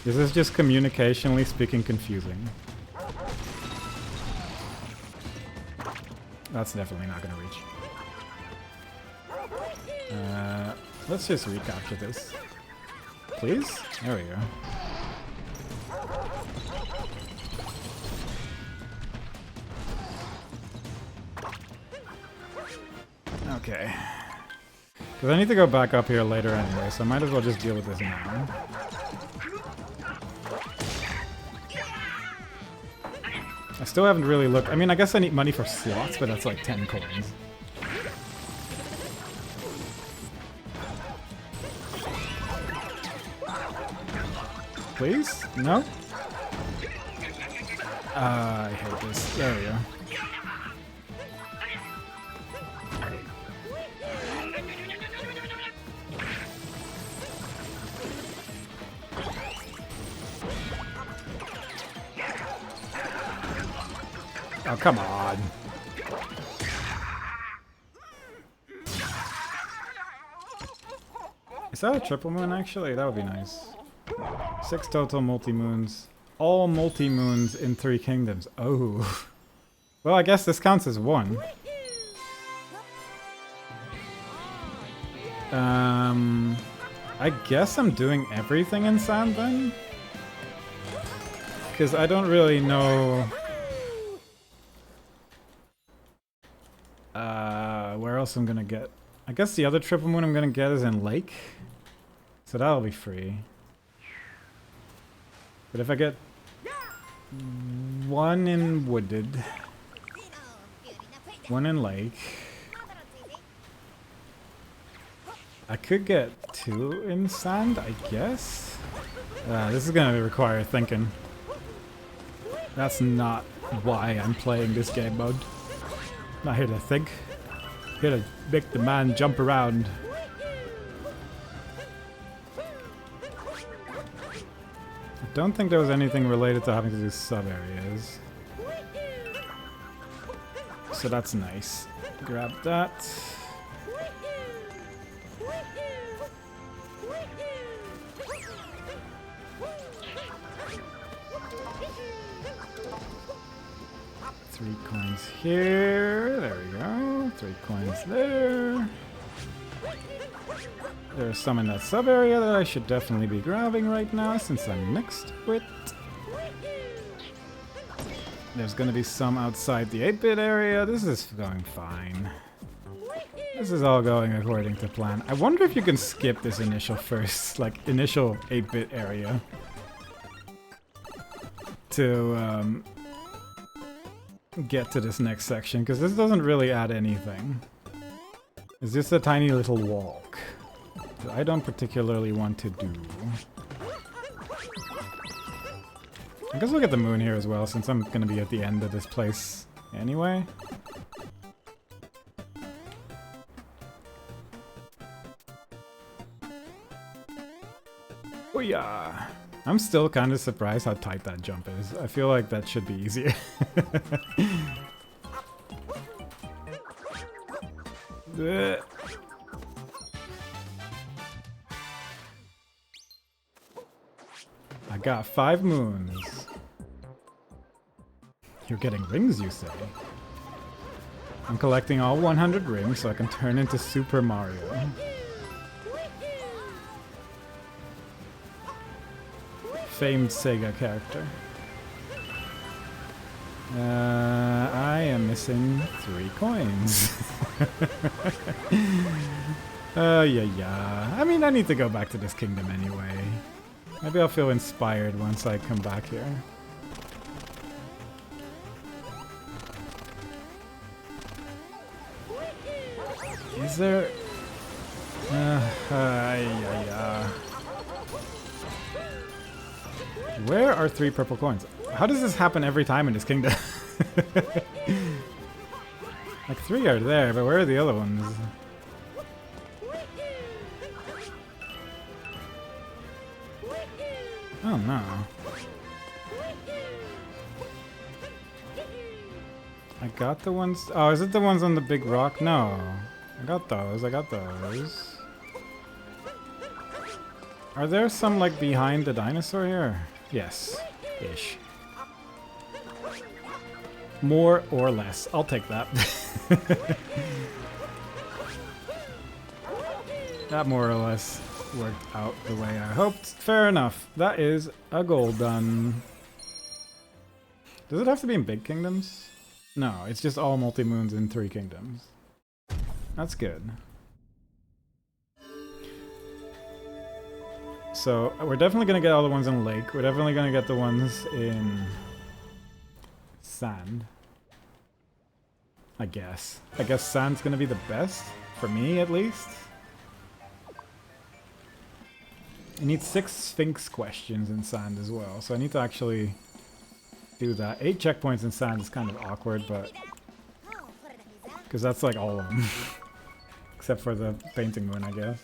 This is just communicationally speaking confusing. That's definitely not gonna reach. Let's just recapture this. Please? There we go. Okay. Because I need to go back up here later anyway, so I might as well just deal with this now. I still haven't really looked. I mean, I guess I need money for slots, but that's like 10 coins. Please? No? I hate this. There we go. Oh, come on. Is that a triple moon, actually? That would be nice. 6 total multi-moons. All multi-moons in 3 kingdoms. Oh. Well, I guess this counts as 1. I guess I'm doing everything in sand then? Because I don't really know... where else I'm gonna get... I guess the other triple moon I'm gonna get is in lake. So that'll be free. But if I get 1 in wooded, 1 in lake, I could get 2 in sand, I guess? This is gonna require thinking. That's not why I'm playing this game mode. Not here to think. Here to make the man jump around. I don't think there was anything related to having to do sub-areas. So that's nice. Grab that. Three coins here. There we go. 3 coins there. There's some in that sub-area that I should definitely be grabbing right now since I'm next to it. There's gonna be some outside the 8-bit area. This is going fine. This is all going according to plan. I wonder if you can skip this initial 8-bit area. to get to this next section, because this doesn't really add anything. It's just a tiny little walk that I don't particularly want to do. I guess we'll get the moon here as well, since I'm gonna be at the end of this place anyway. Oh yeah! I'm still kind of surprised how tight that jump is. I feel like that should be easier. I got 5 moons. You're getting rings, you say? I'm collecting all 100 rings so I can turn into Super Mario. Famed Sega character. I am missing 3 coins. Yeah. I mean, I need to go back to this kingdom anyway. Maybe I'll feel inspired once I come back here. Is there... Where are 3 purple coins? How does this happen every time in this kingdom? Like 3 are there, but where are the other ones? Oh no. I got the ones... Oh, is it the ones on the big rock? No. I got those. Are there some, like, behind the dinosaur here? Yes. Ish. More or less. I'll take that. That more or less worked out the way I hoped. Fair enough. That is a goal done. Does it have to be in big kingdoms? No, it's just all multi-moons in 3 kingdoms. That's good. So, we're definitely gonna get all the ones in lake. We're definitely gonna get the ones in sand. I guess. I guess sand's gonna be the best, for me at least. I need 6 Sphinx questions in sand as well, so I need to actually do that. 8 checkpoints in sand is kind of awkward, but... because that's like all of them. Except for the painting moon, I guess.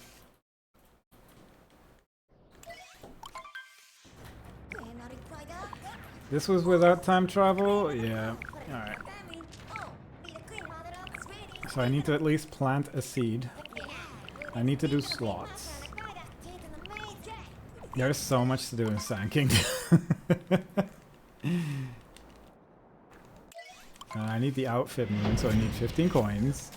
This was without time travel? Yeah. Alright. So I need to at least plant a seed. I need to do slots. There's so much to do in Sand Kingdom. I need the outfit moon, so I need 15 coins.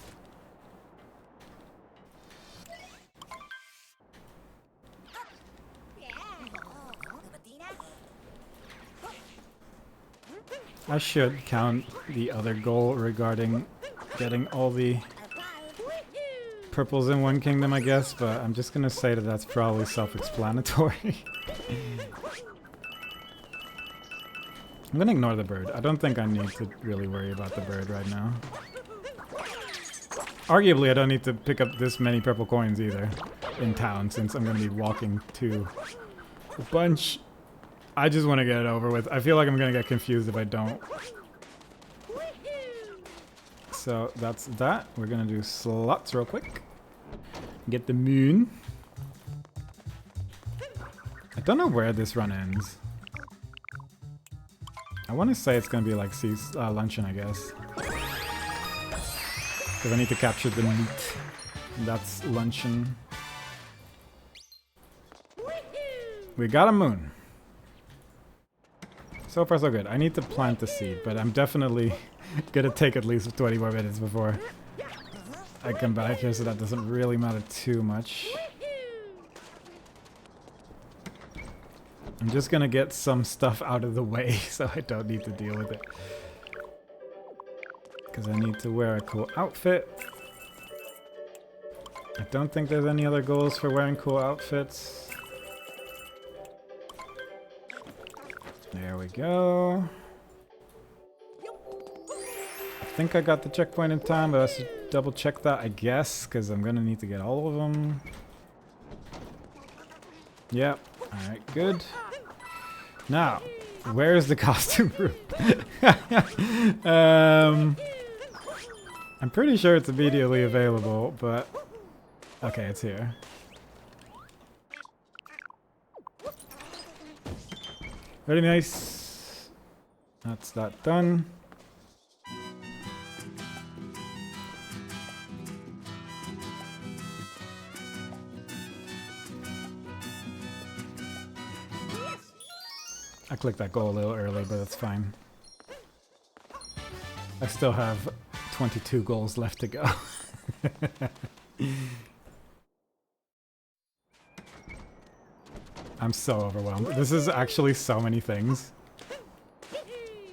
I should count the other goal regarding getting all the purples in one kingdom, I guess, but I'm just gonna say that that's probably self-explanatory. I'm gonna ignore the bird. I don't think I need to really worry about the bird right now. Arguably, I don't need to pick up this many purple coins either in town, since I'm gonna be walking to a bunch. I just want to get it over with. I feel like I'm gonna get confused if I don't. So that's that. We're gonna do slots real quick. Get the moon. I don't know where this run ends. I want to say it's gonna be like luncheon, I guess. Because I need to capture the meat. And that's luncheon. We got a moon. So far so good. I need to plant the seed, but I'm definitely gonna take at least 20 more minutes before I come back here, so that doesn't really matter too much. I'm just gonna get some stuff out of the way so I don't need to deal with it. Because I need to wear a cool outfit. I don't think there's any other goals for wearing cool outfits. There we go. I think I got the checkpoint in time, but let's double check that, I guess, because I'm going to need to get all of them. Yep. Alright, good. Now, where is the costume room? I'm pretty sure it's immediately available, but... Okay, it's here. Very nice. That's that done. I clicked that goal a little early, but that's fine. I still have 22 goals left to go. I'm so overwhelmed. This is actually so many things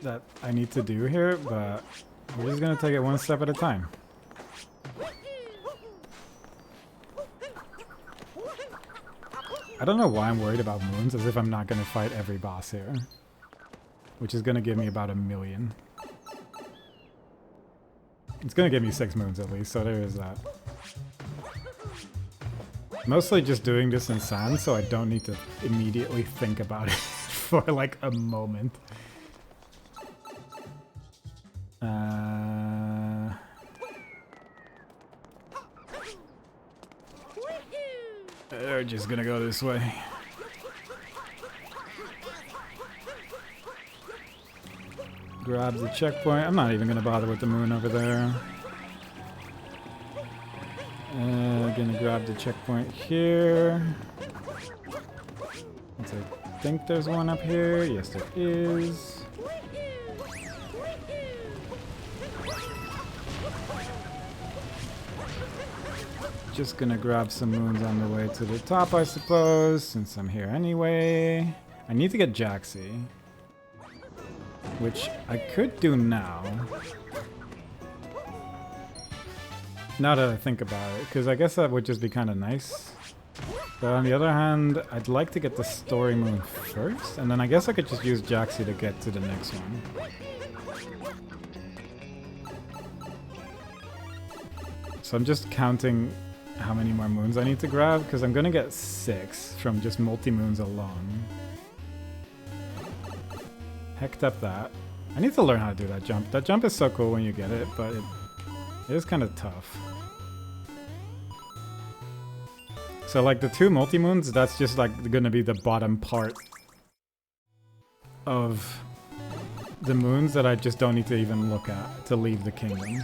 that I need to do here, but we're just gonna take it one step at a time. I don't know why I'm worried about moons, as if I'm not gonna fight every boss here. Which is gonna give me about 1 million. It's gonna give me 6 moons at least, so there is that. Mostly just doing this in sand, so I don't need to immediately think about it for like a moment. They're just gonna go this way. Grab the checkpoint. I'm not even gonna bother with the moon over there. Gonna grab the checkpoint here. I think there's one up here. Yes, there is. Just gonna grab some moons on the way to the top, I suppose, since I'm here anyway. I need to get Jaxi, which I could do now. Now that I think about it, because I guess that would just be kind of nice. But on the other hand, I'd like to get the story moon first, and then I guess I could just use Jaxi to get to the next one. So I'm just counting how many more moons I need to grab, because I'm gonna get 6 from just multi-moons alone. Hecked up that. I need to learn how to do that jump. That jump is so cool when you get it, but it is kind of tough. So like the 2 multi-moons, that's just like gonna be the bottom part of the moons that I just don't need to even look at to leave the kingdom.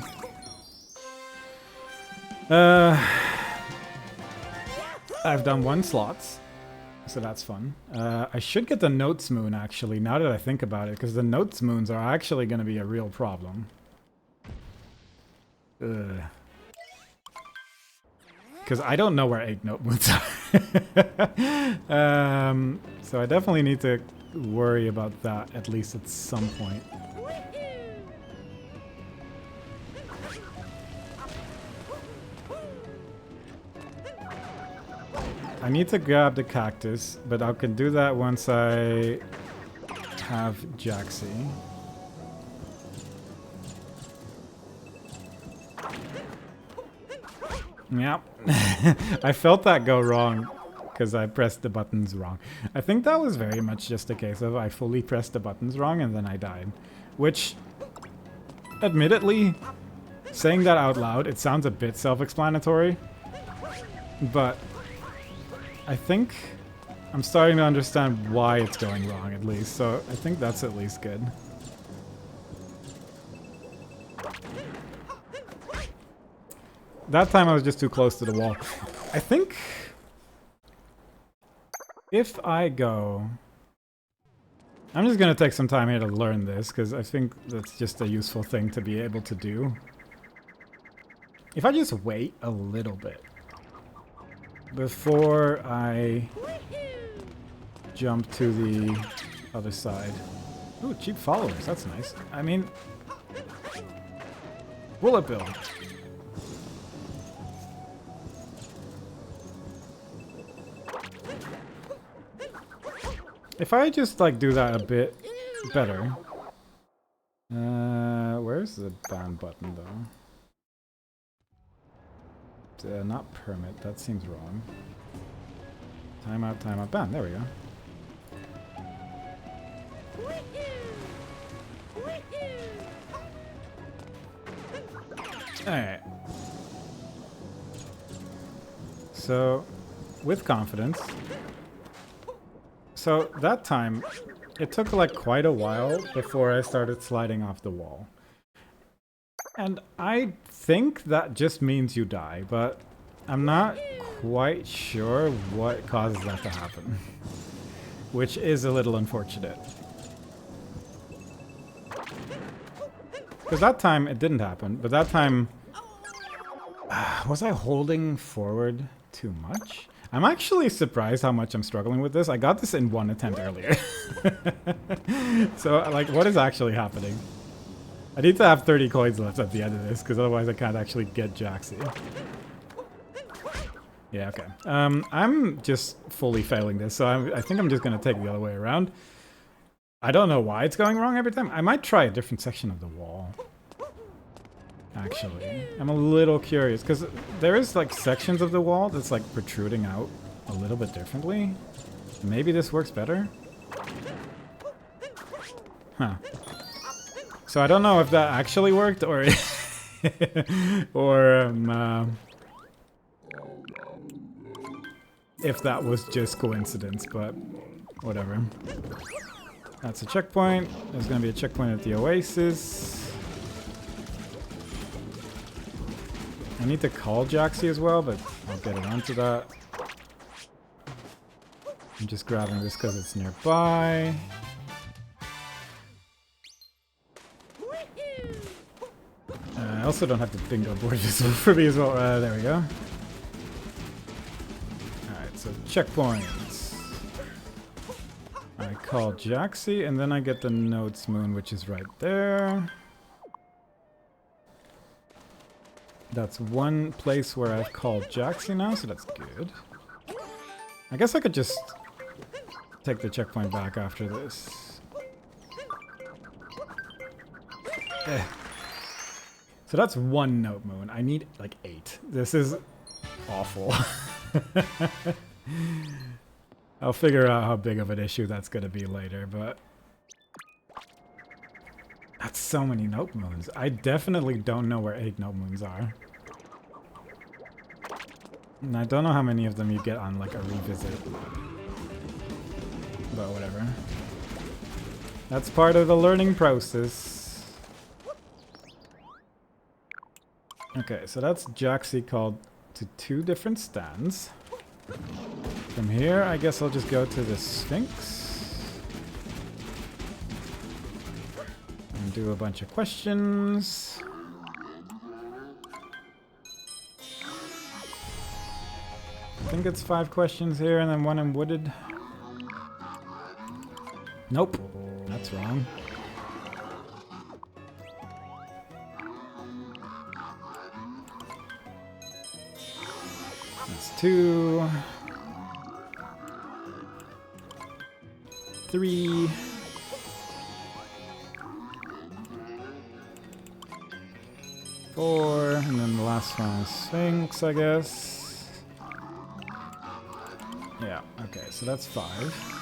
I've done 1 slots, so that's fun. I should get the Notes moon actually, now that I think about it, because the Notes moons are actually gonna be a real problem. Because I don't know where 8 note moons are. So I definitely need to worry about that at least at some point. I need to grab the cactus, but I can do that once I have Jaxi. Yep. I felt that go wrong because I pressed the buttons wrong. I think that was very much just a case of I fully pressed the buttons wrong and then I died. Which, admittedly, saying that out loud, it sounds a bit self-explanatory. But I think I'm starting to understand why it's going wrong at least. So I think that's at least good. That time I was just too close to the wall. I think if I go... I'm just gonna take some time here to learn this, because I think that's just a useful thing to be able to do. If I just wait a little bit before I jump to the other side. Ooh, cheap followers, that's nice. I mean... Bullet bill. If I just like do that a bit better. Where's the ban button though? Not permit, that seems wrong. Timeout, ban, there we go. Alright. So, with confidence. So, that time, it took like quite a while before I started sliding off the wall. And I think that just means you die, but I'm not quite sure what causes that to happen. Which is a little unfortunate. Because that time it didn't happen, but that time... was I holding forward too much? I'm actually surprised how much I'm struggling with this. I got this in one attempt earlier. So, like, what is actually happening? I need to have 30 coins left at the end of this, because otherwise I can't actually get Jaxie. Yeah, okay. I'm just fully failing this, so I think I'm just going to take the other way around. I don't know why it's going wrong every time. I might try a different section of the wall. Actually, I'm a little curious, because there is like sections of the wall that's like protruding out a little bit differently. Maybe this works better? Huh. So I don't know if that actually worked, or... or, if that was just coincidence, but whatever. That's a checkpoint. There's gonna be a checkpoint at the Oasis. I need to call Jaxie as well, but I'll get around to that. I'm just grabbing this because it's nearby. I also don't have the bingo board visible for me as well. There we go. Alright, so checkpoints. I call Jaxie, and then I get the Notes Moon, which is right there. That's one place where I've called Jaxie now, so that's good. I guess I could just take the checkpoint back after this. So that's one Note Moon. I need like 8. This is awful. I'll figure out how big of an issue that's going to be later, but... That's so many Note Moons. I definitely don't know where 8 Note Moons are. And I don't know how many of them you get on like a revisit. But whatever. That's part of the learning process. Okay, so that's Jaxie called to 2 different stands. From here, I guess I'll just go to the Sphinx. And do a bunch of questions. I think it's 5 questions here and then 1 in Wooded. Nope, that's wrong. That's 2. 3. 4, and then the last one is Sphinx, I guess. Yeah, okay, so that's 5.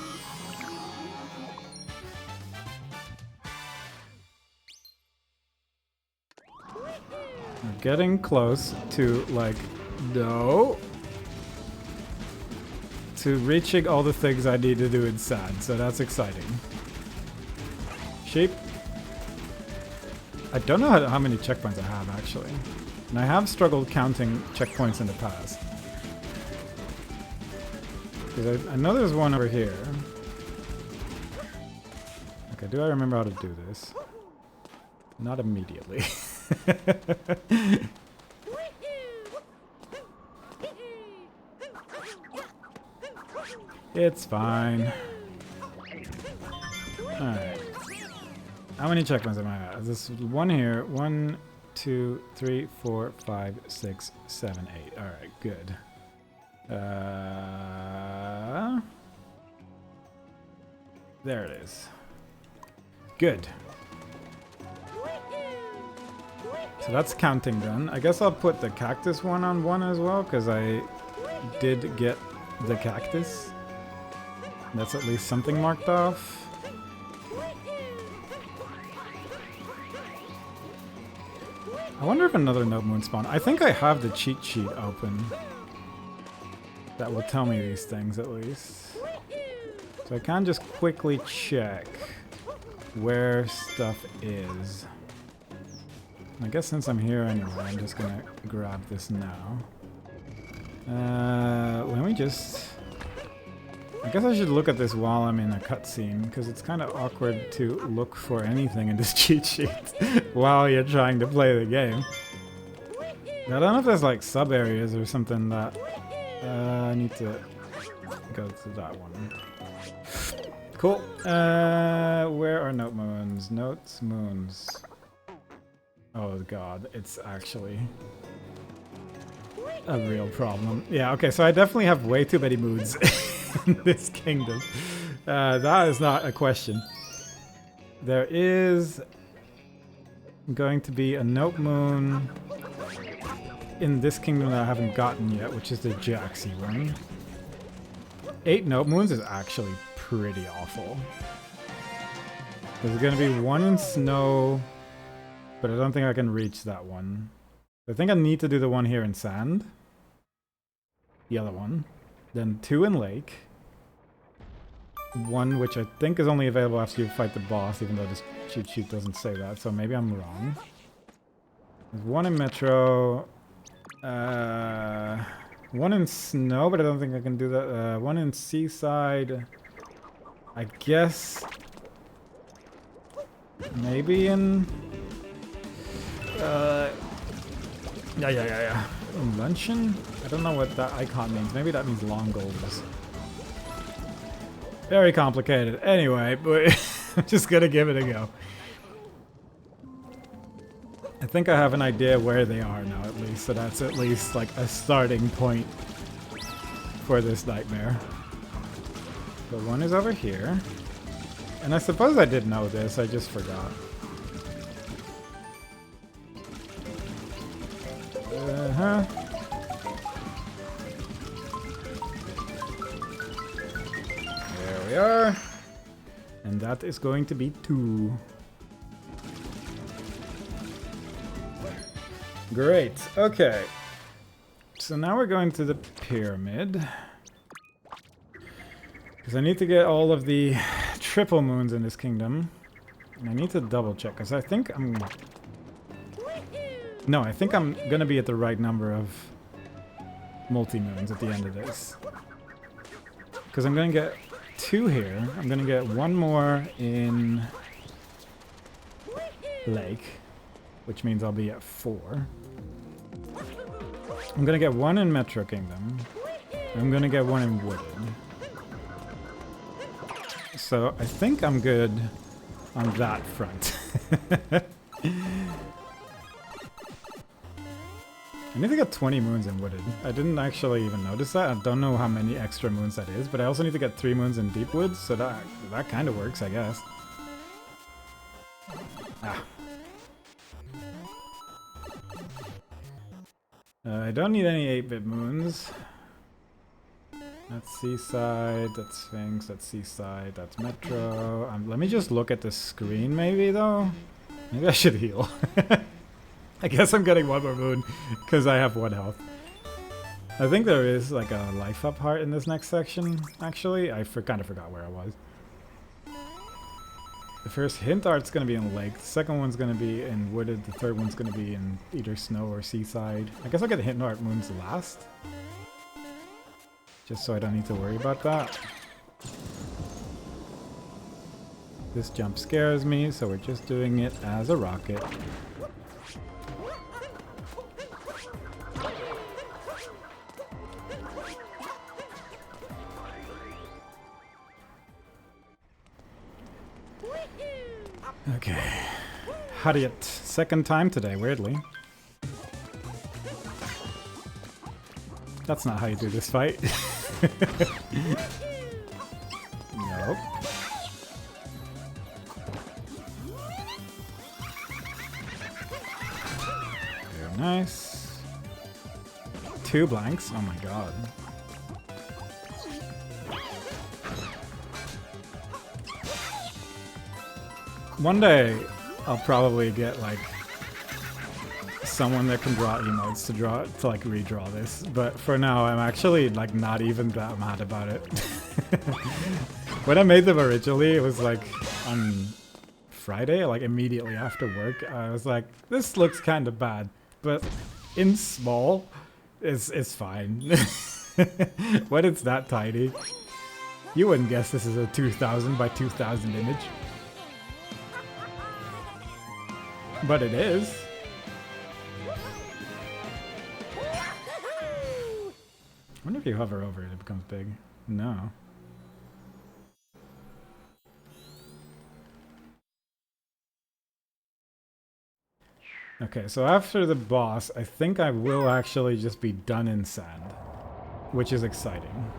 We're getting close to, like, no. To reaching all the things I need to do in Sand, so that's exciting. Sheep. I don't know how many checkpoints I have, actually. And I have struggled counting checkpoints in the past. Because I know there's one over here. Okay, do I remember how to do this? Not immediately. It's fine. Alright. How many checkpoints am I at? This one here. 1, 2, 3, 4, 5, 6, 7, 8. Alright, good. There it is. Good. So that's counting done. I guess I'll put the cactus one on 1 as well, because I did get the cactus. That's at least something marked off. I wonder if another Note Moon spawn. I think I have the cheat sheet open. That will tell me these things at least. So I can just quickly check where stuff is. I guess since I'm here anyway, I'm just gonna grab this now. Let me just... I guess I should look at this while I'm in a cutscene, because it's kind of awkward to look for anything in this cheat sheet while you're trying to play the game. I don't know if there's like sub-areas or something that... I need to go to that one. Cool. Where are Note Moons? Notes, Moons. Oh god, it's actually a real problem. Yeah, okay, so I definitely have way too many moods in this kingdom. That is not a question. There is going to be a Note Moon in this kingdom that I haven't gotten yet, which is the Jaxi one. 8 Note Moons is actually pretty awful. There's going to be 1 in snow, but I don't think I can reach that one. I think I need to do the one here in sand. The other one. Then 2 in lake. 1 which I think is only available after you fight the boss, even though this cheat sheet doesn't say that, so maybe I'm wrong. There's 1 in metro. 1 in snow, but I don't think I can do that. 1 in seaside. I guess... maybe in... yeah. In luncheon? I don't know what that icon means. Maybe that means long goals. Very complicated. Anyway, but I'm just gonna give it a go. I think I have an idea where they are now, at least. So that's at least like a starting point for this nightmare. The 1 is over here. And I suppose I did know this, I just forgot. Uh-huh. There we are. And that is going to be 2. Great, okay. So now we're going to the pyramid. Because I need to get all of the triple moons in this kingdom. And I need to double check, because I think I'm... No, I think I'm gonna be at the right number of multi-moons at the end of this. Because I'm gonna get 2 here. I'm gonna get 1 more in lake, which means I'll be at 4. I'm gonna get 1 in Metro Kingdom. I'm gonna get 1 in Wooded. So I think I'm good on that front. I need to get 20 moons in Wooded. I didn't actually even notice that. I don't know how many extra moons that is, but I also need to get 3 moons in Deep Woods, so that kind of works, I guess. Ah. I don't need any 8-bit moons. That's Seaside, that's Sphinx, that's Seaside, that's Metro. Let me just look at the screen maybe, though. Maybe I should heal. I guess I'm getting 1 more moon, because I have 1 health. I think there is like a life up heart in this next section, actually. I kind of forgot where I was. The first hint art's going to be in Lake, the second one's going to be in Wooded, the third one's going to be in either Snow or Seaside. I guess I'll get the hint art moons last. Just so I don't need to worry about that. This jump scares me, so we're just doing it as a rocket. Okay. Harriet, second time today, weirdly. That's not how you do this fight. Nope. nice. 2 blanks. Oh my god. One day, I'll probably get like someone that can draw emotes to like redraw this, but for now I'm actually like not even that mad about it. When I made them originally, it was like on Friday, like immediately after work. I was like, this looks kind of bad, but in small, it's fine. When it's that tiny, you wouldn't guess this is a 2000 by 2000 image. But it is. I wonder if you hover over it, it becomes big. No. Okay, so after the boss, I think I will actually just be done in sand, which is exciting.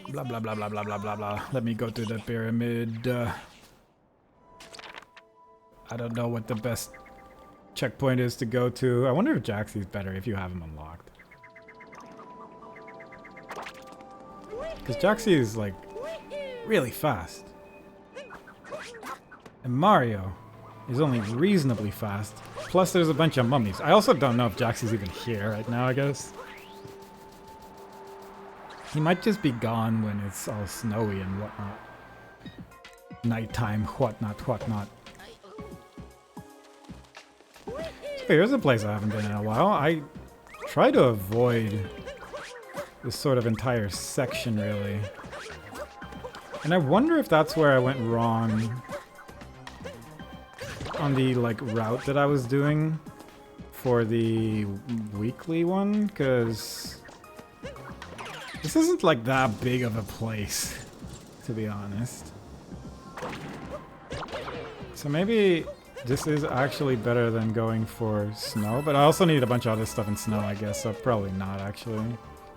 Blah blah blah blah blah blah blah blah. Let me go to the pyramid. I don't know what the best checkpoint is to go to. I wonder if Jaxie's better if you have him unlocked. Because Jaxie is like really fast. And Mario is only reasonably fast. Plus there's a bunch of mummies. I also don't know if Jaxie's even here right now, I guess. He might just be gone when it's all snowy and whatnot. Nighttime, whatnot, whatnot. Okay, here's a place I haven't been in a while. I try to avoid this sort of entire section, really. And I wonder if that's where I went wrong on the, like, route that I was doing for the weekly one, because this isn't like that big of a place, to be honest. So maybe this is actually better than going for snow, but I also need a bunch of other stuff in snow, I guess, so probably not, actually.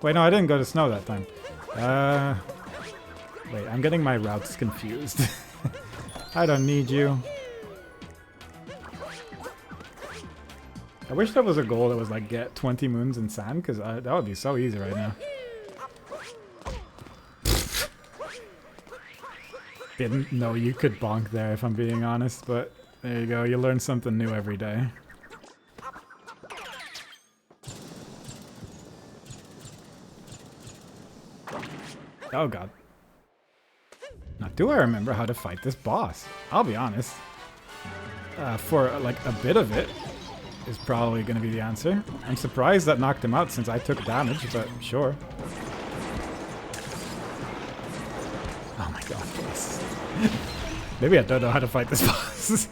Wait, no, I didn't go to snow that time. Wait, I'm getting my routes confused. I don't need you. I wish there was a goal that was like, get 20 moons in sand, because that would be so easy right now. Didn't know you could bonk there, if I'm being honest, but there you go, you learn something new every day. Oh god. Now, do I remember how to fight this boss? I'll be honest. For like a bit of it is probably going to be the answer. I'm surprised that knocked him out since I took damage, but sure. Oh my god, please. Maybe I don't know how to fight this boss.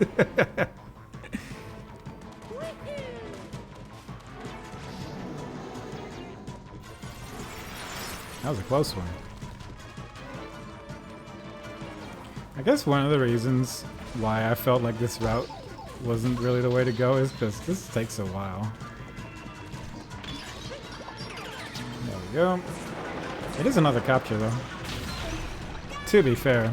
That was a close one. I guess one of the reasons why I felt like this route wasn't really the way to go is because this takes a while. There we go. It is another capture though. To be fair.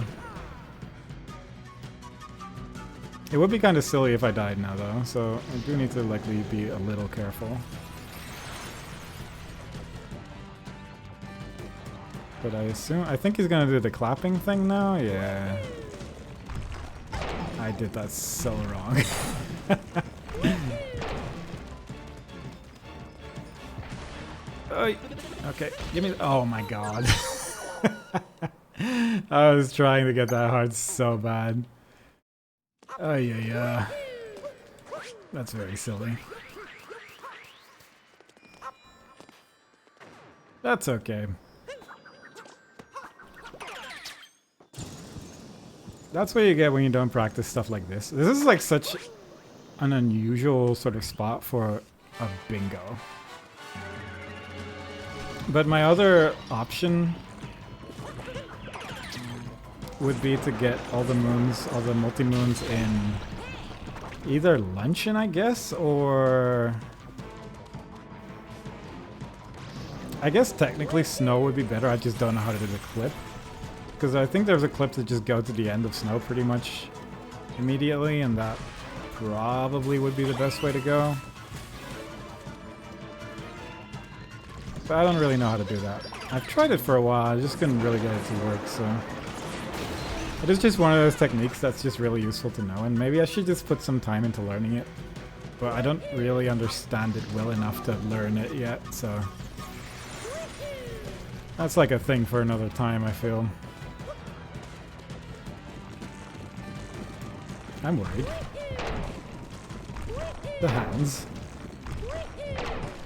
It would be kind of silly if I died now though, so I do need to likely be a little careful. But I think he's gonna do the clapping thing now? Yeah. I did that so wrong. Okay, give me. Oh my god. I was trying to get that hard so bad. Oh yeah. That's very silly. That's okay. That's what you get when you don't practice stuff like this. This is like such an unusual sort of spot for a bingo. But my other option would be to get all the moons, all the multi-moons in either luncheon, I guess, or I guess technically snow would be better. I just don't know how to do the clip. because I think there's a clip to just go to the end of snow pretty much immediately, and that probably would be the best way to go. But I don't really know how to do that. I've tried it for a while, I just couldn't really get it to work, so... It is just one of those techniques that's just really useful to know, and maybe I should just put some time into learning it. But I don't really understand it well enough to learn it yet, so... That's like a thing for another time, I feel. I'm worried. The hands.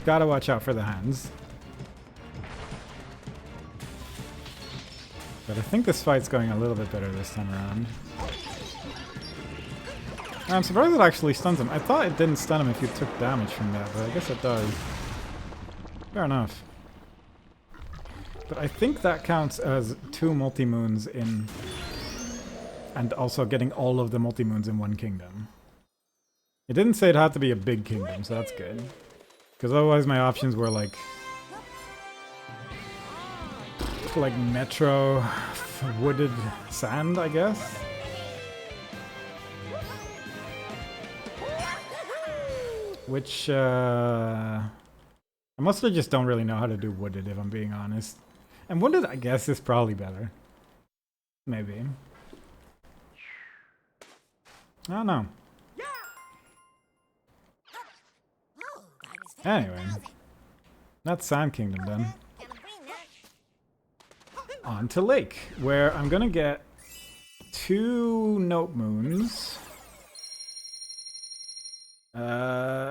Gotta watch out for the hands. But I think this fight's going a little bit better this time around. I'm surprised it actually stuns him. I thought it didn't stun him if you took damage from that, but I guess it does. Fair enough. But I think that counts as 2 multi-moons in... And also getting all of the multi-moons in one kingdom. It didn't say it had to be a big kingdom, so that's good. Because otherwise my options were like Metro Wooded Sand, I guess. Which, I mostly just don't really know how to do Wooded, if I'm being honest. And Wooded, I guess, is probably better. Maybe. I don't know. Anyway. That's Sand Kingdom done. On to Lake, where I'm gonna get 2 Note Moons.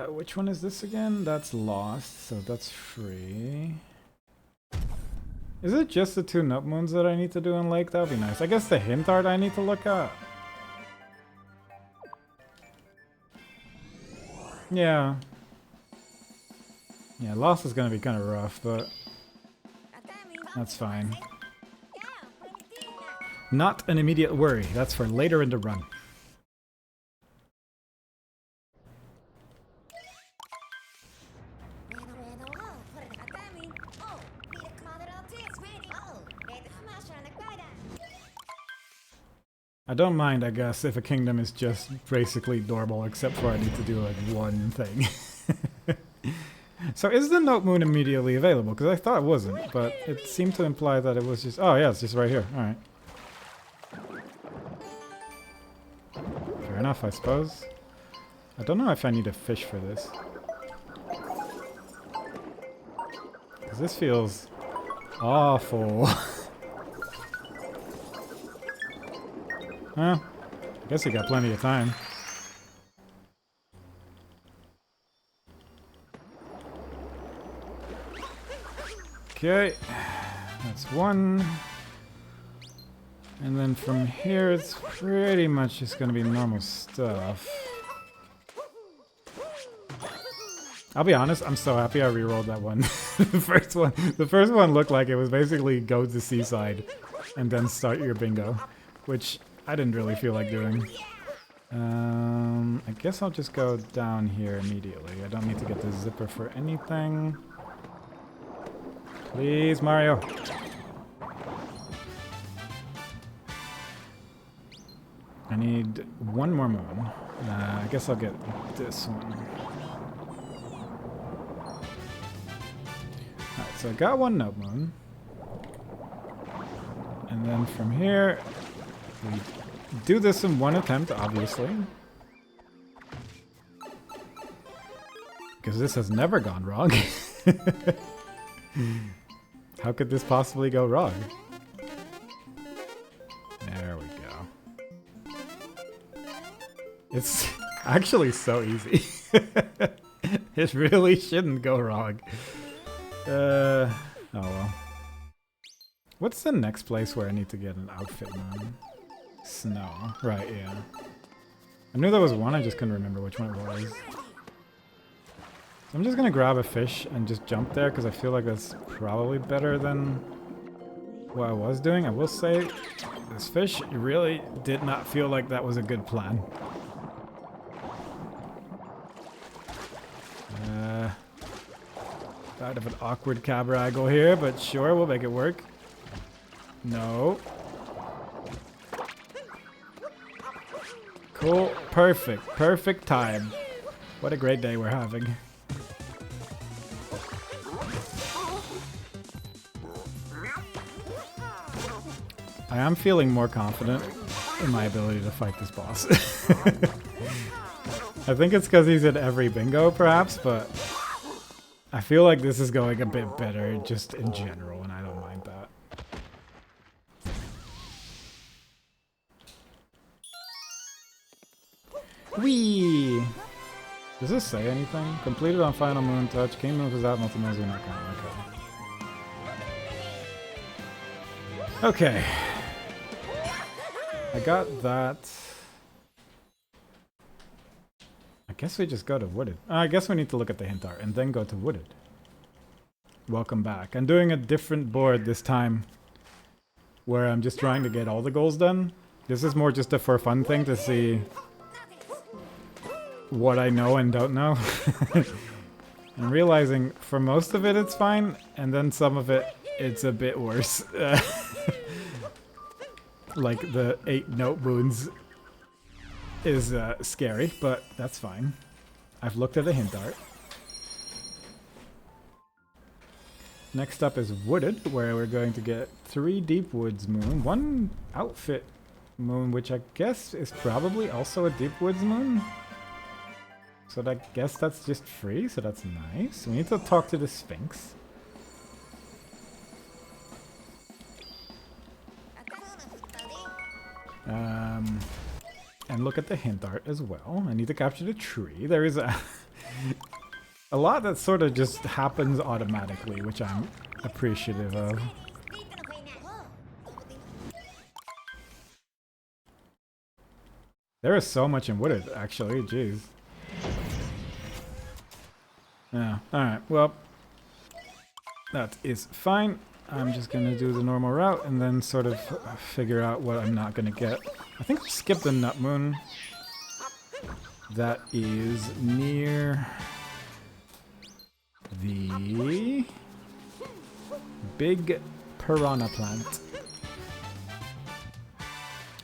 Which one is this again? That's lost, so that's free. Is it just the 2 Note Moons that I need to do in Lake? That would be nice. I guess the hint art I need to look at. Yeah. Yeah, lost is gonna be kind of rough, but that's fine. Not an immediate worry. That's for later in the run. I don't mind, I guess, if a kingdom is just basically normal, except for I need to do like one thing. So is the Note Moon immediately available? Because I thought it wasn't, but it seemed to imply that it was just... Oh yeah, it's just right here. Alright. Fair enough, I suppose. I don't know if I need a fish for this. Because this feels awful. Well, I guess you got plenty of time. Okay, that's 1. And then from here, it's pretty much just gonna be normal stuff. I'll be honest, I'm so happy I rerolled that one. The first one looked like it was basically go to Seaside and then start your bingo, which I didn't really feel like doing. I guess I'll just go down here immediately. I don't need to get the zipper for anything. Please, Mario. I need 1 more moon. I guess I'll get this one. Alright, so I got 1 Note Moon. And then from here, we do this in 1 attempt, obviously. Because this has never gone wrong. How could this possibly go wrong? There we go. It's actually so easy. It really shouldn't go wrong. Oh well. What's the next place where I need to get an outfit moon? Snow. Right, yeah. I knew there was one, I just couldn't remember which one it was. So I'm just gonna grab a fish and just jump there because I feel like that's probably better than what I was doing. I will say, this fish really did not feel like that was a good plan. Kind of an awkward cab angle here, but sure, we'll make it work. No. Oh, perfect. Perfect time. What a great day we're having. I am feeling more confident in my ability to fight this boss. I think it's because he's in every bingo, perhaps, but I feel like this is going a bit better just in general, and I don't mind that. Whee! Does this say anything? Completed on Final Moon Touch. Kingdom of Azat Multi-Nosing account. Okay. I got that. I guess we just go to Wooded. I guess we need to look at the hint art and then go to Wooded. Welcome back. I'm doing a different board this time where I'm just trying to get all the goals done. This is more just a for fun thing to see what I know and don't know. I'm realizing for most of it it's fine, and then some of it it's a bit worse. Like the 8 note moons is scary, but that's fine. I've looked at the hint art. Next up is Wooded, where we're going to get 3 Deep Woods moon, 1 outfit moon, which I guess is probably also a Deep Woods moon. So I guess that's just free, so that's nice. We need to talk to the Sphinx. And look at the hint art as well. I need to capture the tree. There is a lot that sort of just happens automatically, which I'm appreciative of. There is so much in Wooded, actually. Jeez. Yeah, alright, well, that is fine. I'm just gonna do the normal route and then sort of figure out what I'm not gonna get. I think I'll skip the Nut Moon. That is near the big piranha plant.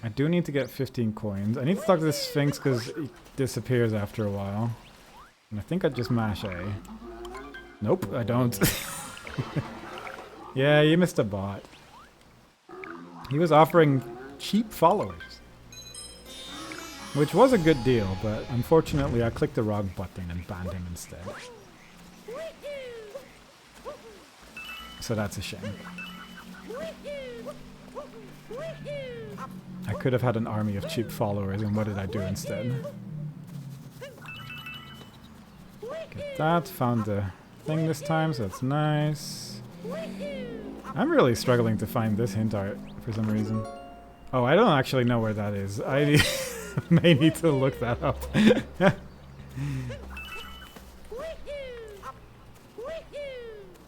I do need to get 15 coins. I need to talk to the Sphinx because it disappears after a while. And I think I just mash A. Nope, I don't. Yeah, you missed a bot. He was offering cheap followers. Which was a good deal, but unfortunately I clicked the wrong button and banned him instead. So that's a shame. I could have had an army of cheap followers, and what did I do instead? Get that, found the thing this time, so that's nice. I'm really struggling to find this hint art for some reason. Oh, I don't actually know where that is. I may need to look that up.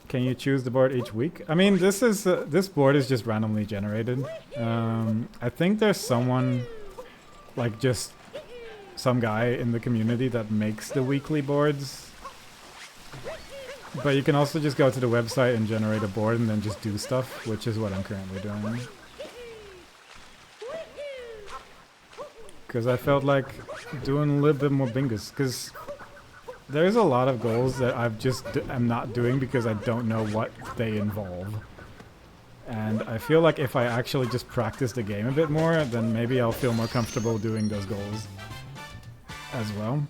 Can you choose the board each week? I mean, this is this board is just randomly generated. I think there's someone, like just some guy in the community that makes the weekly boards. But you can also just go to the website and generate a board and then just do stuff, which is what I'm currently doing. Because I felt like doing a little bit more bingos. Because there's a lot of goals that I'm not doing because I don't know what they involve. And I feel like if I actually just practice the game a bit more, then maybe I'll feel more comfortable doing those goals as well.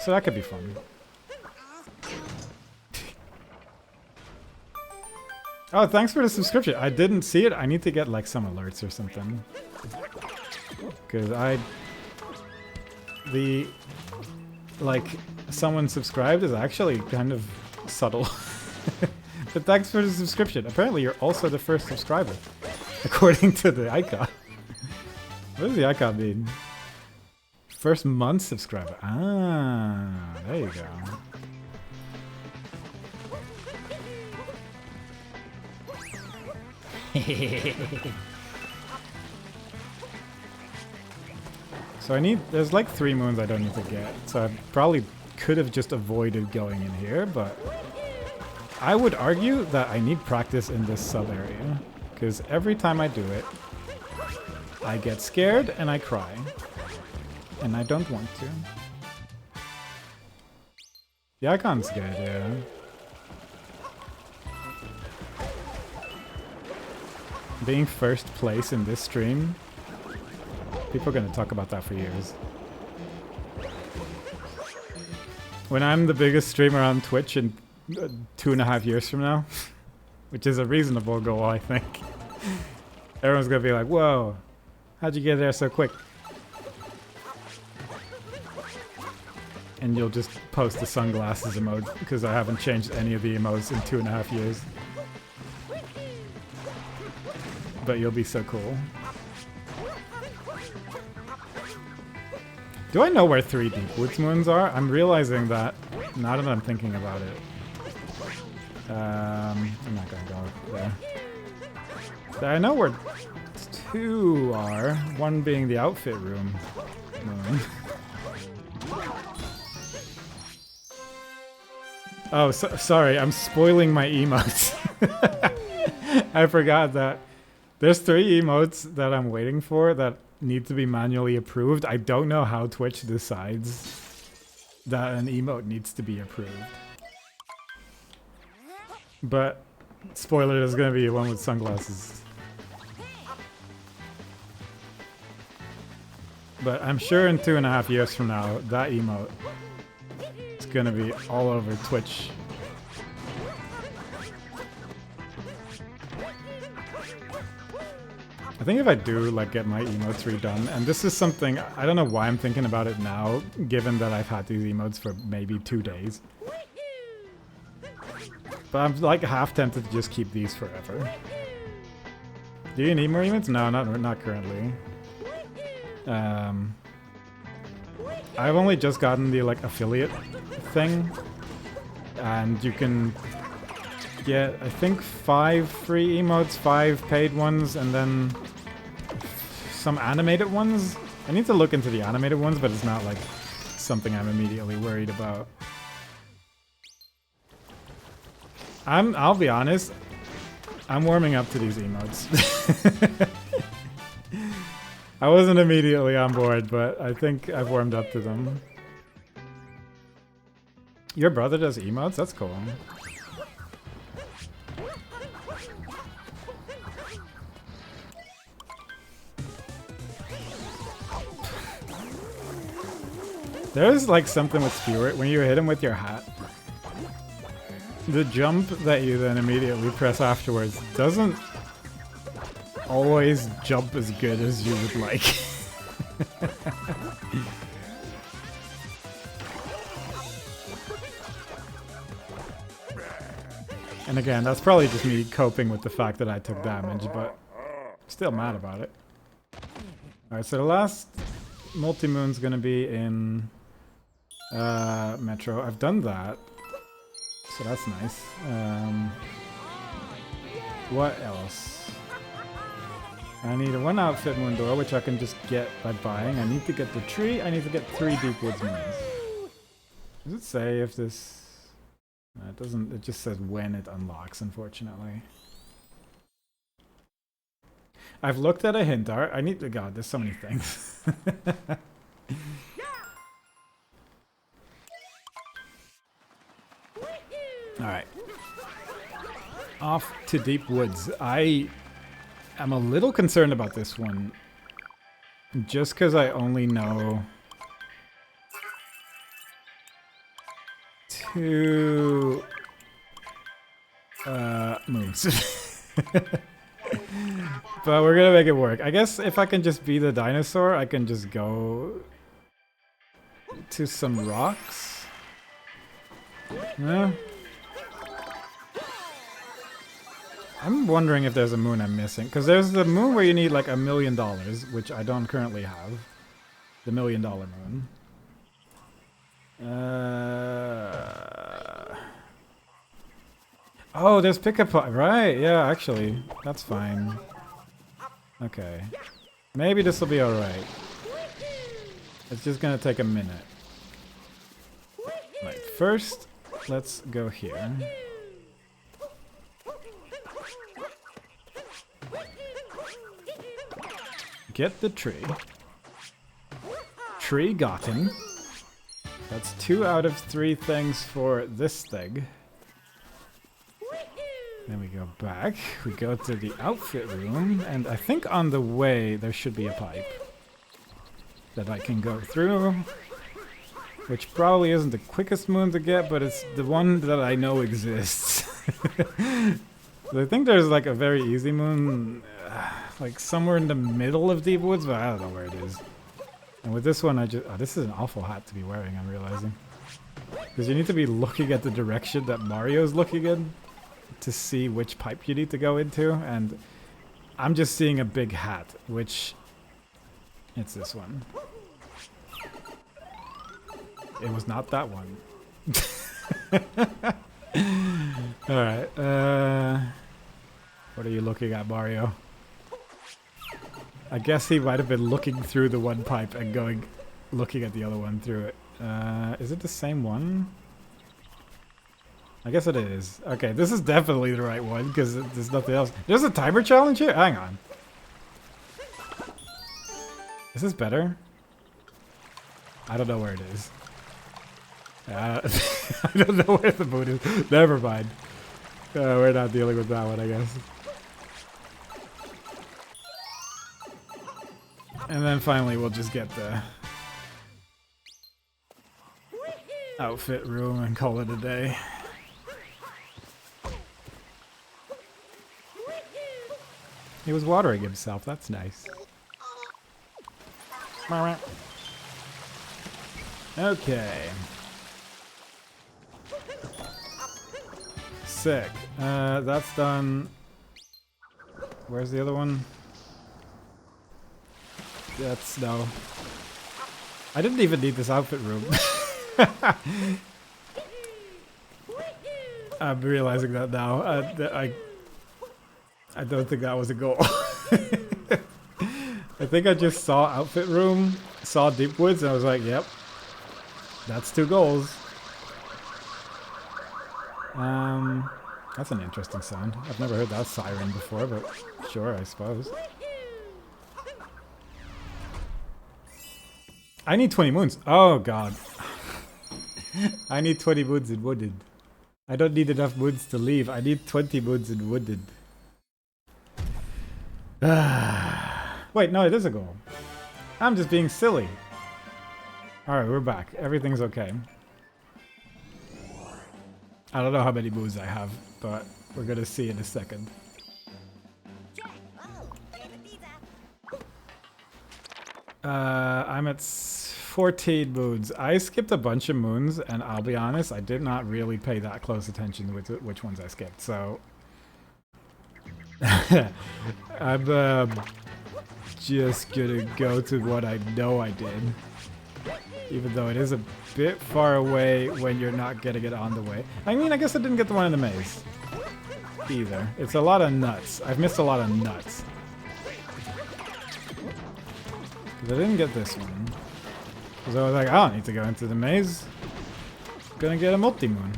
So that could be fun. Oh, thanks for the subscription. I didn't see it. I need to get like some alerts or something. Because like someone subscribed is actually kind of subtle. But thanks for the subscription. Apparently you're also the first subscriber, according to the icon. What does the icon mean? First month subscriber. Ah, there you go. So there's like 3 moons I don't need to get. So I probably could have just avoided going in here, but I would argue that I need practice in this sub area. Because every time I do it, I get scared and I cry. And I don't want to. The icon's good, yeah. Being first place in this stream, people are gonna talk about that for years. When I'm the biggest streamer on Twitch in 2.5 years from now, which is a reasonable goal, I think, everyone's gonna be like, whoa, how'd you get there so quick? And you'll just post the sunglasses emote, because I haven't changed any of the emotes in 2.5 years. But you'll be so cool. Do I know where 3 Deep Woods moons are? I'm realizing that now that I'm thinking about it. I'm not gonna go there. I know where 2 are. 1 being the outfit room moon. Oh, sorry, I'm spoiling my emotes. I forgot that there's 3 emotes that I'm waiting for that need to be manually approved. I don't know how Twitch decides that an emote needs to be approved. But, spoiler, there's gonna be one with sunglasses. But I'm sure in 2.5 years from now, that emote is gonna be all over Twitch. I think if I do like get my emotes redone, and this is something, I don't know why I'm thinking about it now, given that I've had these emotes for maybe 2 days. But I'm like half tempted to just keep these forever. Do you need more emotes? No, not currently. I've only just gotten the like affiliate thing, and you can get, I think, 5 free emotes, 5 paid ones, and then some animated ones. I need to look into the animated ones, but it's not like something I'm immediately worried about. I'll be honest, I'm warming up to these emotes. I wasn't immediately on board, but I think I've warmed up to them. Your brother does emotes? That's cool. There's like something with Spirit when you hit him with your hat. The jump that you then immediately press afterwards doesn't always jump as good as you would like. And again, that's probably just me coping with the fact that I took damage, but still mad about it. Alright, so the last multi-moon's gonna be in Metro. I've done that, so that's nice. What else? I need a 1 outfit moon door, which I can just get by buying. I need to get the tree. I need to get 3 Deep Woods moons. Does it say if this... No, it doesn't. It just says when it unlocks, unfortunately. I've looked at a hint art. I need to... God, there's so many things. Alright. Off to Deep Woods. I'm a little concerned about this one. Just because I only know 2 moves. But we're gonna make it work. I guess if I can just be the dinosaur, I can just go to some rocks. Yeah. I'm wondering if there's a moon I'm missing. Because there's the moon where you need like $1 million, which I don't currently have. The $1 million moon. Oh, there's pickup. Right, yeah, actually. That's fine. Okay. Maybe this will be alright. It's just gonna take a minute. Right, first, let's go here. Get the tree. Tree gotten. That's 2 out of 3 things for this thing. Then we go back. We go to the outfit room, and I think on the way there should be a pipe that I can go through, which probably isn't the quickest moon to get, but it's the one that I know exists. I think there's like a very easy moon, like somewhere in the middle of Deep Woods, but I don't know where it is. And with this one, this is an awful hat to be wearing, I'm realizing. Because you need to be looking at the direction that Mario's looking in to see which pipe you need to go into, and I'm just seeing a big hat, which... It's this one. It was not that one. Alright, what are you looking at, Mario? I guess he might have been looking through the one pipe and looking at the other one through it. Is it the same one? I guess it is. Okay, this is definitely the right one, because there's nothing else. There's a timer challenge here? Hang on. Is this better? I don't know where it is. I don't know where the moon is. Never mind. We're not dealing with that one, I guess. And then finally we'll just get the outfit room and call it a day. He was watering himself, that's nice. Okay. Sick. That's done. Where's the other one? That's no. I didn't even need this outfit room. I'm realizing that now. I don't think that was a goal. I think I just saw outfit room, saw Deep Woods, and I was like, yep, that's 2 goals. That's an interesting sound. I've never heard that siren before, but sure, I suppose. I need 20 moons. Oh god. I need 20 moons in Wooded. I don't need enough moons to leave. I need 20 moons in Wooded. Wait, no, it is a goal. I'm just being silly. Alright, we're back. Everything's okay. I don't know how many moves I have, but we're gonna see in a second. I'm at 14 moons. I skipped a bunch of moons, and I'll be honest, I did not really pay that close attention to which ones I skipped, so... I'm just gonna go to what I know I did. Even though it is a bit far away when you're not getting it on the way. I mean, I guess I didn't get the one in the maze. Either. It's a lot of nuts. I've missed a lot of nuts. Because I didn't get this one. Because I was like, I don't need to go into the maze. Gonna get a multi-moon.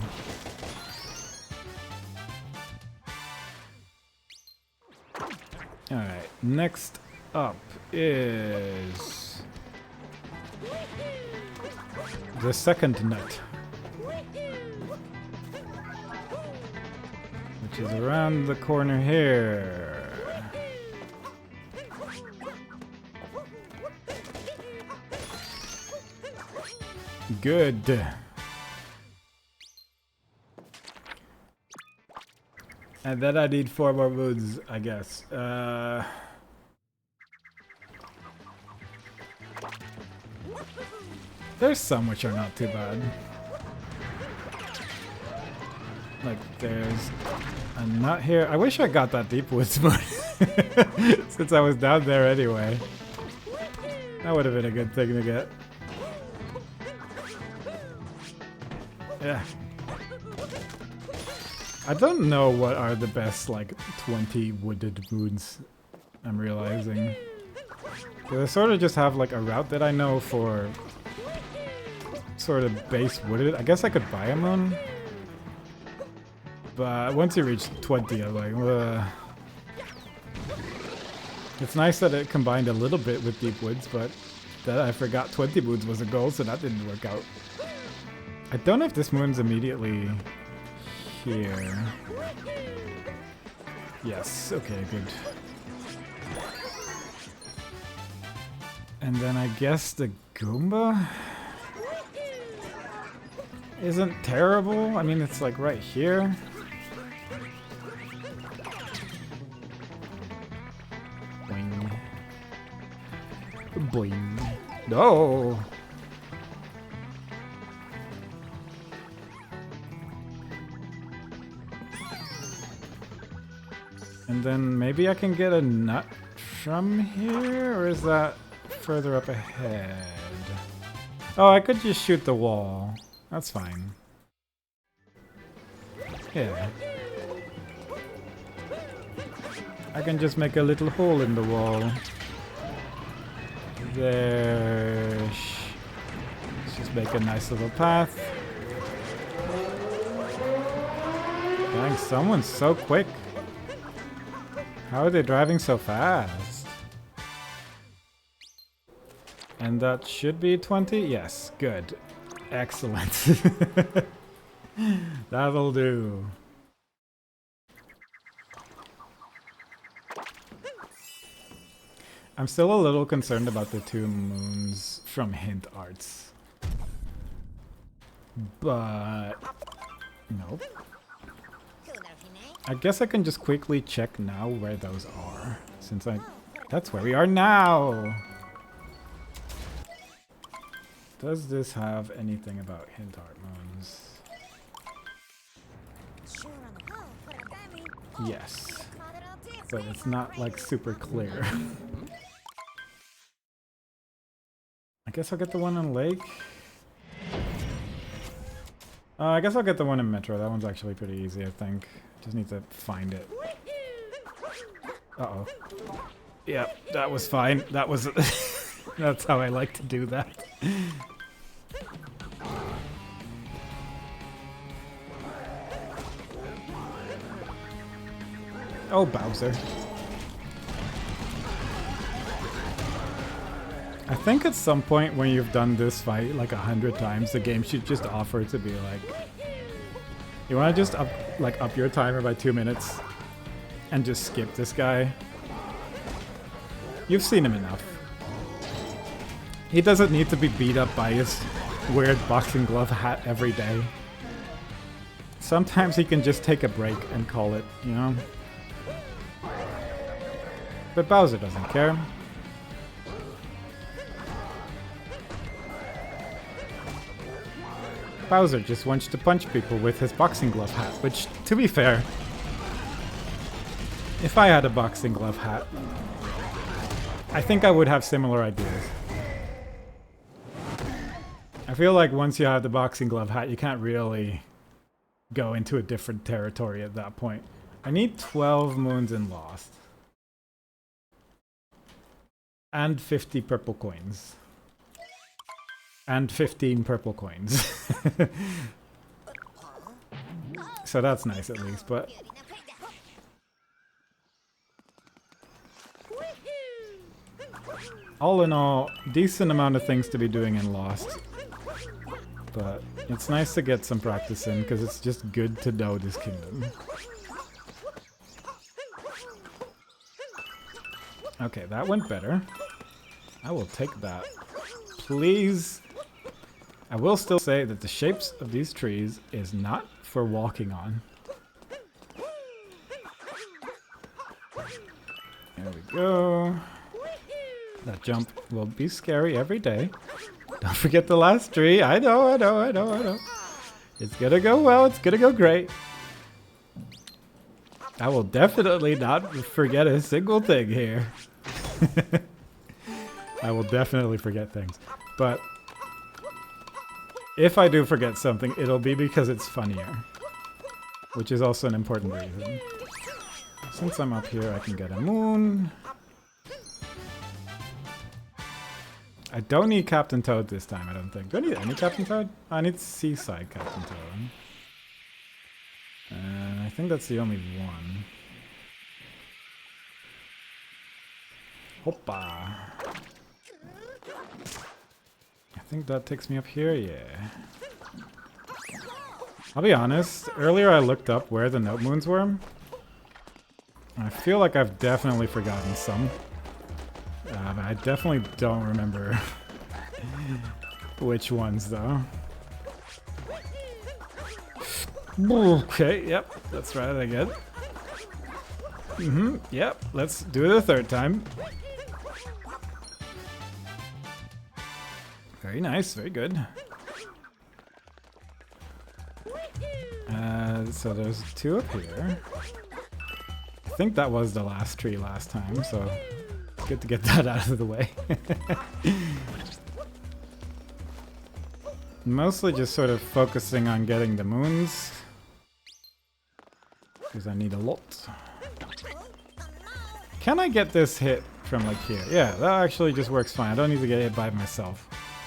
Alright, next up is the second nut, which is around the corner here. Good. And then I need 4 more moons, I guess. There's some which are not too bad. Like, there's a nut here. I wish I got that Deep Woods moon. Since I was down there anyway. That would have been a good thing to get. Yeah. I don't know what are the best, like, 20 wooded moons, I'm realizing. Because I sort of just have, like, a route that I know for sort of base wooded. I guess I could buy a moon. But once you reach 20, I'm like, It's nice that it combined a little bit with Deep Woods, but that I forgot 20 Woods was a goal, so that didn't work out. I don't know if this moon's immediately here. Yes, okay, good. And then I guess the Goomba isn't terrible. I mean, it's like right here. Boing. Boing. No! And then maybe I can get a nut from here? Or is that further up ahead? Oh, I could just shoot the wall. That's fine. Yeah. I can just make a little hole in the wall. There. Let's just make a nice little path. Dang, someone's so quick. How are they driving so fast? And that should be 20? Yes, good. Excellent. That'll do. I'm still a little concerned about the 2 moons from Hint Arts. But... nope. I guess I can just quickly check now where those are, since that's where we are now! Does this have anything about Hint Art moons? Yes. But it's not, like, super clear. I guess I'll get the one on Lake. I guess I'll get the one in Metro. That one's actually pretty easy, I think. Just need to find it. Uh-oh. Yeah, that was fine. That was... that's how I like to do that. Oh, Bowser. I think at some point when you've done this fight like 100 times, the game should just offer to be like, you want to just up your timer by 2 minutes and just skip this guy? You've seen him enough. He doesn't need to be beat up by his weird boxing glove hat every day. Sometimes he can just take a break and call it, you know? But Bowser doesn't care. Bowser just wants to punch people with his boxing glove hat, which, to be fair, if I had a boxing glove hat, I think I would have similar ideas. I feel like once you have the boxing glove hat, you can't really go into a different territory at that point. I need 12 moons in Lost. And 50 purple coins. And 15 purple coins. So that's nice at least, but... all in all, decent amount of things to be doing in Lost. But it's nice to get some practice in, because it's just good to know this kingdom. Okay, that went better. I will take that. Please. I will still say that the shapes of these trees is not for walking on. There we go. That jump will be scary every day. Don't forget the last tree. I know. It's gonna go well. It's gonna go great. I will definitely not forget a single thing here. I will definitely forget things. But if I do forget something, it'll be because it's funnier. Which is also an important reason. Since I'm up here, I can get a moon. I don't need Captain Toad this time, I don't think. Do I need any Captain Toad? I need Seaside Captain Toad. And I think that's the only one. Hoppa. I think that takes me up here, yeah. I'll be honest, earlier I looked up where the note moons were. I feel like I've definitely forgotten some. But I definitely don't remember which ones, though. Okay, yep, that's right, I get. Yep, let's do it a third time. Very nice, very good. So there's two up here. I think that was the last tree last time, so good to get that out of the way. Mostly just sort of focusing on getting the moons, because I need a lot. Can I get this hit from like here? Yeah, that actually just works fine. I don't need to get hit by myself.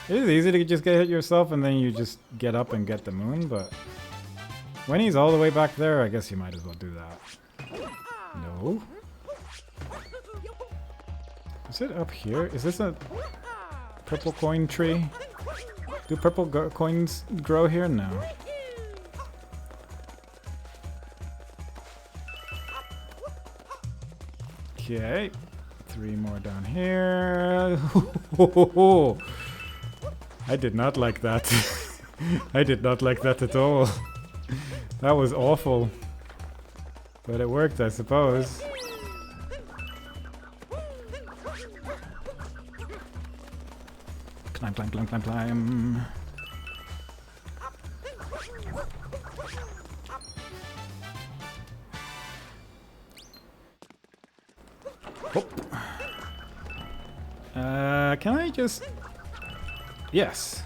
It is easy to just get hit yourself and then you just get up and get the moon, but when he's all the way back there, I guess you might as well do that. No. Is it up here? Is this a purple coin tree? Do purple coins grow here? No. Okay. 3 more down here. I did not like that. I did not like that at all. That was awful. But it worked, I suppose. Climb, climb, climb, climb, climb. Hop. Can I just... Yes.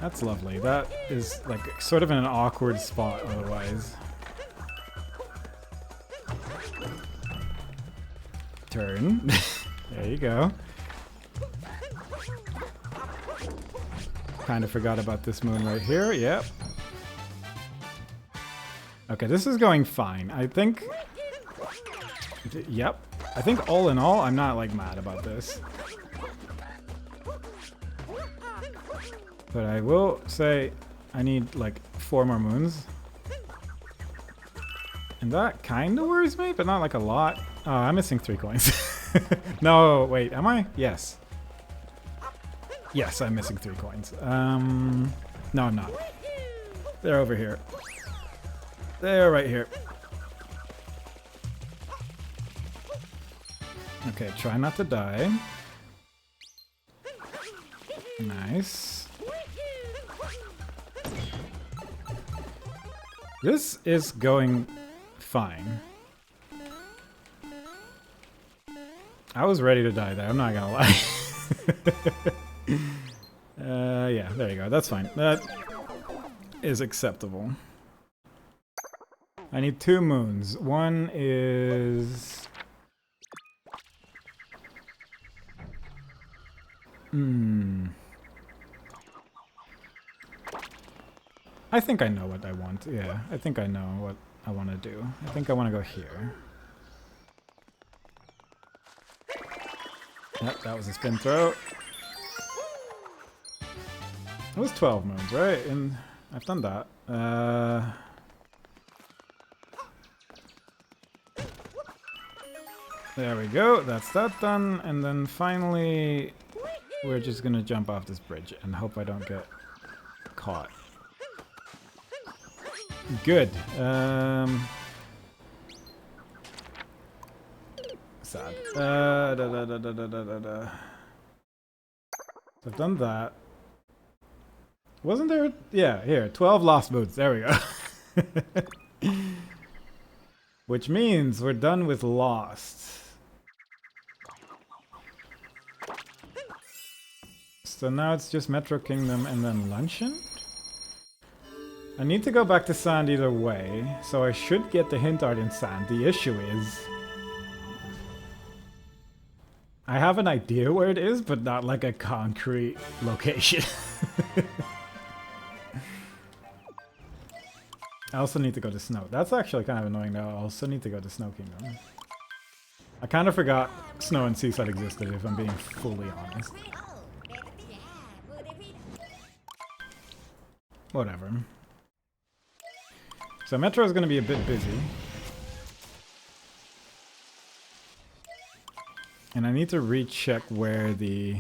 That's lovely. That is like sort of in an awkward spot otherwise. Turn. There you go. Kind of forgot about this moon right here. Yep. Okay, this is going fine. I think... Yep. I think all in all, I'm not like mad about this. But I will say I need like 4 more moons. And that kind of worries me, but not like a lot. Oh, I'm missing 3 coins. No, wait, am I? Yes. Yes, I'm missing 3 coins. No, I'm not. They're over here. They're right here. Okay, try not to die. Nice. This is going fine. I was ready to die there, I'm not gonna lie. Yeah, there you go, that's fine. That is acceptable. I need 2 moons. One is... I think I know what I want. Yeah, I think I know what I want to do. I think I want to go here. Yep, that was a spin throw. It was 12 moons, right? And I've done that. There we go, that's that done. And then finally, we're just gonna jump off this bridge and hope I don't get caught. Good. Sad. I've done that. Wasn't there? Yeah, here. 12 lost boots. There we go. Which means we're done with lost. So now it's just Metro Kingdom and then Luncheon? I need to go back to Sand either way, so I should get the hint art in Sand. The issue is... I have an idea where it is, but not like a concrete location. I also need to go to Snow. That's actually kind of annoying though. I also need to go to Snow Kingdom. I kind of forgot Snow and Seaside existed, if I'm being fully honest. Whatever. So Metro is going to be a bit busy. And I need to recheck where the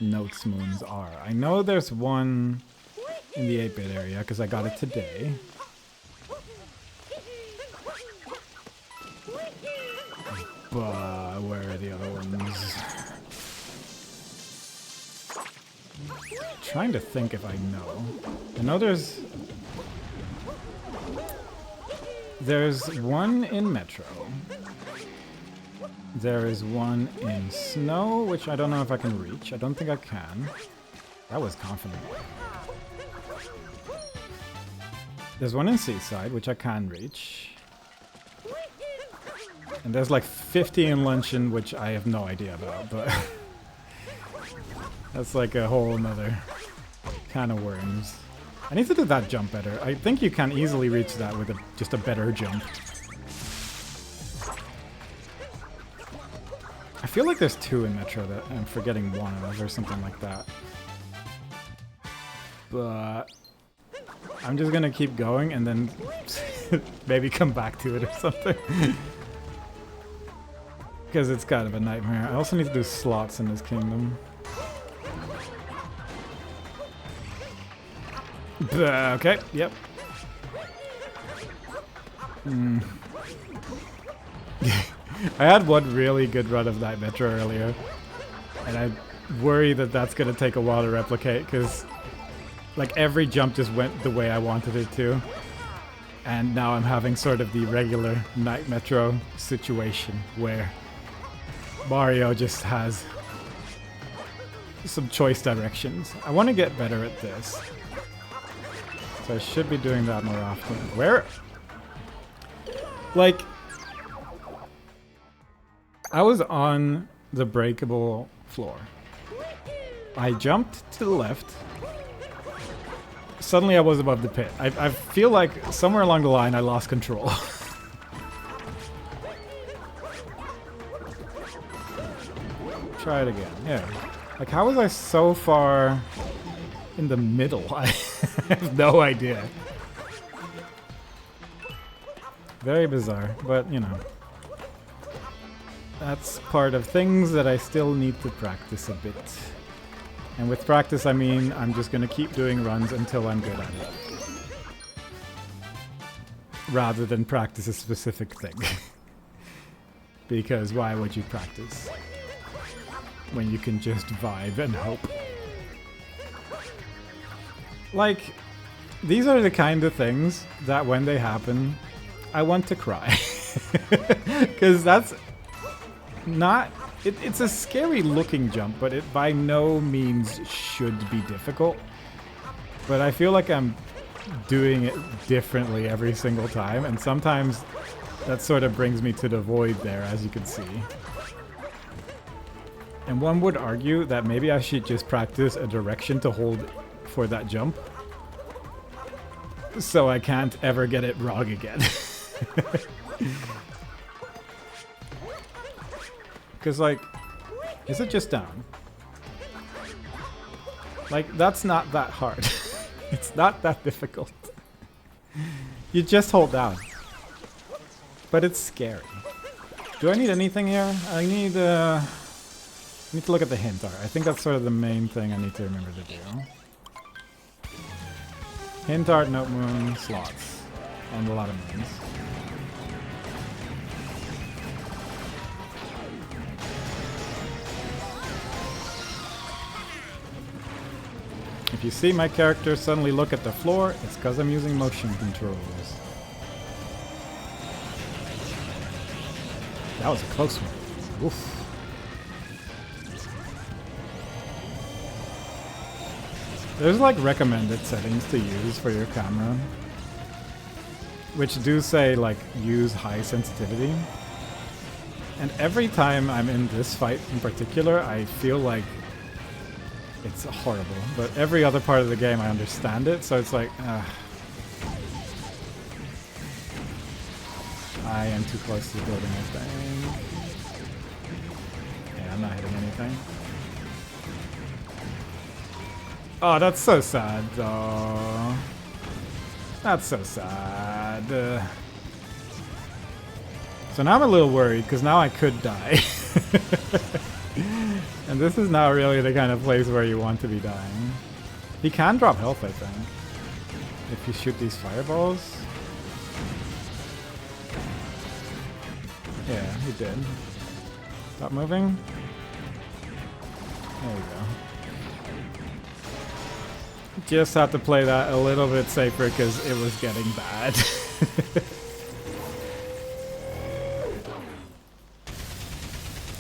Notes Moons are. I know there's one in the 8-bit area because I got it today. But where are the other ones? Trying to think if I know. I know there's one in Metro. There is one in Snow, which I don't know if I can reach. I don't think I can. That was confident. There's one in Seaside, which I can reach. And there's like 50 in Luncheon, which I have no idea about, but that's like a whole nother can of worms. I need to do that jump better. I think you can easily reach that with just a better jump. I feel like there's 2 in Metro that I'm forgetting one of or something like that. But I'm just gonna keep going and then maybe come back to it or something. Because it's kind of a nightmare. I also need to do slots in this kingdom. Okay, yep. I had one really good run of Night Metro earlier. And I worry that that's going to take a while to replicate because like every jump just went the way I wanted it to. And now I'm having sort of the regular Night Metro situation where Mario just has some choice directions. I want to get better at this. So I should be doing that more often. Where? Like, I was on the breakable floor. I jumped to the left. Suddenly I was above the pit. I feel like somewhere along the line I lost control. Try it again. Yeah. Like, how was I so far in the middle? I have no idea. Very bizarre, but you know. That's part of things that I still need to practice a bit. And with practice, I mean I'm just gonna keep doing runs until I'm good at it. Rather than practice a specific thing. Because why would you practice when you can just vibe and hope? Like, these are the kind of things that when they happen, I want to cry. Because that's not... It's a scary looking jump, but it by no means should be difficult. But I feel like I'm doing it differently every single time, and sometimes that sort of brings me to the void there, as you can see. And one would argue that maybe I should just practice a direction to hold for that jump, so I can't ever get it wrong again. Because, like, is it just down? Like, that's not that hard. It's not that difficult. You just hold down. But it's scary. Do I need anything here? I need to look at the hint art. I think that's sort of the main thing I need to remember to do. Hint art, note moon, slots. And a lot of moons. If you see my character suddenly look at the floor, it's because I'm using motion controls. That was a close one. Oof. There's like recommended settings to use for your camera, which do say like use high sensitivity. And every time I'm in this fight in particular, I feel like it's horrible. But every other part of the game I understand it, so it's like, I am too close to the building, I think. I'm not hitting anything. Oh, that's so sad. Oh, that's so sad. So now I'm a little worried because now I could die. And this is not really the kind of place where you want to be dying. He can drop health, I think, if you shoot these fireballs. Yeah, he did. Stop moving. There we go. Just have to play that a little bit safer because it was getting bad.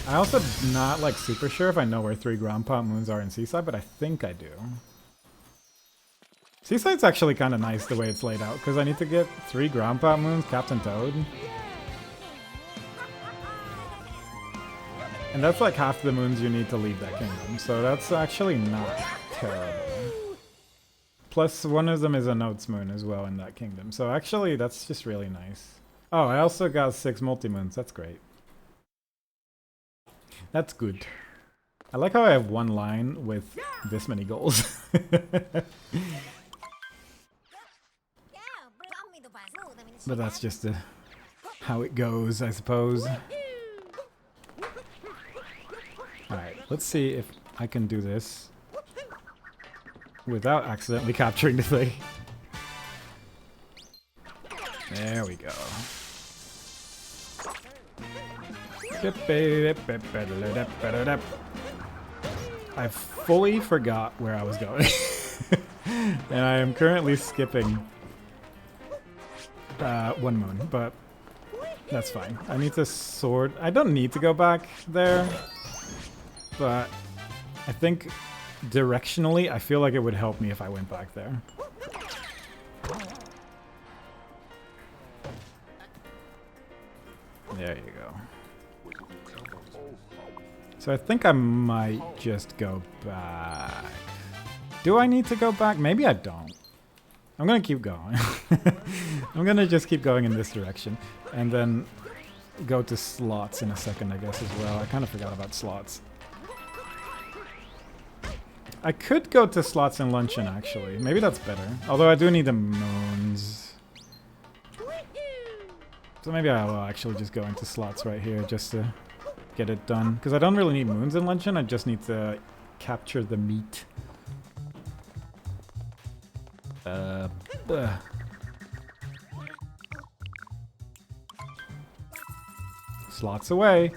I also not like super sure if I know where 3 ground pound moons are in Seaside, but I think I do. Seaside's actually kind of nice the way it's laid out because I need to get 3 ground pound moons, Captain Toad. And that's like half the moons you need to leave that kingdom, so that's actually not terrible. Plus, one of them is a Notes moon as well in that kingdom, so actually that's just really nice. Oh, I also got 6 multi-moons, that's great. That's good. I like how I have one line with this many goals. But that's just how it goes, I suppose. Alright, let's see if I can do this without accidentally capturing the thing. There we go. I fully forgot where I was going. And I am currently skipping 1 moon, but that's fine. I need to sort... I don't need to go back there, but I think directionally I feel like it would help me if I went back there. There you go. So I think I might just go back. Do I need to go back? Maybe I don't. I'm gonna keep going. I'm gonna just keep going in this direction. And then go to slots in a second, I guess, as well. I kind of forgot about slots. I could go to slots and luncheon, actually. Maybe that's better. Although I do need the moons. So maybe I will actually just go into slots right here just to get it done. Because I don't really need moons in luncheon, I just need to capture the meat. Slots away.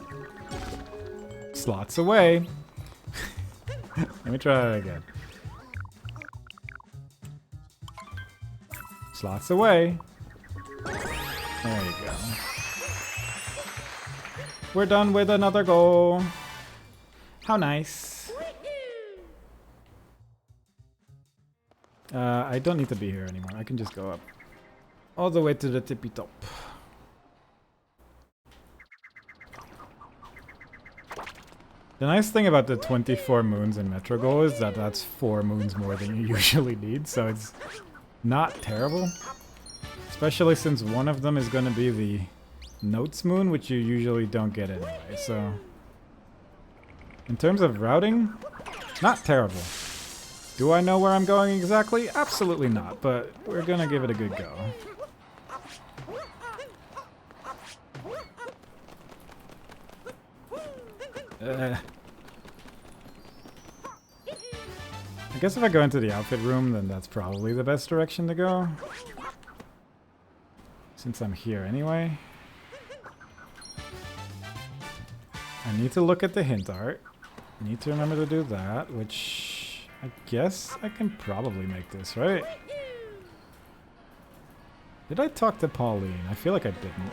Slots away. Let me try that again. Slots away. There you go. We're done with another goal. How nice. I don't need to be here anymore. I can just go up all the way to the tippy top. The nice thing about the 24 moons in Metro Goal is that that's 4 moons more than you usually need, so it's not terrible. Especially since one of them is going to be the Notes moon, which you usually don't get anyway, so... In terms of routing, not terrible. Do I know where I'm going exactly? Absolutely not, but we're gonna give it a good go. I guess if I go into the outfit room, then that's probably the best direction to go. Since I'm here anyway. I need to look at the hint art. I need to remember to do that, which I guess I can probably make this, right? Did I talk to Pauline? I feel like I didn't.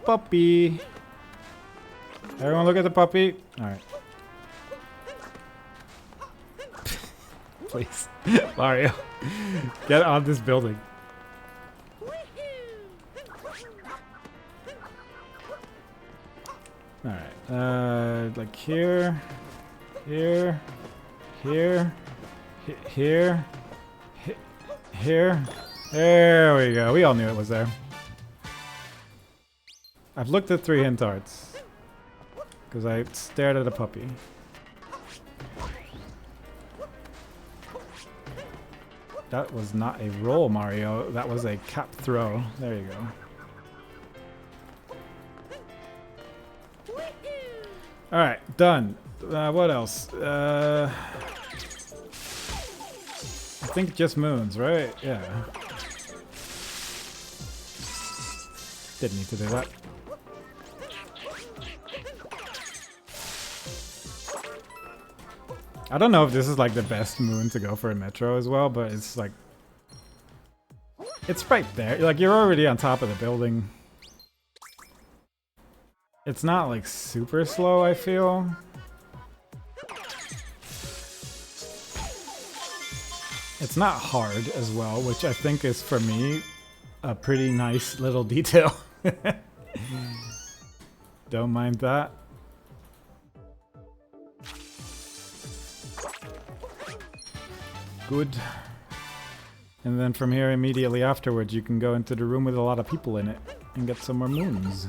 Puppy! Everyone look at the puppy. Alright. Please. Mario. Get on this building. Alright. Like here. Here. Here. Here. Here. There we go. We all knew it was there. I've looked at 3 hint arts. because I stared at a puppy. That was not a roll, Mario. That was a cap throw. There you go. Alright, done. What else? I think just moons, right? Yeah. Didn't need to do that. I don't know if this is like the best moon to go for a metro as well, but it's like... It's right there. Like, you're already on top of the building. It's not like super slow, I feel. It's not hard as well, which I think is, for me, a pretty nice little detail. Don't mind that. Good. And then from here, immediately afterwards, you can go into the room with a lot of people in it and get some more moons.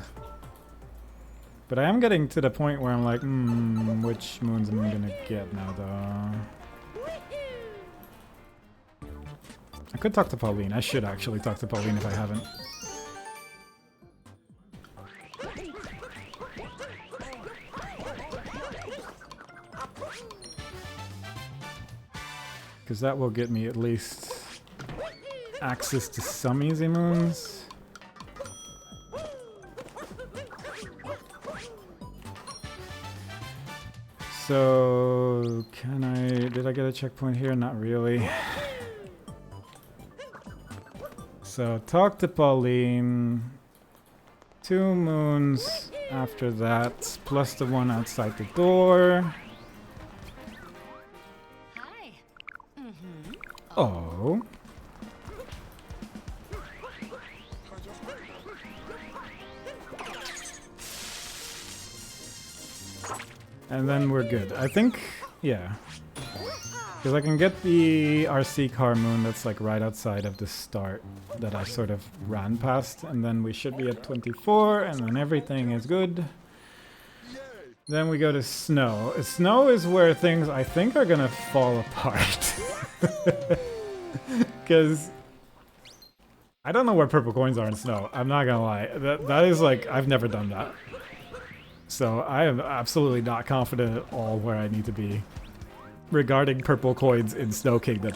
But I am getting to the point where I'm like, which moons am I gonna get now, though? I could talk to Pauline. I should actually talk to Pauline if I haven't. Because that will get me at least access to some easy moons. So, can I... Did I get a checkpoint here? Not really. So, talk to Pauline. 2 moons after that, plus the one outside the door. Oh. And then we're good. I think, yeah. Because I can get the RC car moon that's like right outside of the start that I sort of ran past. And then we should be at 24 and then everything is good. Then we go to snow. Snow is where things I think are gonna fall apart. Because I don't know where purple coins are in snow. I'm not gonna lie. That is like, I've never done that. So I am absolutely not confident at all where I need to be regarding purple coins in Snow Kingdom.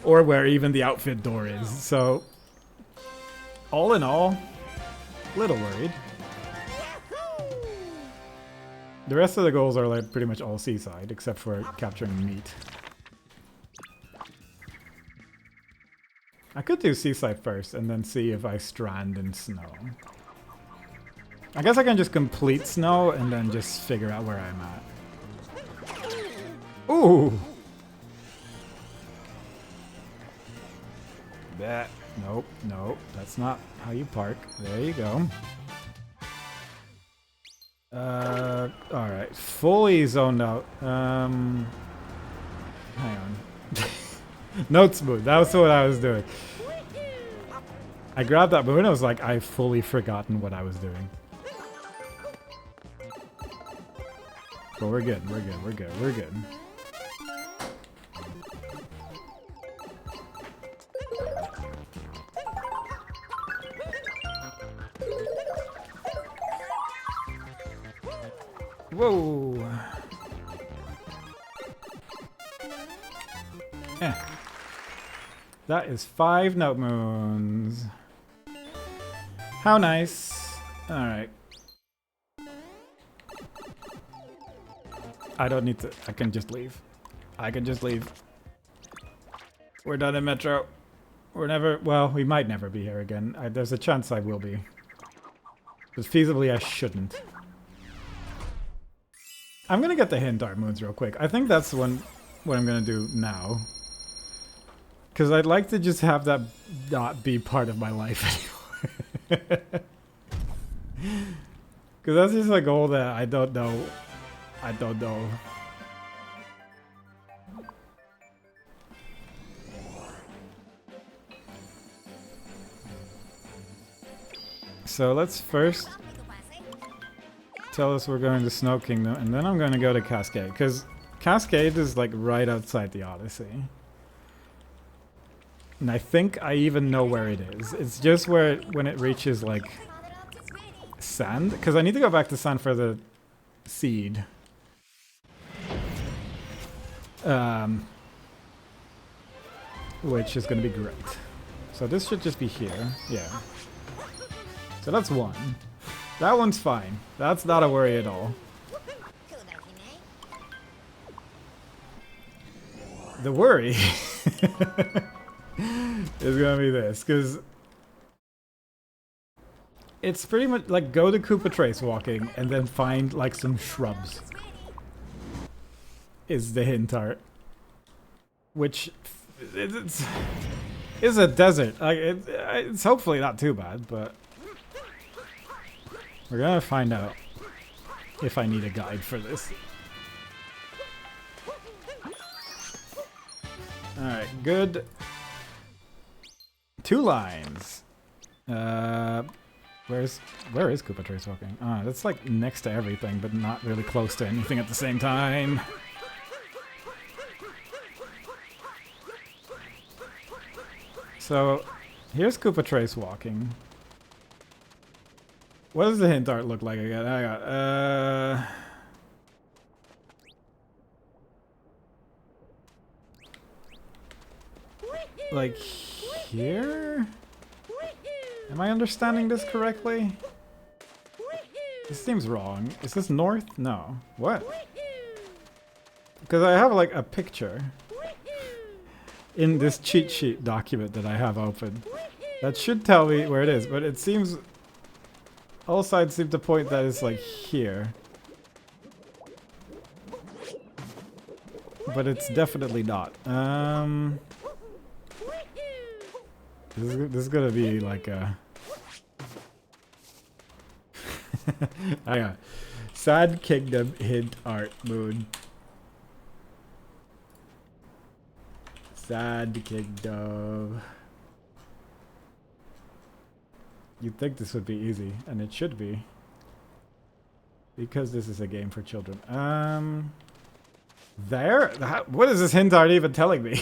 Or where even the outfit door is. So all in all, a little worried. The rest of the goals are like pretty much all seaside, except for capturing meat. I could do seaside first and then see if I strand in snow. I guess I can just complete snow and then just figure out where I'm at. Ooh! That. Nope, nope. That's not how you park. There you go. Alright. Fully zoned out. Hang on. Note smooth. That was what I was doing. I grabbed that moon. I was like, I've fully forgotten what I was doing. But we're good. We're good. We're good. We're good. Whoa. Eh. That is 5 note moons. How nice. Alright. I don't need to. I can just leave. I can just leave. We're done in Metro. We're never. Well, we might never be here again. There's a chance I will be. But feasibly, I shouldn't. I'm gonna get the hint art moons real quick. I think that's what I'm gonna do now. Because I'd like to just have that not be part of my life anymore. Because that's just a goal that I don't know. I don't know. So let's first tell us we're going to Snow Kingdom, and then I'm going to go to Cascade, because Cascade is like right outside the Odyssey. And I think I even know where it is. It's just where when it reaches like sand, because I need to go back to sand for the seed. Which is going to be great. So this should just be here. Yeah. So that's one. That one's fine. That's not a worry at all. The worry is gonna be this, because it's pretty much like go to Koopa Trace walking and then find like some shrubs. Is the hint art. Which it's a desert. Like it's hopefully not too bad, but we're gonna find out if I need a guide for this. Alright, good. 2 lines. Where is Koopa Trace walking? Ah, that's like next to everything, but not really close to anything at the same time. So, here's Koopa Trace walking. What does the hint art look like again? I got, like here? Am I understanding this correctly? This seems wrong. Is this north? No. What? Because I have like a picture in this cheat sheet document that I have open. That should tell me where it is, but it seems all sides seem to point that it's like here. But it's definitely not. This is gonna be like a hang on. Sad Kingdom hint art moon. Sad Kingdom. You'd think this would be easy, and it should be. Because this is a game for children. There? What is this hint art even telling me?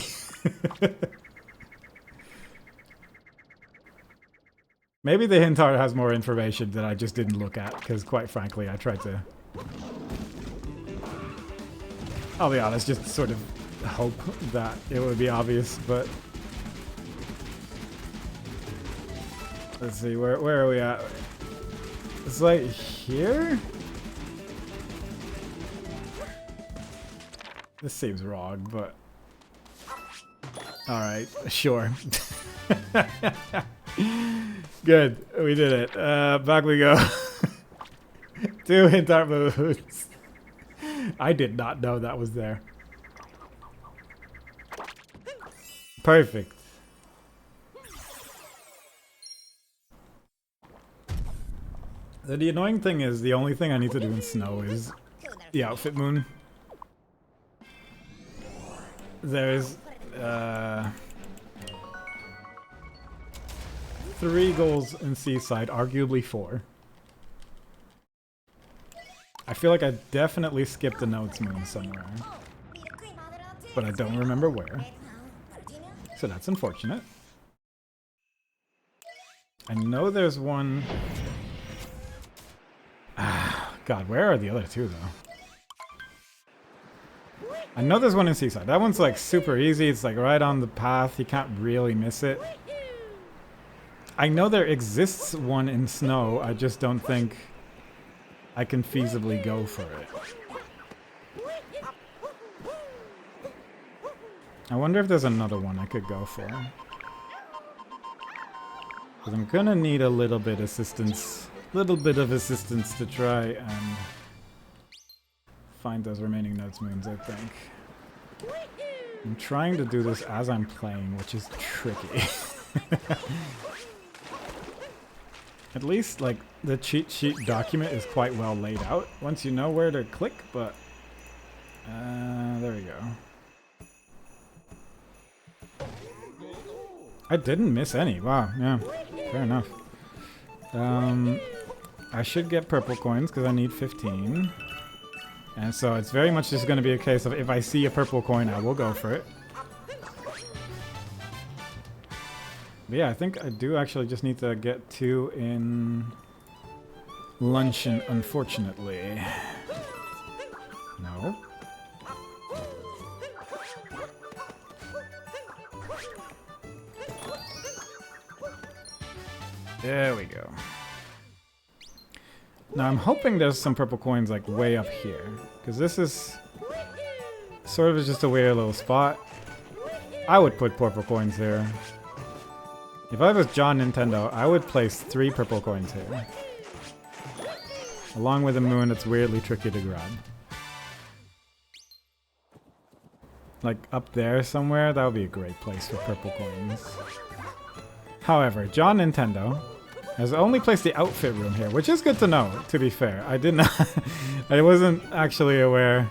Maybe the hint art has more information that I just didn't look at, because quite frankly, I tried to... I'll be honest, just sort of hope that it would be obvious, but... Let's see, where are we at? It's like here? This seems wrong, but... Alright, sure. Good, we did it. Back we go. 2 hint art moves. I did not know that was there. Perfect. The annoying thing is, the only thing I need to do in snow is the outfit moon. There's 3 goals in Seaside, arguably 4. I feel like I definitely skipped a notes moon somewhere, but I don't remember where. So that's unfortunate. I know there's one... God, where are the other 2 though? I know there's one in Seaside. That one's like super easy. It's like right on the path. You can't really miss it. I know there exists one in snow. I just don't think I can feasibly go for it. I wonder if there's another one I could go for. Because I'm gonna need a little bit of assistance to try and find those remaining notes moons, I think. I'm trying to do this as I'm playing, which is tricky. At least, like, the cheat sheet document is quite well laid out once you know where to click, but... there we go. I didn't miss any. Wow, yeah. Fair enough. I should get purple coins because I need 15. And so it's very much just going to be a case of if I see a purple coin, I will go for it. But yeah, I think I do actually just need to get 2 in luncheon, unfortunately. No. There we go. Now I'm hoping there's some purple coins like way up here, because this is sort of just a weird little spot. I would put purple coins here. If I was John Nintendo, I would place 3 purple coins here. Along with a moon that's weirdly tricky to grab. Like up there somewhere, that would be a great place for purple coins. However, John Nintendo has only placed the outfit room here, which is good to know, to be fair. I did not... I wasn't actually aware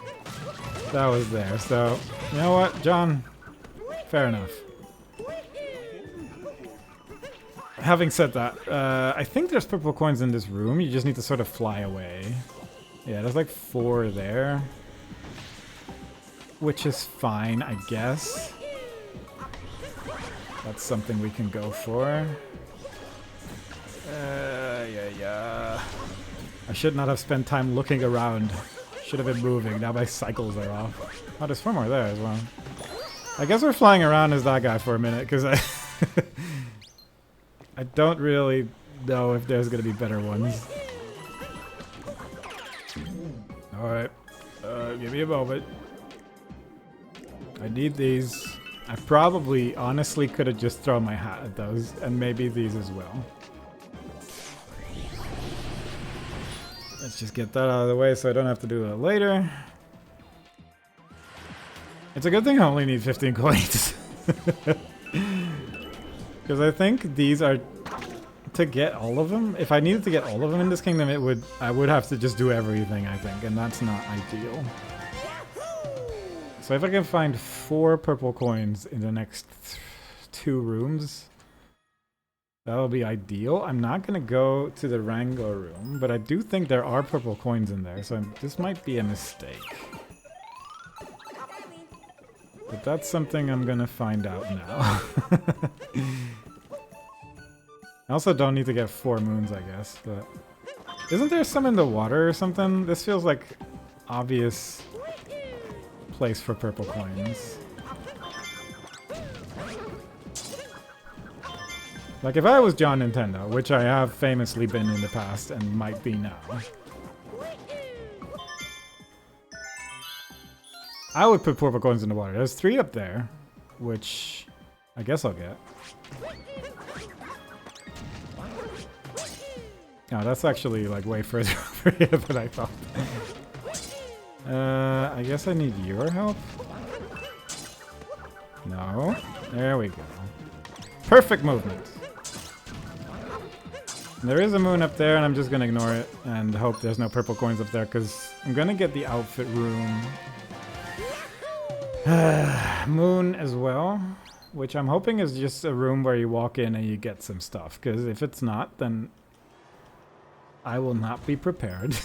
that was there, so... You know what, John? Fair enough. Having said that, I think there's purple coins in this room. You just need to sort of fly away. Yeah, there's like 4 there. Which is fine, I guess. That's something we can go for. Yeah. I should not have spent time looking around. Should have been moving. Now my cycles are off. Oh, there's 4 more there as well. I guess we're flying around as that guy for a minute, because I... I don't really know if there's gonna be better ones. Alright. Give me a moment. I need these. I probably, honestly, could have just thrown my hat at those, and maybe these as well. Let's just get that out of the way so I don't have to do it later. It's a good thing I only need 15 coins. Because I think these are to get all of them. If I needed to get all of them in this kingdom, I would have to just do everything, I think, and that's not ideal. So if I can find 4 purple coins in the next 2 rooms, that'll be ideal. I'm not going to go to the Wrangler room, but I do think there are purple coins in there, so this might be a mistake. But that's something I'm going to find out now. I also don't need to get 4 moons, I guess, but... Isn't there some in the water or something? This feels like obvious place for purple coins. Like if I was John Nintendo, which I have famously been in the past and might be now, I would put purple coins in the water. There's 3 up there, which I guess I'll get. Oh, that's actually like way further over here than I thought. I guess I need your help? No. There we go. Perfect movement. There is a moon up there, and I'm just gonna ignore it and hope there's no purple coins up there, because I'm gonna get the outfit room. Moon as well, which I'm hoping is just a room where you walk in and you get some stuff, because if it's not, then I will not be prepared.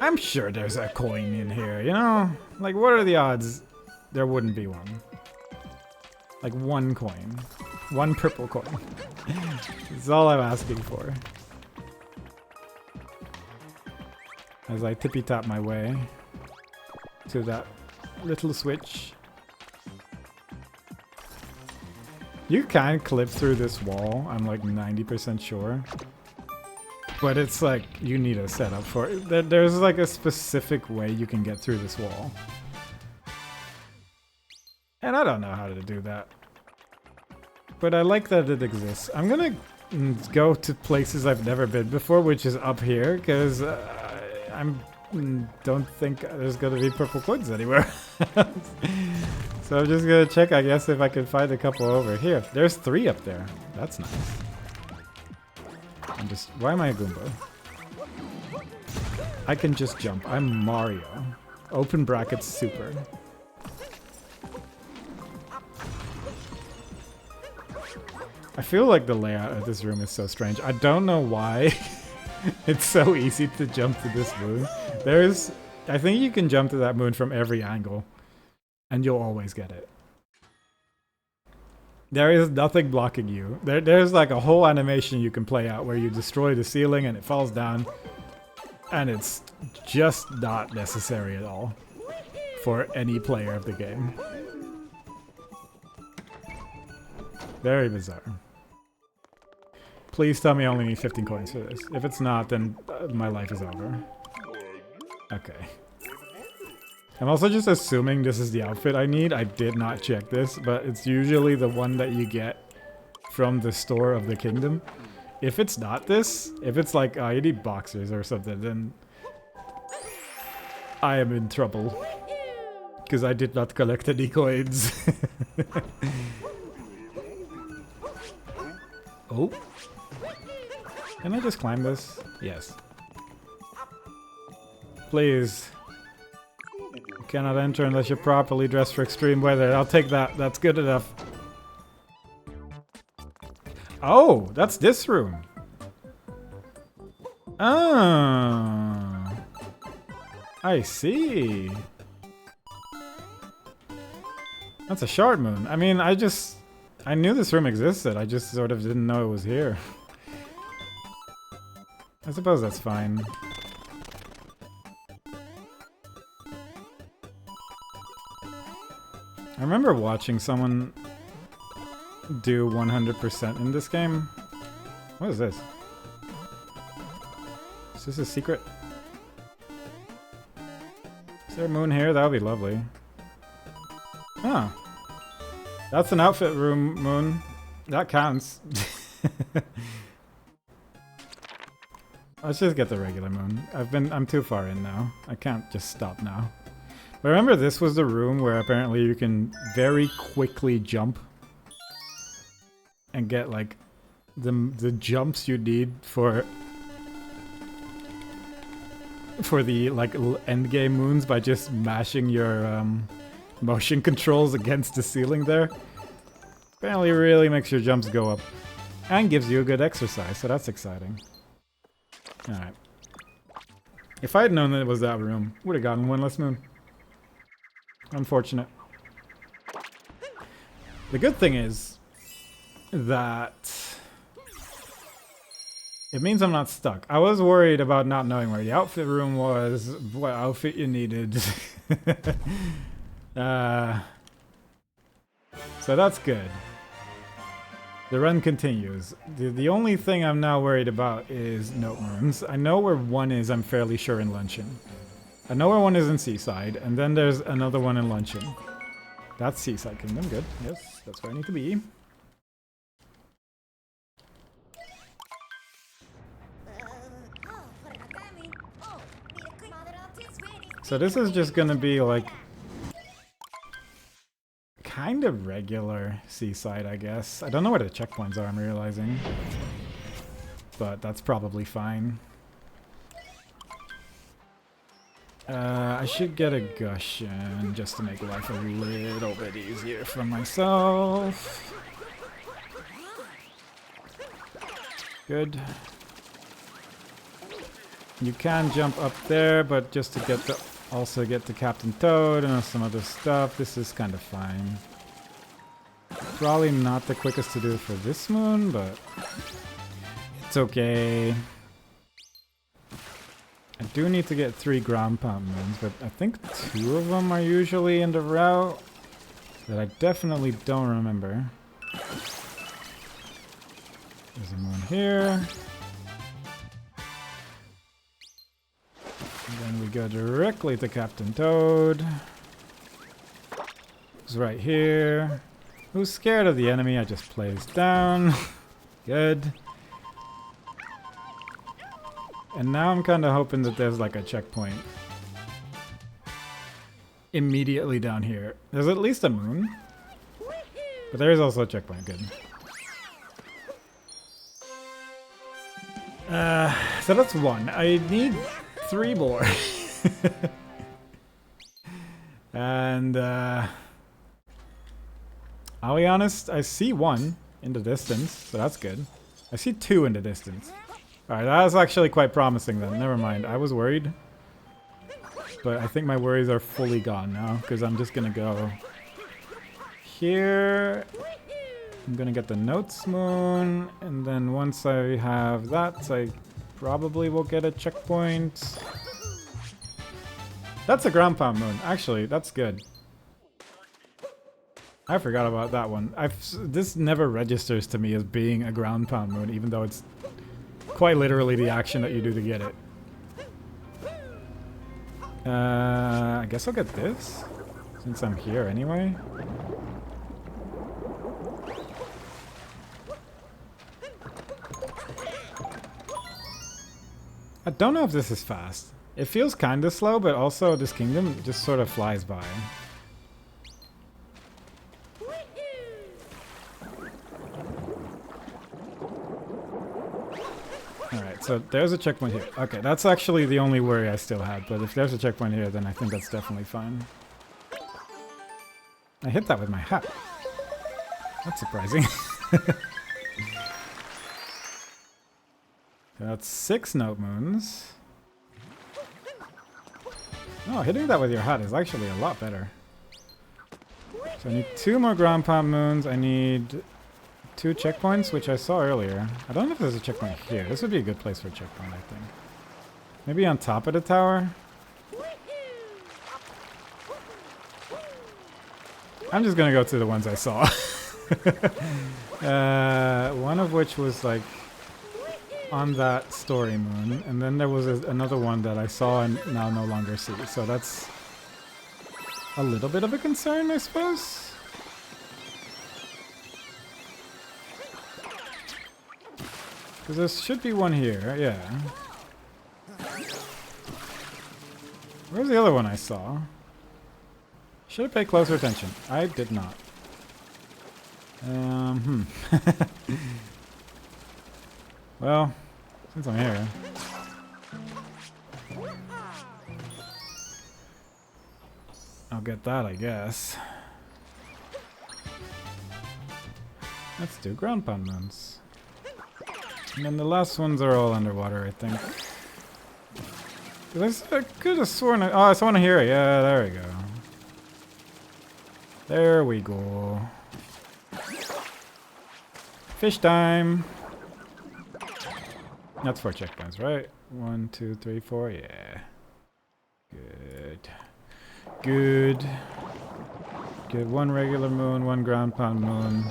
I'm sure there's a coin in here, you know? Like, what are the odds there wouldn't be one? Like 1 coin. 1 purple coin. That's all I'm asking for. As I tippy-tap my way to that little switch. You can clip through this wall, I'm like 90% sure. But it's like, you need a setup for it. There's like a specific way you can get through this wall. And I don't know how to do that. But I like that it exists. I'm gonna go to places I've never been before, which is up here, because don't think there's gonna be purple coins anywhere. So I'm just gonna check, I guess, if I can find a couple over here. There's 3 up there. That's nice. Why am I a Goomba? I can just jump. I'm Mario. Open brackets super. I feel like the layout of this room is so strange. I don't know why it's so easy to jump to this moon. I think you can jump to that moon from every angle, and you'll always get it. There is nothing blocking you. There's like a whole animation you can play out where you destroy the ceiling and it falls down, and it's just not necessary at all for any player of the game. Very bizarre. Please tell me I only need 15 coins for this. If it's not, then my life is over. Okay. I'm also just assuming this is the outfit I need. I did not check this, but it's usually the one that you get from the store of the kingdom. If it's not this, if it's like, oh, you need boxers or something, then I am in trouble. Because I did not collect any coins. Oh. Can I just climb this? Yes. Please. You cannot enter unless you're properly dressed for extreme weather. I'll take that. That's good enough. Oh, that's this room. Ah. I see. That's a shard moon. I mean, I knew this room existed. I just sort of didn't know it was here. I suppose that's fine. I remember watching someone do 100% in this game. What is this? Is this a secret? Is there a moon here? That would be lovely. Huh. That's an outfit room moon. That counts. Let's just get the regular moon. I'm too far in now. I can't just stop now. But remember, this was the room where apparently you can very quickly jump and get like the jumps you need for the like end game moons by just mashing your motion controls against the ceiling there. Apparently really makes your jumps go up and gives you a good exercise, so that's exciting. Alright. If I had known that it was that room, would have gotten one less moon. Unfortunate. The good thing is that it means I'm not stuck. I was worried about not knowing where the outfit room was, what outfit you needed. So that's good. The run continues. The only thing I'm now worried about is note moons. I know where one is, I'm fairly sure, in Luncheon. I know where one is in Seaside, and then there's another one in Luncheon. That's Seaside Kingdom, good. Yes, that's where I need to be. So this is just gonna be like kind of regular Seaside, I guess. I don't know where the checkpoints are, I'm realizing. But that's probably fine. I should get a Gushion just to make life a little bit easier for myself. Good. You can jump up there, but just to get the also get to Captain Toad and some other stuff, this is kind of fine. Probably not the quickest to do for this moon, but it's okay. I do need to get 3 ground pound moons, but I think 2 of them are usually in the route that I definitely don't remember. There's a moon here. And then we go directly to Captain Toad. Who's right here. Who's scared of the enemy? I just plays down. Good. And now I'm kind of hoping that there's like a checkpoint immediately down here. There's at least a moon. But there is also a checkpoint. Good. So that's 1. I need 3 more. And I'll be honest, I see 1 in the distance, so that's good. I see 2 in the distance. Alright, that was actually quite promising then. Never mind, I was worried. But I think my worries are fully gone now, because I'm just gonna go here. I'm gonna get the Notes Moon, and then once I have that, I probably will get a checkpoint. That's a ground pound moon. Actually, that's good. I forgot about that one. This never registers to me as being a ground pound moon, even though it's quite literally the action that you do to get it. I guess I'll get this, since I'm here anyway. I don't know if this is fast. It feels kinda slow, but also this kingdom just sort of flies by. Alright, so there's a checkpoint here. Okay, that's actually the only worry I still had, but if there's a checkpoint here, then I think that's definitely fine. I hit that with my hat. That's surprising. That's 6 Note Moons. Oh, hitting that with your hat is actually a lot better. So I need 2 more ground pound moons. I need 2 checkpoints, which I saw earlier. I don't know if there's a checkpoint here. This would be a good place for a checkpoint, I think. Maybe on top of the tower? I'm just gonna go to the ones I saw. One of which was like on that story moon, and then there was another one that I saw and now no longer see. So that's a little bit of a concern, I suppose. Because there should be one here, yeah. Where's the other one I saw? Should have paid closer attention. I did not. Well, since I'm here. I'll get that, I guess. Let's do ground pound moons. And then the last ones are all underwater, I think. I could have sworn... Oh, I want to hear it. Yeah, there we go. There we go. Fish time! That's 4 checkpoints, right? 1, 2, 3, 4, yeah. Good. Good. Get 1 regular moon, 1 ground pound moon.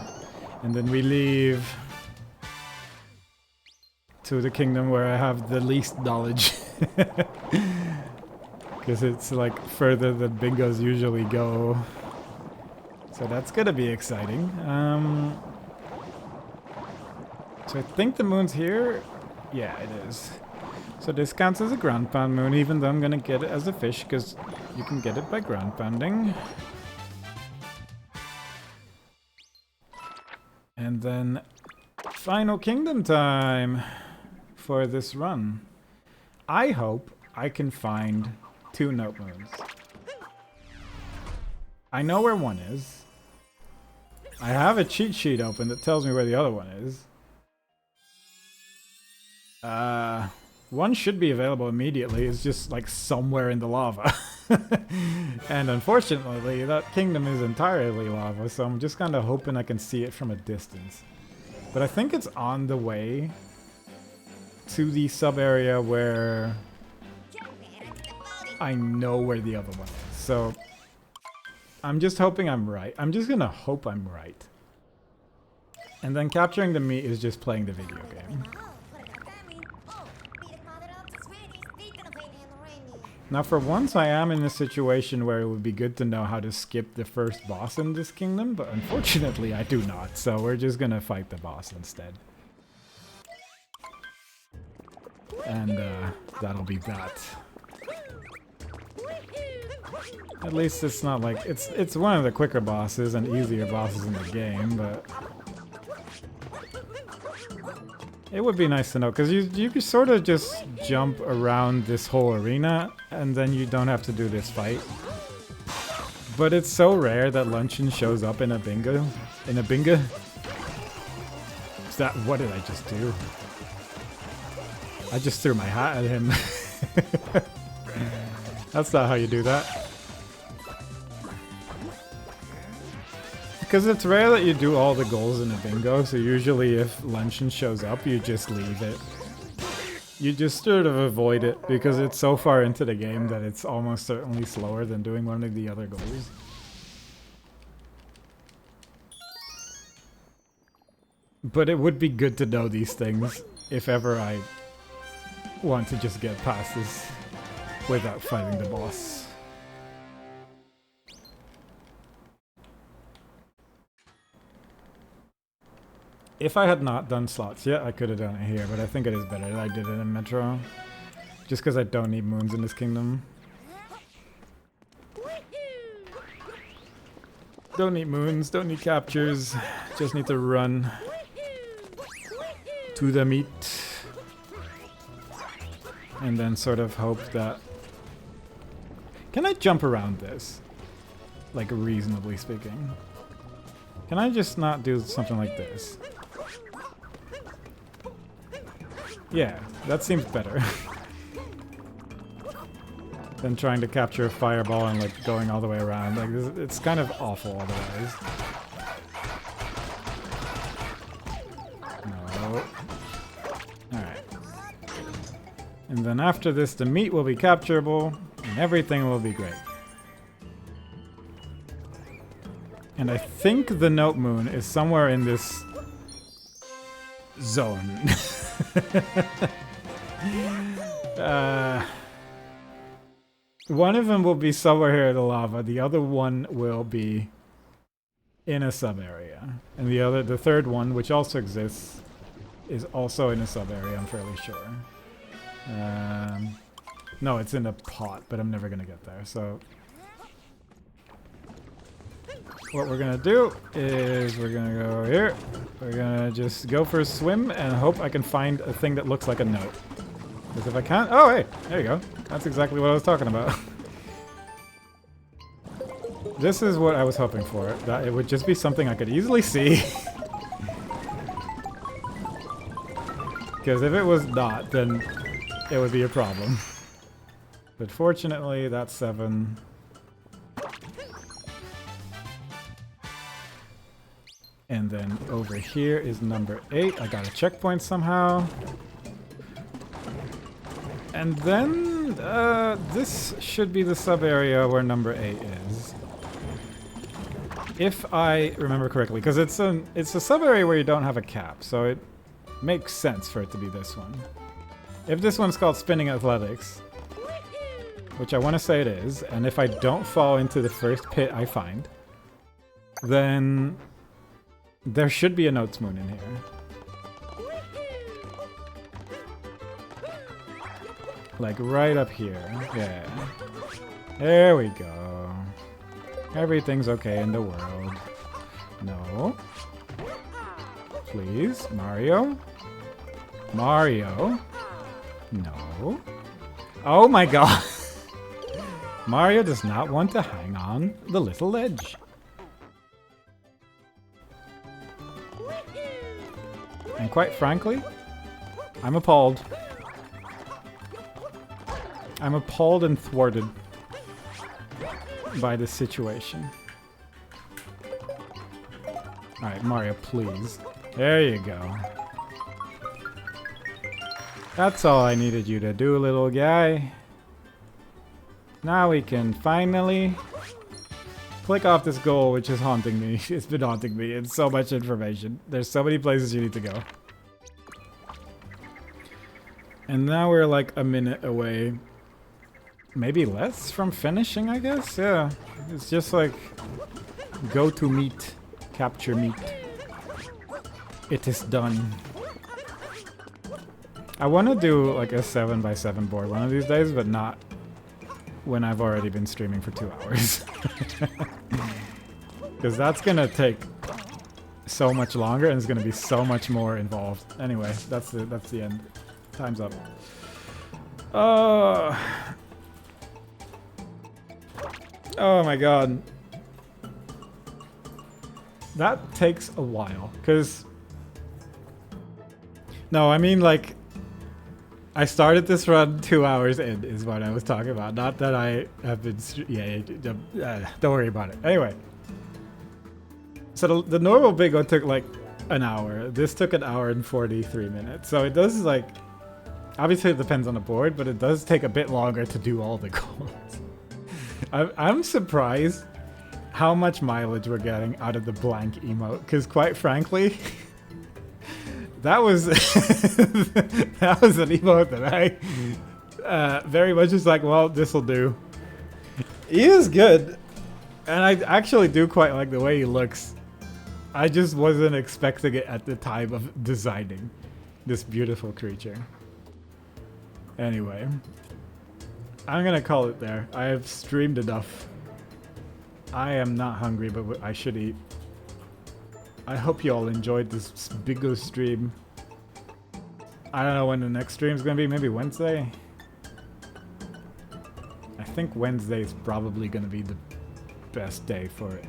And then we leave to the kingdom where I have the least knowledge. Because it's like further than bingos usually go. So that's gonna be exciting. So I think the moon's here. Yeah, it is. So this counts as a ground pound moon, even though I'm gonna get it as a fish, because you can get it by ground pounding. And then final kingdom time for this run. I hope I can find 2 Note Moons. I know where one is. I have a cheat sheet open that tells me where the other one is. One should be available immediately. It's just like somewhere in the lava. And unfortunately, that kingdom is entirely lava, so I'm just kind of hoping I can see it from a distance. But I think it's on the way to the sub-area where I know where the other one is. So I'm just hoping I'm right. I'm just gonna hope I'm right. And then capturing the meat is just playing the video game. Now for once I am in a situation where it would be good to know how to skip the first boss in this kingdom, but unfortunately I do not, so we're just gonna fight the boss instead. And that'll be that. At least it's not like, it's one of the quicker bosses and easier bosses in the game, but it would be nice to know, because you can sort of just jump around this whole arena, and then you don't have to do this fight. But it's so rare that Luncheon shows up in a bingo. That, what did I just do? I just threw my hat at him. That's not how you do that. Because it's rare that you do all the goals in a bingo, so usually if luncheon shows up, you just leave it. You just sort of avoid it, because it's so far into the game that it's almost certainly slower than doing one of the other goals. But it would be good to know these things if ever I want to just get past this without fighting the boss. If I had not done slots yet, I could have done it here, but I think it is better that I did it in Metro. Just because I don't need moons in this kingdom. Don't need moons, don't need captures, just need to run to the meat. And then sort of hope that... Can I jump around this? Like, reasonably speaking. Can I just not do something like this? Yeah, that seems better. Than trying to capture a fireball and like going all the way around. Like, it's kind of awful otherwise. No. Alright. And then after this, the meat will be capturable, and everything will be great. And I think the note moon is somewhere in this zone. One of them will be somewhere here in the lava, the other one will be in a sub-area. And the third one, which also exists, is also in a sub-area, I'm fairly sure. No, it's in a pot, but I'm never gonna get there, so... What we're gonna do is we're gonna go here. We're gonna just go for a swim and hope I can find a thing that looks like a note. Because if I can't... Oh, hey! There you go. That's exactly what I was talking about. This is what I was hoping for. That it would just be something I could easily see. Because if it was not, then it would be a problem. But fortunately, that's 7. And then over here is number 8. I got a checkpoint somehow. And then this should be the sub-area where number 8 is. If I remember correctly, because it's a sub-area where you don't have a cap, so it makes sense for it to be this one. If this one's called Spinning Athletics, which I want to say it is, and if I don't fall into the first pit I find, then there should be a Notes Moon in here. Like right up here. Yeah. There we go. Everything's okay in the world. No. Please, Mario. Mario. No. Oh my god. Mario does not want to hang on the little ledge. And quite frankly, I'm appalled. I'm appalled and thwarted by this situation. Alright, Mario, please. There you go. That's all I needed you to do, little guy. Now we can finally click off this goal, which is haunting me. It's been haunting me. It's so much information. There's so many places you need to go. And now we're like a minute away. Maybe less from finishing, I guess? Yeah. It's just like go to meat. Capture meat. It is done. I want to do like a 7x7 board one of these days, but not when I've already been streaming for 2 hours. Because that's going to take so much longer and it's going to be so much more involved. Anyway, that's the end. Time's up. Oh my god. That takes a while, because No, I mean like I started this run 2 hours in is what I was talking about. Not that I have been... don't worry about it. Anyway. So the normal big one took like an hour. This took an hour and 43 minutes. So it does like... Obviously it depends on the board, but it does take a bit longer to do all the goals. I'm surprised how much mileage we're getting out of the blank emote. Because quite frankly... That was that was an emote that I very much was like, well, this'll do. He is good, and I actually do quite like the way he looks. I just wasn't expecting it at the time of designing this beautiful creature. Anyway, I'm gonna call it there. I have streamed enough. I am not hungry, but I should eat. I hope you all enjoyed this bigger stream. I don't know when the next stream is going to be. Maybe Wednesday? I think Wednesday is probably going to be the best day for it.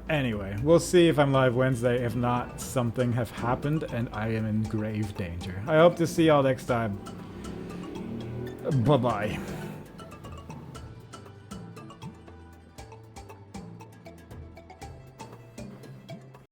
Anyway, we'll see if I'm live Wednesday. If not, something have happened and I am in grave danger. I hope to see y'all next time. Bye-bye.